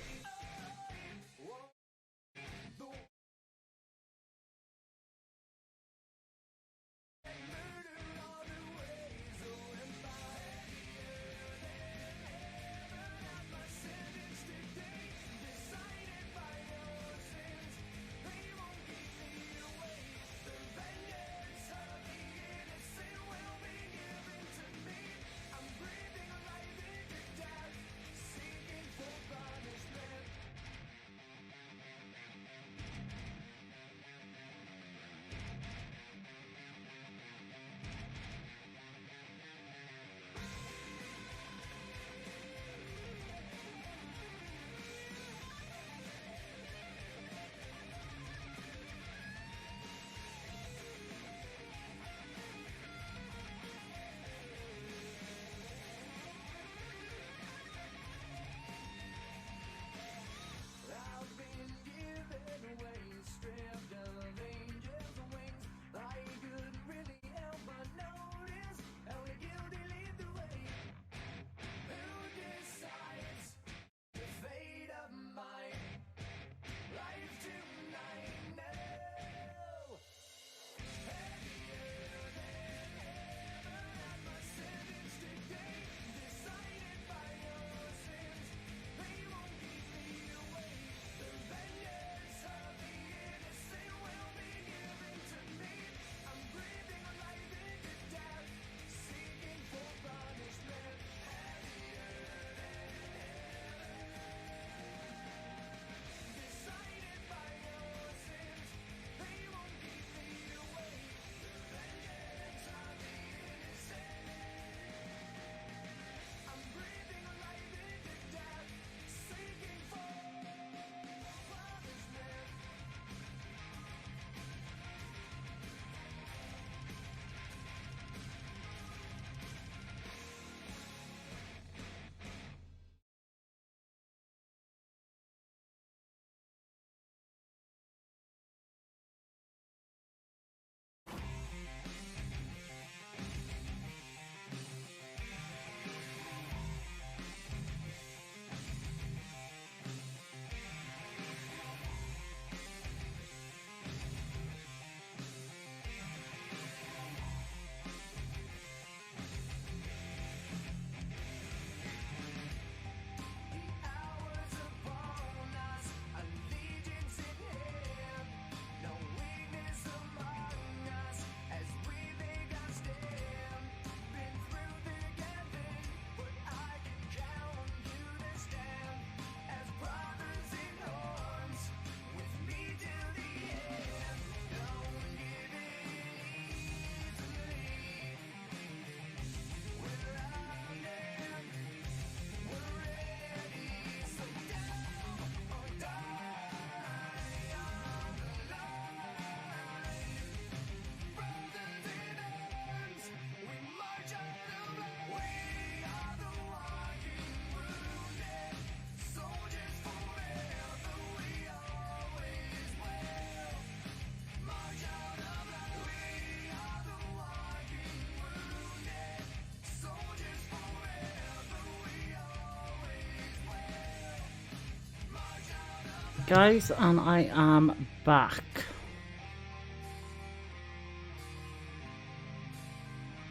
guys, and I am back.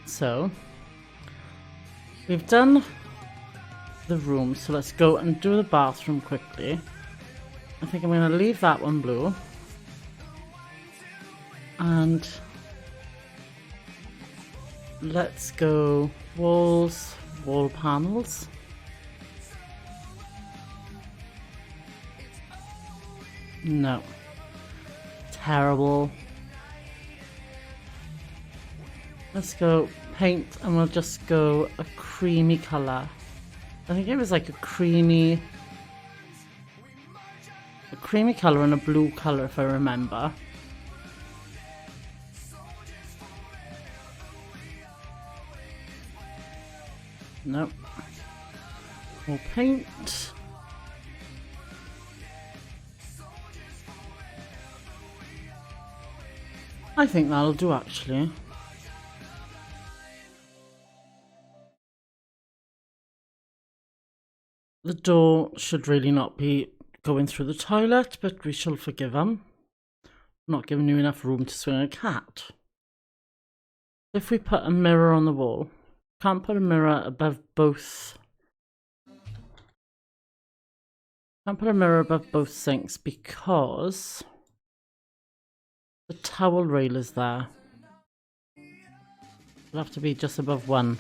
So, we've done the room, so let's go and do the bathroom quickly. I think I'm going to leave that one blue. And let's go walls, wall panels. No. Terrible. Let's go paint, and we'll just go a creamy colour. I think it was like a creamy colour and a blue colour if I remember. Nope. We'll paint. I think that'll do actually. The door should really not be going through the toilet, but we shall forgive him. Not giving you enough room to swing a cat. If we put a mirror on the wall, can't put a mirror above both. Can't put a mirror above both sinks because the towel rail is there. It'll have to be just above one.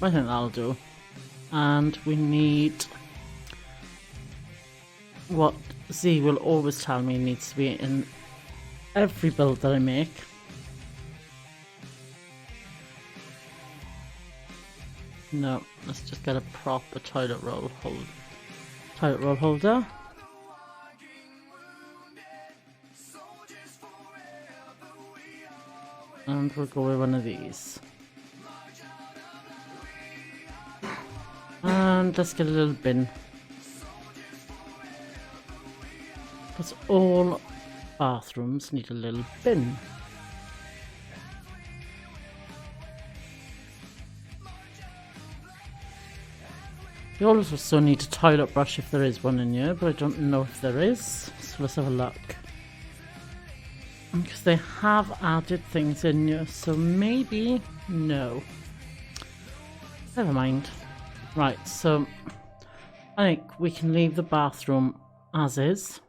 I think that'll do. And we need what Z will always tell me needs to be in every build that I make. No, let's just get a proper toilet roll holder. And we'll go with one of these. And let's get a little bin. Because all bathrooms need a little bin. You also need a toilet brush if there is one in here, but I don't know if there is. So let's have a look. Because they have added things in here, so maybe no. Never mind. Right, so I think we can leave the bathroom as is.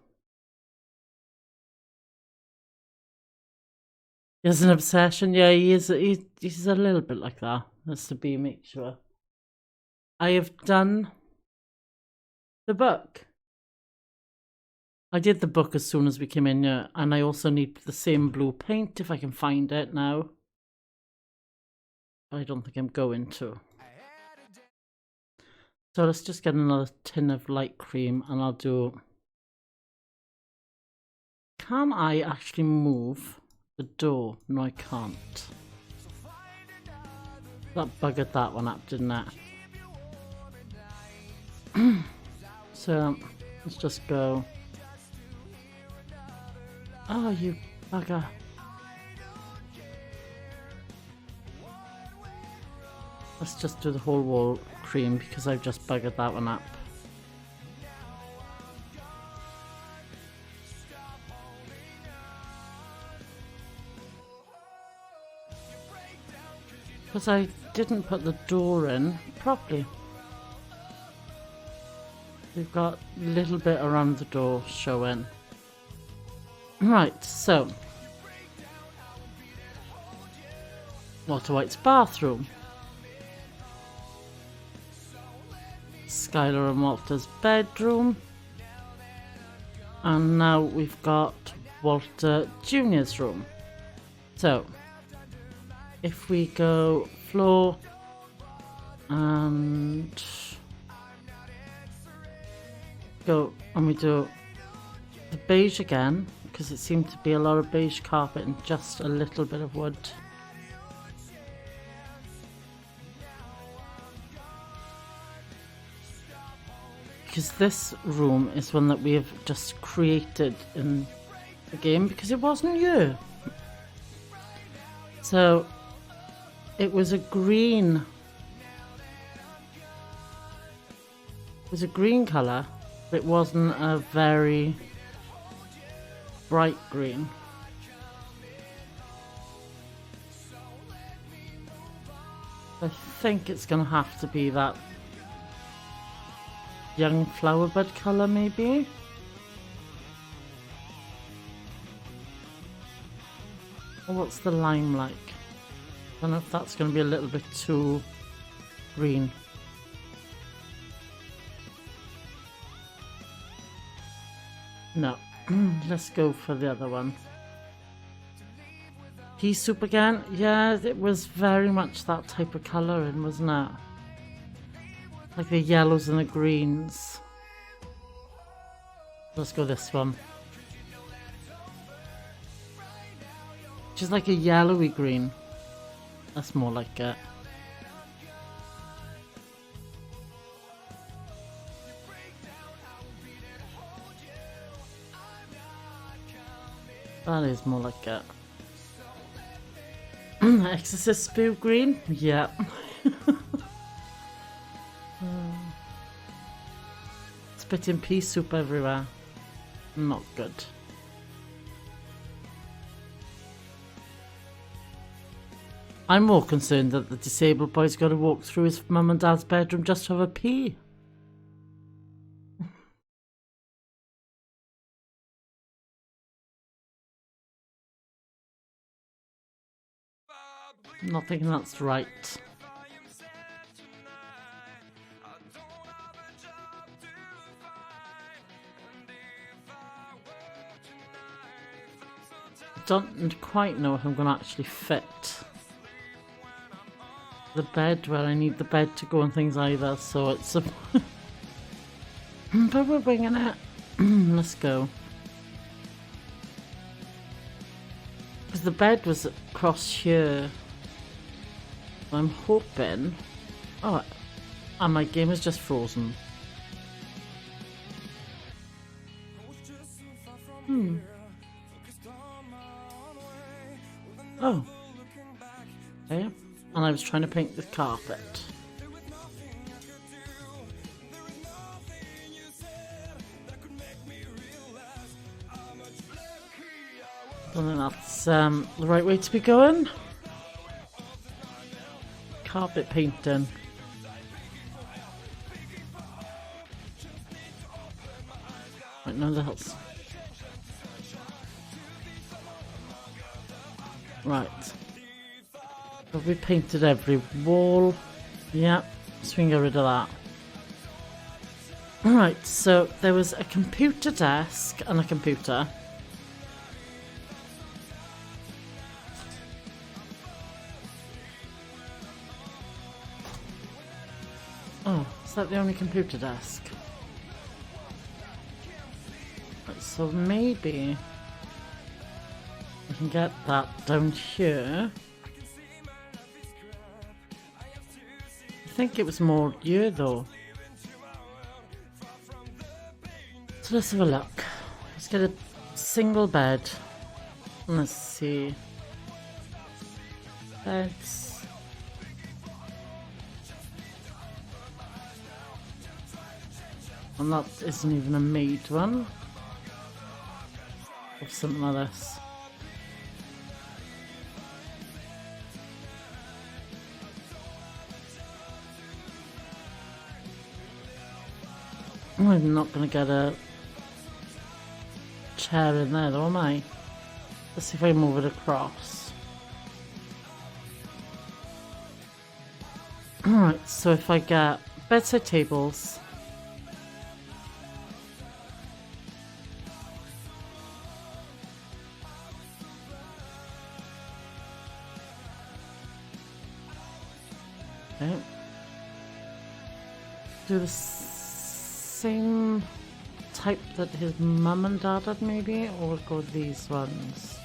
He has an obsession. Yeah, he's a little bit like that. That's to make sure. I have done the book. I did the book as soon as we came in here, and I also need the same blue paint if I can find it now. I don't think I'm going to. So let's just get another tin of light cream and I'll do... Can I actually move the door? No, I can't. That buggered that one up, didn't it? So let's just go... Oh, you bugger. Let's just do the whole wall cream because I've just buggered that one up. Because I didn't put the door in properly. We've got a little bit around the door showing. Right, so Walter White's bathroom. Skylar and Walter's bedroom. And now we've got Walter Jr.'s room. So if we go floor and go and we do the beige again, because it seemed to be a lot of beige carpet and just a little bit of wood. Because this room is one that we have just created in the game because it wasn't you. So it was a green. It was a green colour It wasn't a very bright green. I think it's going to have to be that young flower bud colour, maybe. Or what's the lime like? I don't know if that's going to be a little bit too green. No, let's go for the other one. Pea soup again? Yeah, it was very much that type of colouring, wasn't it? Like the yellows and the greens. Let's go this one. Just like a yellowy green. That's more like it. That is more like it. Exorcist spew green? Yeah. Spitting pea soup everywhere. Not good. I'm more concerned that the disabled boy's got to walk through his mum and dad's bedroom just to have a pee. I'm not thinking that's right. I don't quite know if I'm going to actually fit the bed where I need the bed to go and things either, so it's a but we're winging it. Let's go. Because the bed was across here. I'm hoping... Oh, and my game is just frozen. Oh. Okay. And I was trying to paint the carpet. I don't think that's the right way to be going. Carpet painting. Right, no, that's... Right. Have we painted every wall? Yeah, so we can get rid of that. Alright, so there was a computer desk and a computer. Oh, is that the only computer desk? Right, so maybe we can get that down here. I think it was more here though. So let's have a look. Let's get a single bed. Let's see. Beds. And that isn't even a made one. Or something like this. I'm not going to get a chair in there though, am I? Let's see if I move it across. Alright, so if I get bedside tables. Okay. Do the same type that his mum and dad had maybe, or go these ones.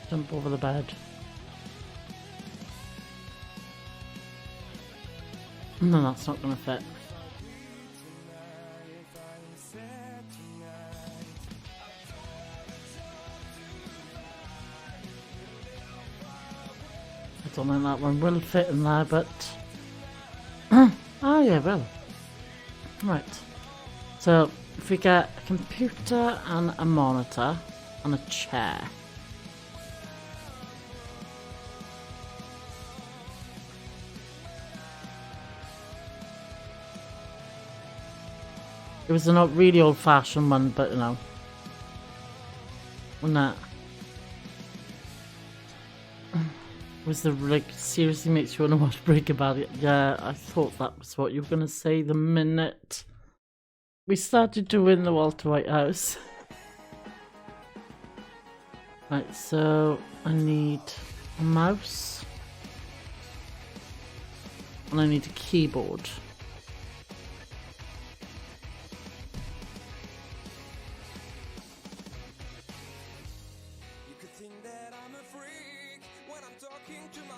Jump over the bed. No, that's not going to fit. I don't think that one will fit in there, but... oh yeah, it will. Right. So, if we get a computer and a monitor and a chair. It was a not really old-fashioned one, but you know. Wasn't it? Was the, like, seriously makes you want to watch Breaking Bad? Yeah, I thought that was what you were going to say the minute we started doing the Walter White house. Right, so I need a mouse. And I need a keyboard.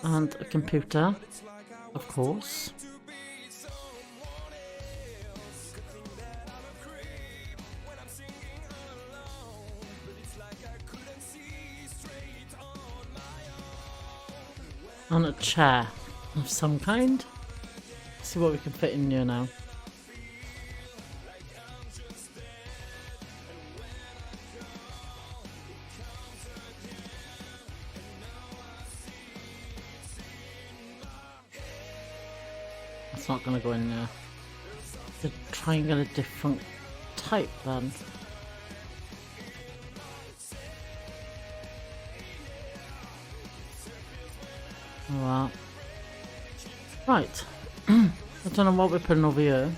And a computer, of course. And a chair of some kind. Let's see what we can fit in here now. It's not going to go in there. To try and get a different type then. Well, right. I don't know what we're putting over here.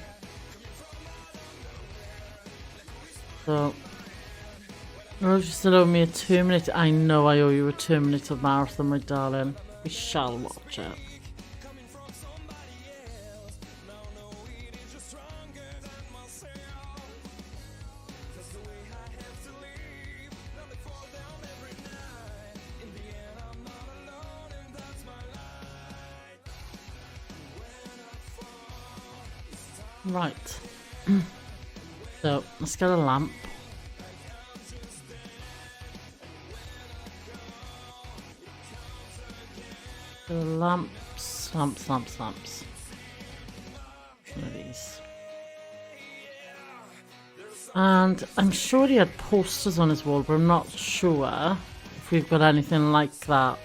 So, you still owe me a Terminator. I know I owe you a Terminator marathon, my darling. We shall watch it. Right. So, let's get a lamp. The lamps. One of these. And I'm sure he had posters on his wall, but I'm not sure if we've got anything like that.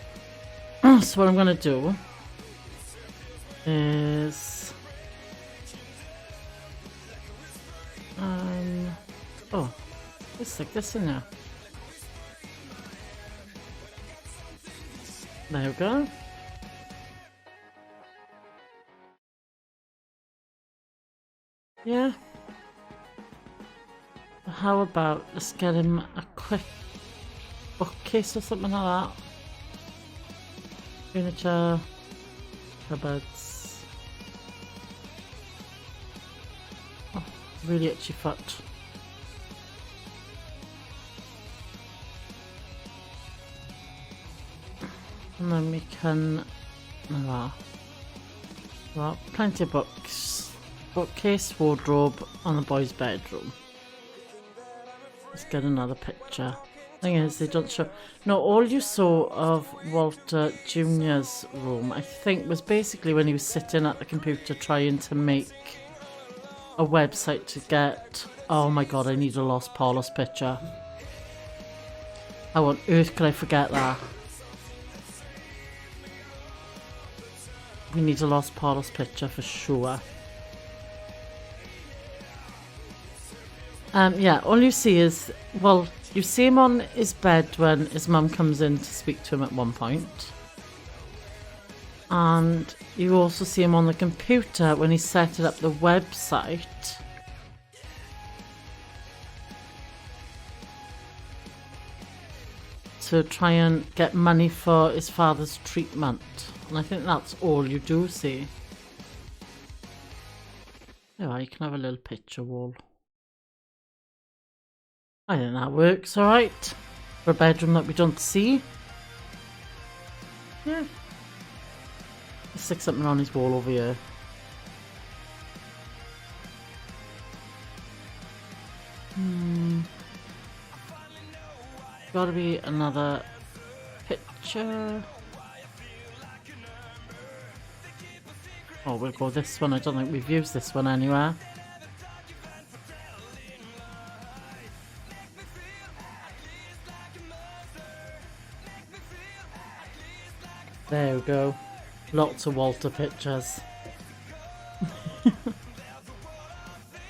So what I'm going to do is... oh, let's stick this in there. There we go. Yeah. How about let's get him a quick bookcase or something like that. Furniture, cupboards. Oh, really itchy foot. And then we can, well, plenty of books, bookcase, wardrobe, and the boys' bedroom. Let's get another picture. Thing is, they don't show. No, all you saw of Walter Jr.'s room, I think, was basically when he was sitting at the computer trying to make a website to get. Oh my god, I need a Los Palos picture. How on earth could I forget that? We need a Los Palos picture for sure. Yeah, all you see is, well, you see him on his bed when his mum comes in to speak to him at one point. And you also see him on the computer when he set up the website. To try and get money for his father's treatment. And I think that's all you do see. Yeah, you can have a little picture wall. I think that works alright. For a bedroom that we don't see. Yeah. Let's stick something on his wall over here. Gotta be another picture. Oh, we'll go this one. I don't think we've used this one anywhere. There we go. Lots of Walter pictures.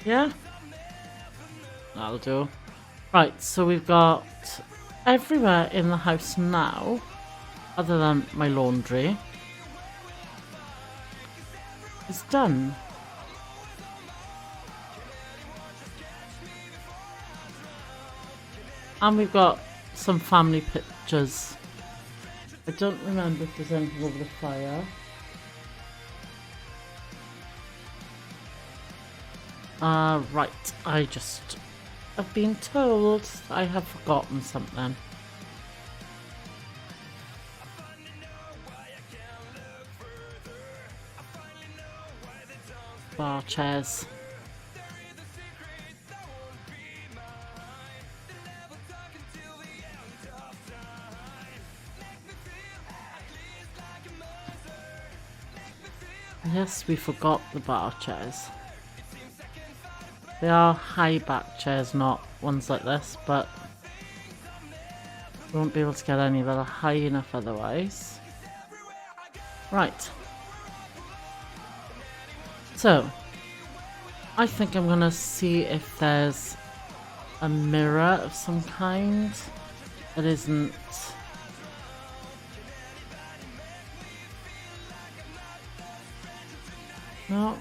Yeah? That'll do. Right, so we've got everywhere in the house now, other than my laundry, is done. And we've got some family pictures. I don't remember if there's anything over the fire. Right, I just have been told I have forgotten something. Bar chairs. Yes, we forgot the bar chairs. They are high back chairs, not ones like this, but we won't be able to get any that are high enough otherwise. Right. So, I think I'm gonna see if there's a mirror of some kind that isn't... No.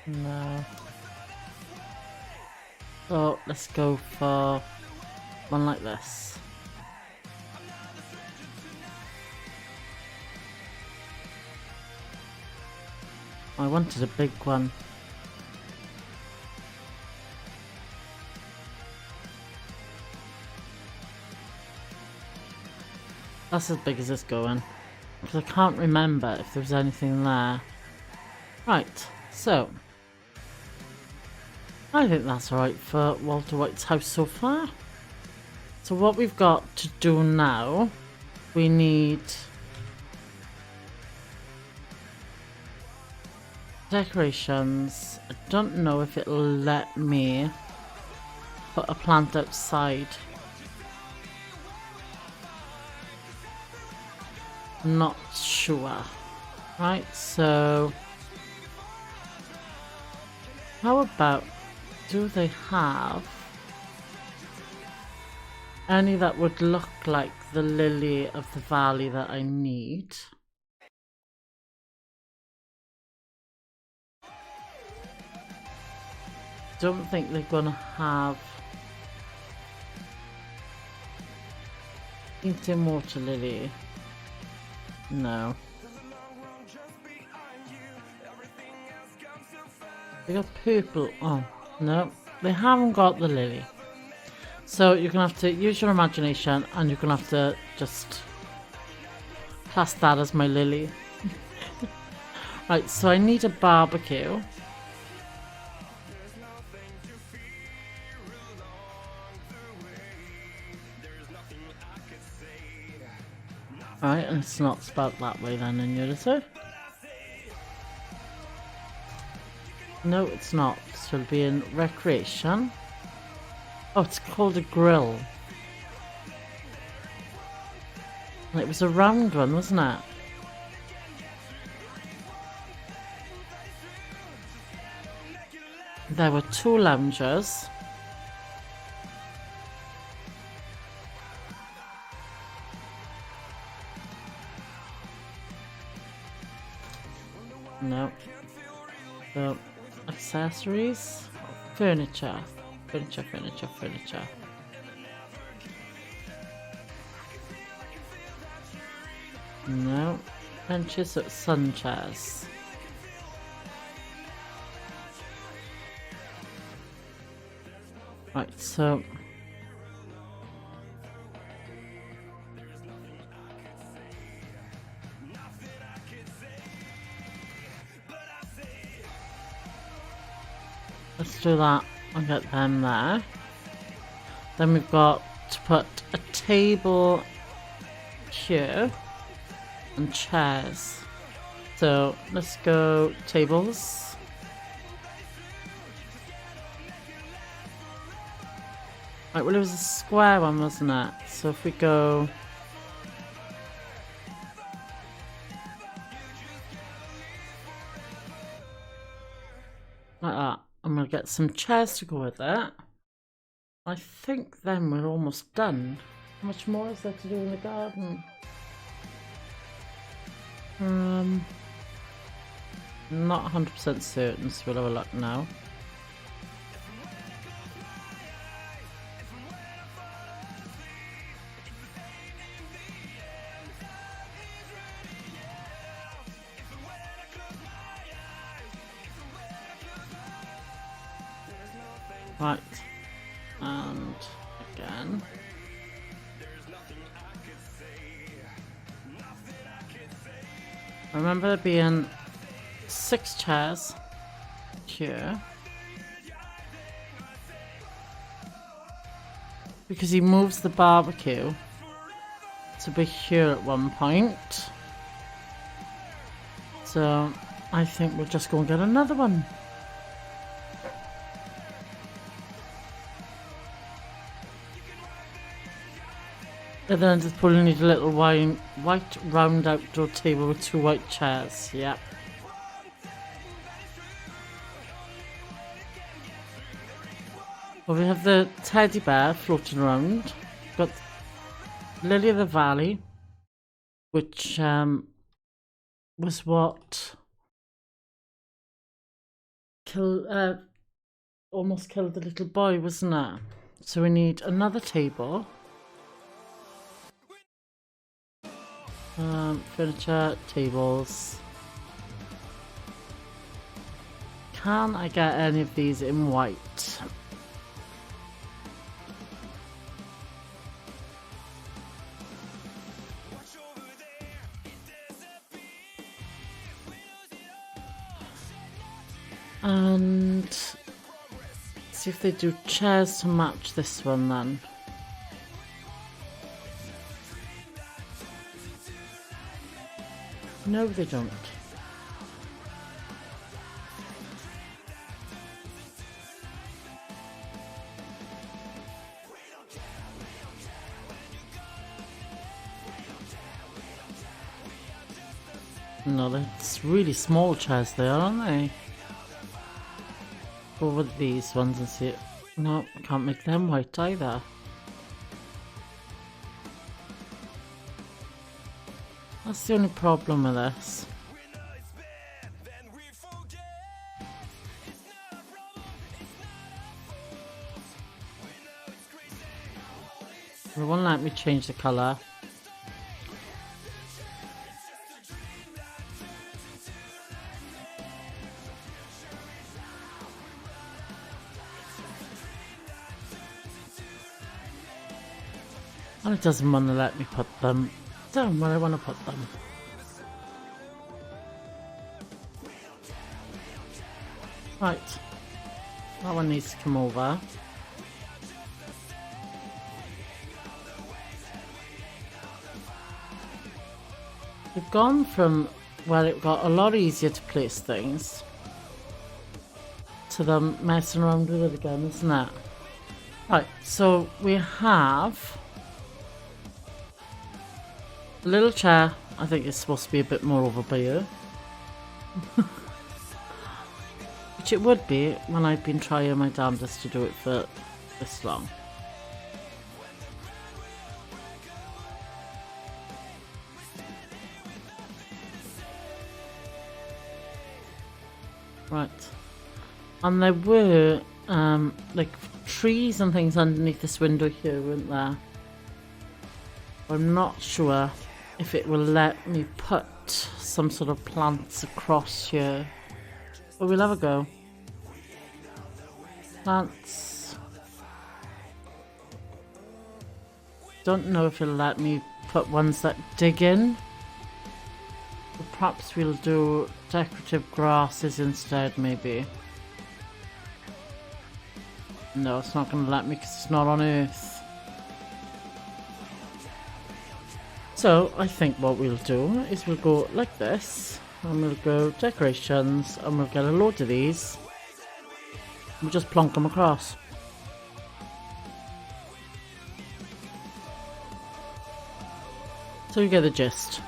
No. So let's go for one like this. I wanted a big one. That's as big as it's going. Because I can't remember if there was anything there. Right, so I think that's alright for Walter White's house so far. So what we've got to do now, we need decorations. I don't know if it'll let me put a plant outside. Not sure. Right, so how about, do they have any that would look like the lily of the valley that I need? Don't think they're gonna have Eating water lily. No. They got purple. Oh, no. They haven't got the lily. So you're going to have to use your imagination and you're going to have to just class that as my lily. Right, so I need a barbecue. Right, and it's not spelled that way then in Unity. No, it's not. So it'll be in recreation. Oh, it's called a grill. And it was a round one, wasn't it? There were 2 loungers. No. So, accessories, furniture, furniture. No. Benches, so sun chairs. Right, so let's do that and get them there. Then we've got to put a table here. and chairs. So let's go tables. Right, well it was a square one, wasn't it? So if we go... like that. I'm going to get some chairs to go with it. I think then we're almost done. How much more is there to do in the garden? Not 100% certain, so we'll have a look now. Right, and again. I remember there being 6 chairs here. Because he moves the barbecue to be here at one point. So I think we'll just go and get another one. And then just probably need a little white round outdoor table with 2 white chairs. Yep. Well, we have the teddy bear floating around. Got Lily of the Valley, which was what almost killed the little boy, wasn't it? So we need another table. Furniture, tables. Can I get any of these in white? And see if they do chairs to match this one then. No, they don't. No, they're really small chairs they are, aren't they? Go with these ones and see it. No, can't make them white either. That's the only problem with this. It won't let me change the colour. And it doesn't want to let me put them down where I want to put them. Right, that one needs to come over. We've gone from where it got a lot easier to place things to them messing around with it again, isn't it? Right, so we have a little chair. I think it's supposed to be a bit more over by you. Which it would be when I've been trying my damnedest to do it for this long. Right. And there were like trees and things underneath this window here, weren't there? I'm not sure if it will let me put some sort of plants across here. But we'll have a go. Plants. Don't know if it'll let me put ones that dig in. But perhaps we'll do decorative grasses instead, maybe. No, it's not going to let me because it's not on Earth. So I think what we'll do is we'll go like this, and we'll go decorations, and we'll get a load of these. We'll just plonk them across. So you get the gist.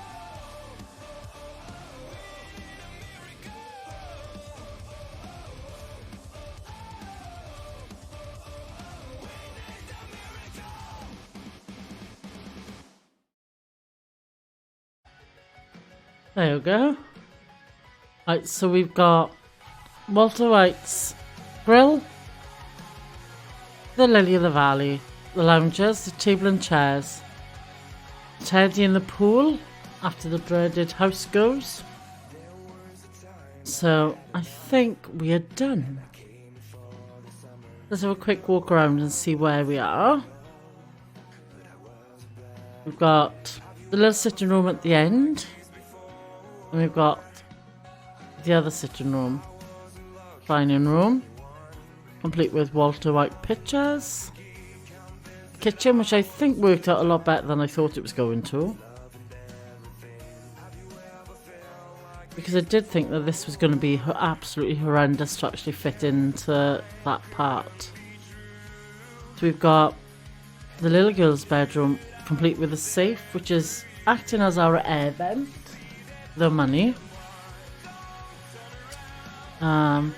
There you go. Right, so we've got Walter White's grill, the Lily of the Valley, the loungers, the table and chairs, Teddy in the pool after the dreaded house goes. So I think we are done. Let's have a quick walk around and see where we are. We've got the little sitting room at the end. And we've got the other sitting room, dining room, complete with Walter White pictures. Kitchen, which I think worked out a lot better than I thought it was going to. Because I did think that this was going to be absolutely horrendous to actually fit into that part. So we've got the little girl's bedroom, complete with a safe, which is acting as our air vent. The money. I'm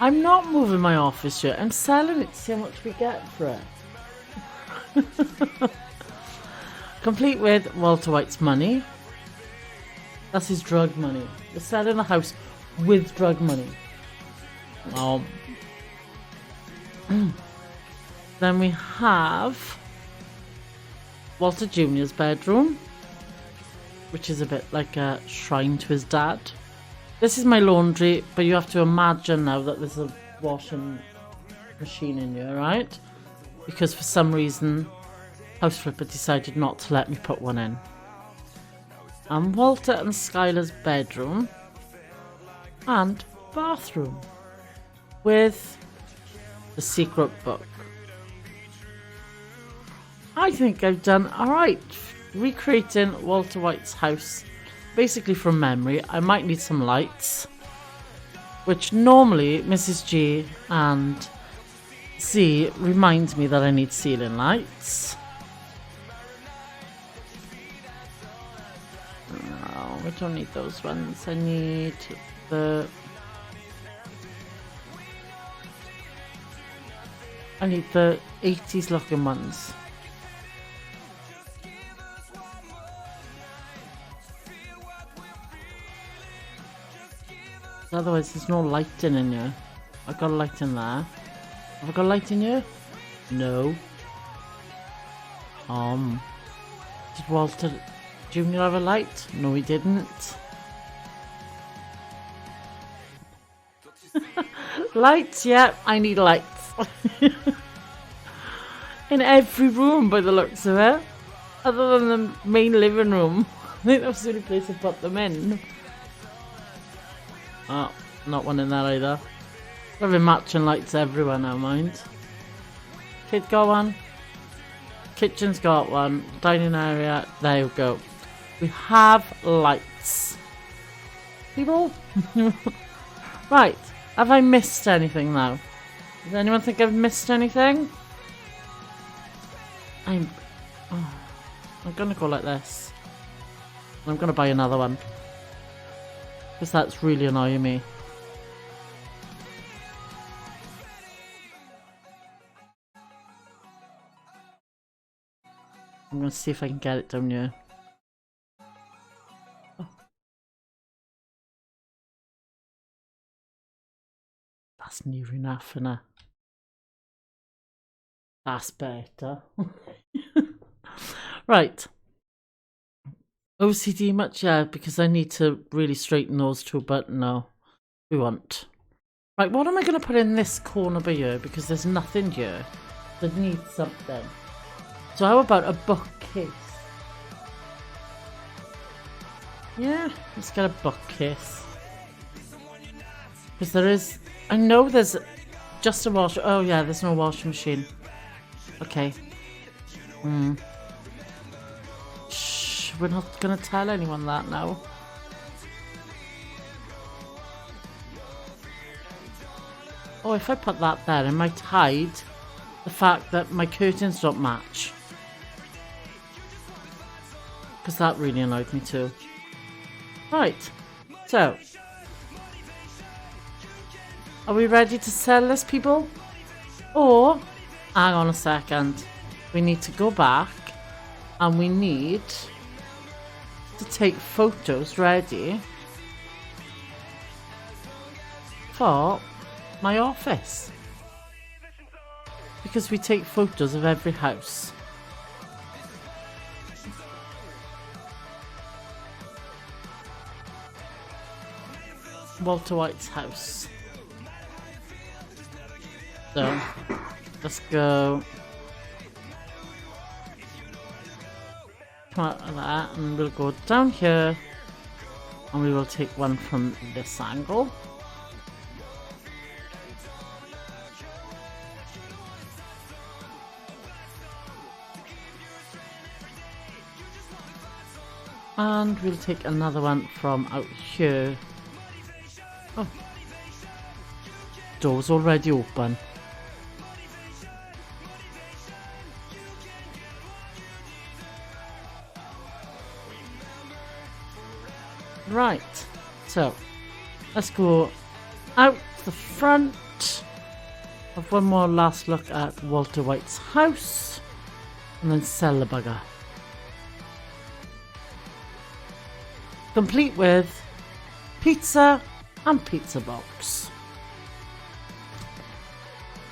not moving my office yet. I'm selling it to see how much we get for it. Complete with Walter White's money. That's his drug money. We're selling a house with drug money. Then we have Walter Jr.'s bedroom, which is a bit like a shrine to his dad. This is my laundry, but you have to imagine now that there's a washing machine in here, right? Because for some reason, House Flipper decided not to let me put one in. And Walter and Skylar's bedroom and bathroom with the secret book. I think I've done alright. Recreating Walter White's house basically from memory. I might need some lights, which normally Mrs. G and Z reminds me that I need ceiling lights. No, I don't need those ones. I need the I need the 80s looking ones. Otherwise there's no lighting in here. I've got a light in there. Have I got a light in here? No. Did Walter Jr. have a light? No, he didn't. Lights, yeah, I need lights. In every room by the looks of it. Other than the main living room. I think that was the only place I put them in. Oh, not one in there either. Having matching lights everywhere now, mind. Kid got one. Kitchen's got one. Dining area, there you go. We have lights. People? Right, have I missed anything now? Does anyone think I've missed anything? I'm gonna go like this. I'm gonna buy another one. Because that's really annoying me. I'm going to see if I can get it down here. Oh. That's near enough, innit? That's better. Right. OCD much? Yeah, because I need to really straighten those two, but no, we won't. Right, what am I going to put in this corner by here? Because there's nothing here that needs something. So how about a bookcase? Yeah, let's get a bookcase. Because there is, I know there's just a wash. Oh yeah, there's no washing machine. Okay. we're not going to tell anyone that now. Oh, if I put that there, it might hide the fact that my curtains don't match. Because that really annoyed me too. Right, so. Are we ready to sell this, people? Or, hang on a second. We need to go back and we need to take photos ready for my office. Because we take photos of every house. Walter White's house. So, let's go. Come out of that, and we'll go down here, and we will take one from this angle. And we'll take another one from out here. Oh, door's already open. Right, so let's go out the front. Have one more last look at Walter White's house and then sell the bugger. Complete with pizza and pizza box.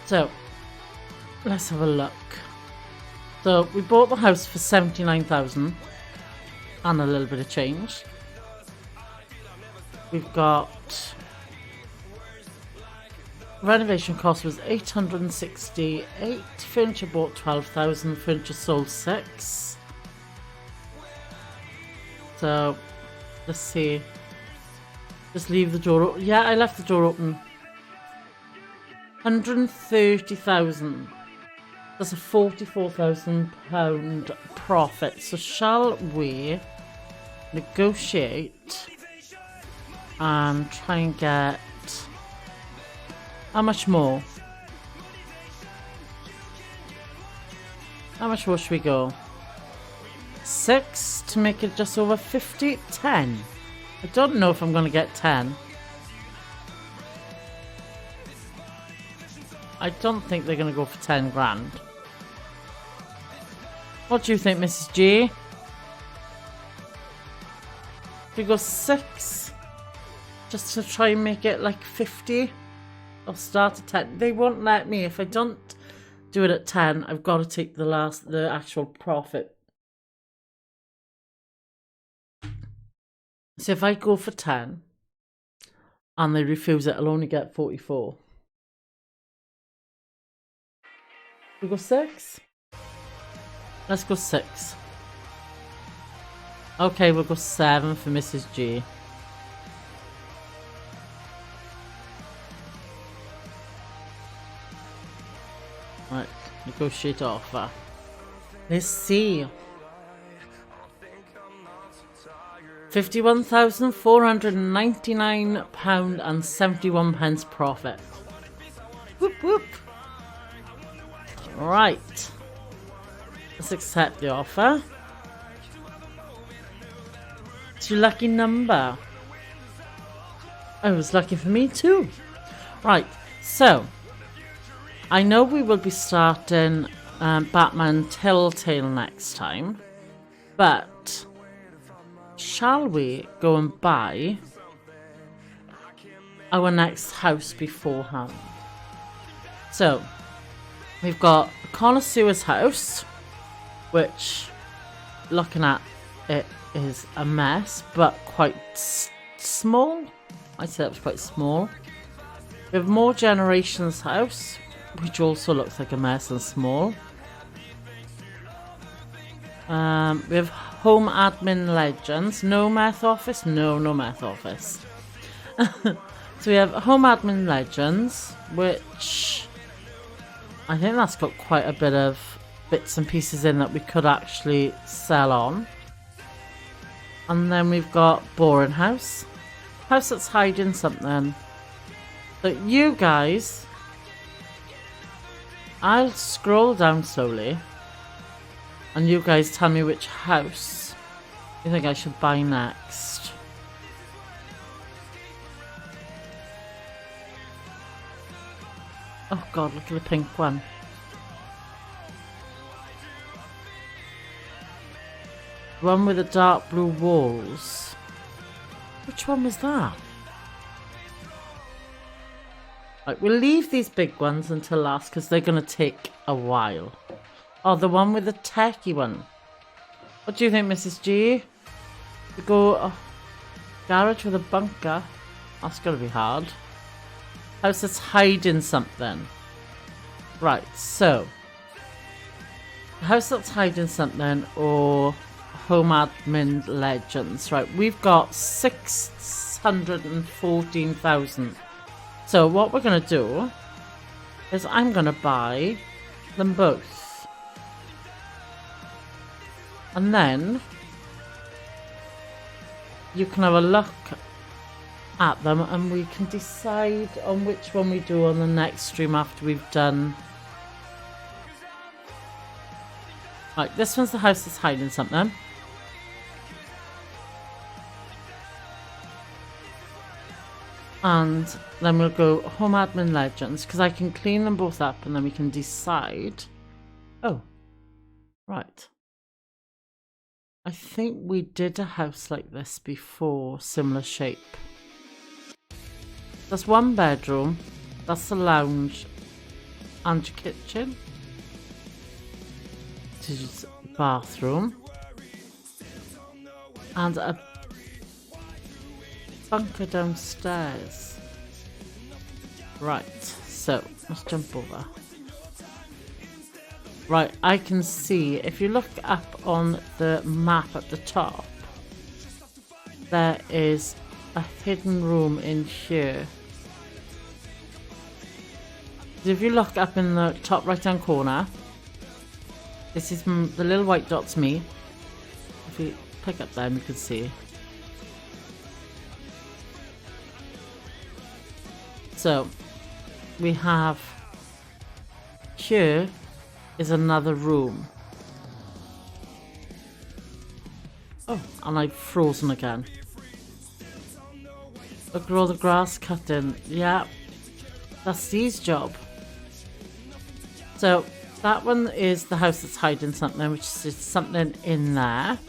So let's have a look. So we bought the house for 79,000 and a little bit of change. We've got renovation cost was 868. Furniture bought 12,000. Furniture sold 6. So let's see. Just leave the door open. Yeah, I left the door open. 130,000. That's a £44,000 profit. So shall we negotiate and try and get how much more? How much more should we go? 6 to make it just over 50. 10. I don't know if I'm going to get 10. I don't think they're going to go for 10 grand. What do you think, Mrs. G? If we go 6, just to try and make it like 50, I'll start at 10. They won't let me. If I don't do it at 10, I've got to take the actual profit. So if I go for 10 and they refuse it, I'll only get 44. We go 6? Let's go 6. Okay, we'll go 7 for Mrs. G. Right, negotiate offer. Let's see. £51,499.71 profit. Whoop whoop. Right. Let's accept the offer. It's your lucky number. Oh, it was lucky for me too. Right, so I know we will be starting Batman Telltale next time, but shall we go and buy our next house beforehand? So we've got a connoisseur's house, which, looking at it, is a mess, but quite small. I'd say it was quite small. We have More Generations house, which also looks like a mess and small. We have Home Admin Legends. No Meth Office? No Meth Office. So we have Home Admin Legends, which I think that's got quite a bit of bits and pieces in that we could actually sell on. And then we've got boring house. House that's hiding something. But you guys, I'll scroll down slowly. And you guys tell me which house you think I should buy next. Oh god, look at the pink one. One with the dark blue walls. Which one was that? Right, we'll leave these big ones until last because they're going to take a while. Oh, the one with the techie one. What do you think, Mrs. G? To go garage with a bunker. That's going to be hard. House that's hiding something. Right, so. House that's hiding something or home admin legends. Right, we've got 614,000. So what we're going to do is I'm going to buy them both. And then you can have a look at them and we can decide on which one we do on the next stream after we've done. Right, this one's the house that's hiding something. And then we'll go home admin legends because I can clean them both up and then we can decide. Oh, right. I think we did a house like this before, similar shape. That's one bedroom, that's the lounge and your kitchen. This is your bathroom. And a bunker downstairs. Right, so let's jump over. Right, I can see, if you look up on the map at the top, there is a hidden room in here. If you look up in the top right hand corner, this is the little white dot's me. If you pick up there, you can see. So, we have here is another room. Oh, and I've frozen again. Look at all the grass cutting. Yeah, that's Steve's job. So, that one is the house that's hiding something, which is something in there.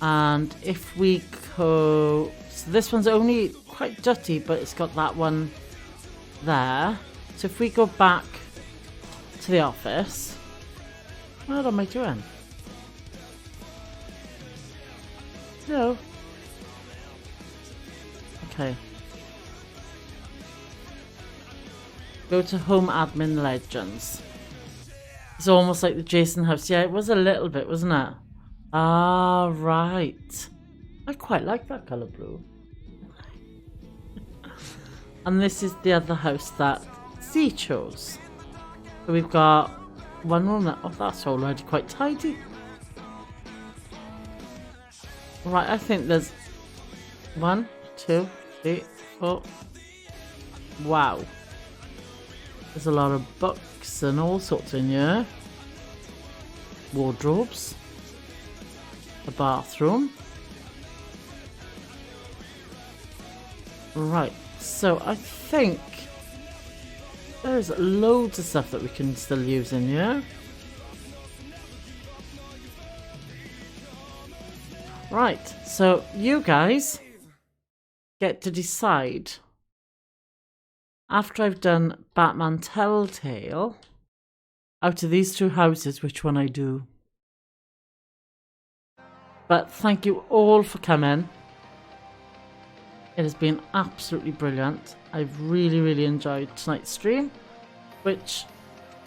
And if we go... So this one's only quite dirty, but it's got that one there. So if we go back to the office, what am I doing? No. Okay. Go to home admin legends. It's almost like the Jason house. Yeah, it was a little bit, wasn't it? Ah, right. I quite like that colour blue. And this is the other house that C chose. So we've got one room that, oh, that's already quite tidy. Right, I think there's 1, 2, 3, 4. Wow. There's a lot of books and all sorts in here. Wardrobes. A bathroom. Right, so I think there's loads of stuff that we can still use in here. Right, so you guys get to decide after I've done Batman Telltale out of these two houses which one I do. But thank you all for coming. It has been absolutely brilliant. I've really, really enjoyed tonight's stream, which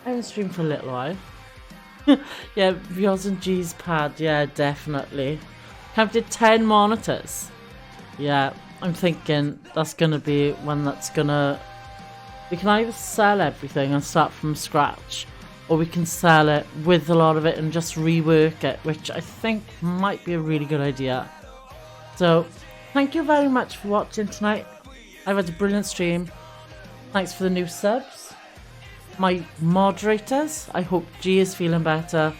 I haven't streamed for a little while. Yeah, yours and G's pad, yeah, definitely. Counted 10 monitors. Yeah, I'm thinking that's going to be one that's going to... We can either sell everything and start from scratch, or we can sell it with a lot of it and just rework it, which I think might be a really good idea. So thank you very much for watching tonight. I've had a brilliant stream. Thanks for the new subs. My moderators, I hope G is feeling better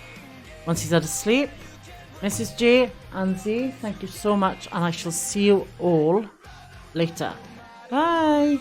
once he's had a sleep. Mrs. G and Z, thank you so much, and I shall see you all later. Bye!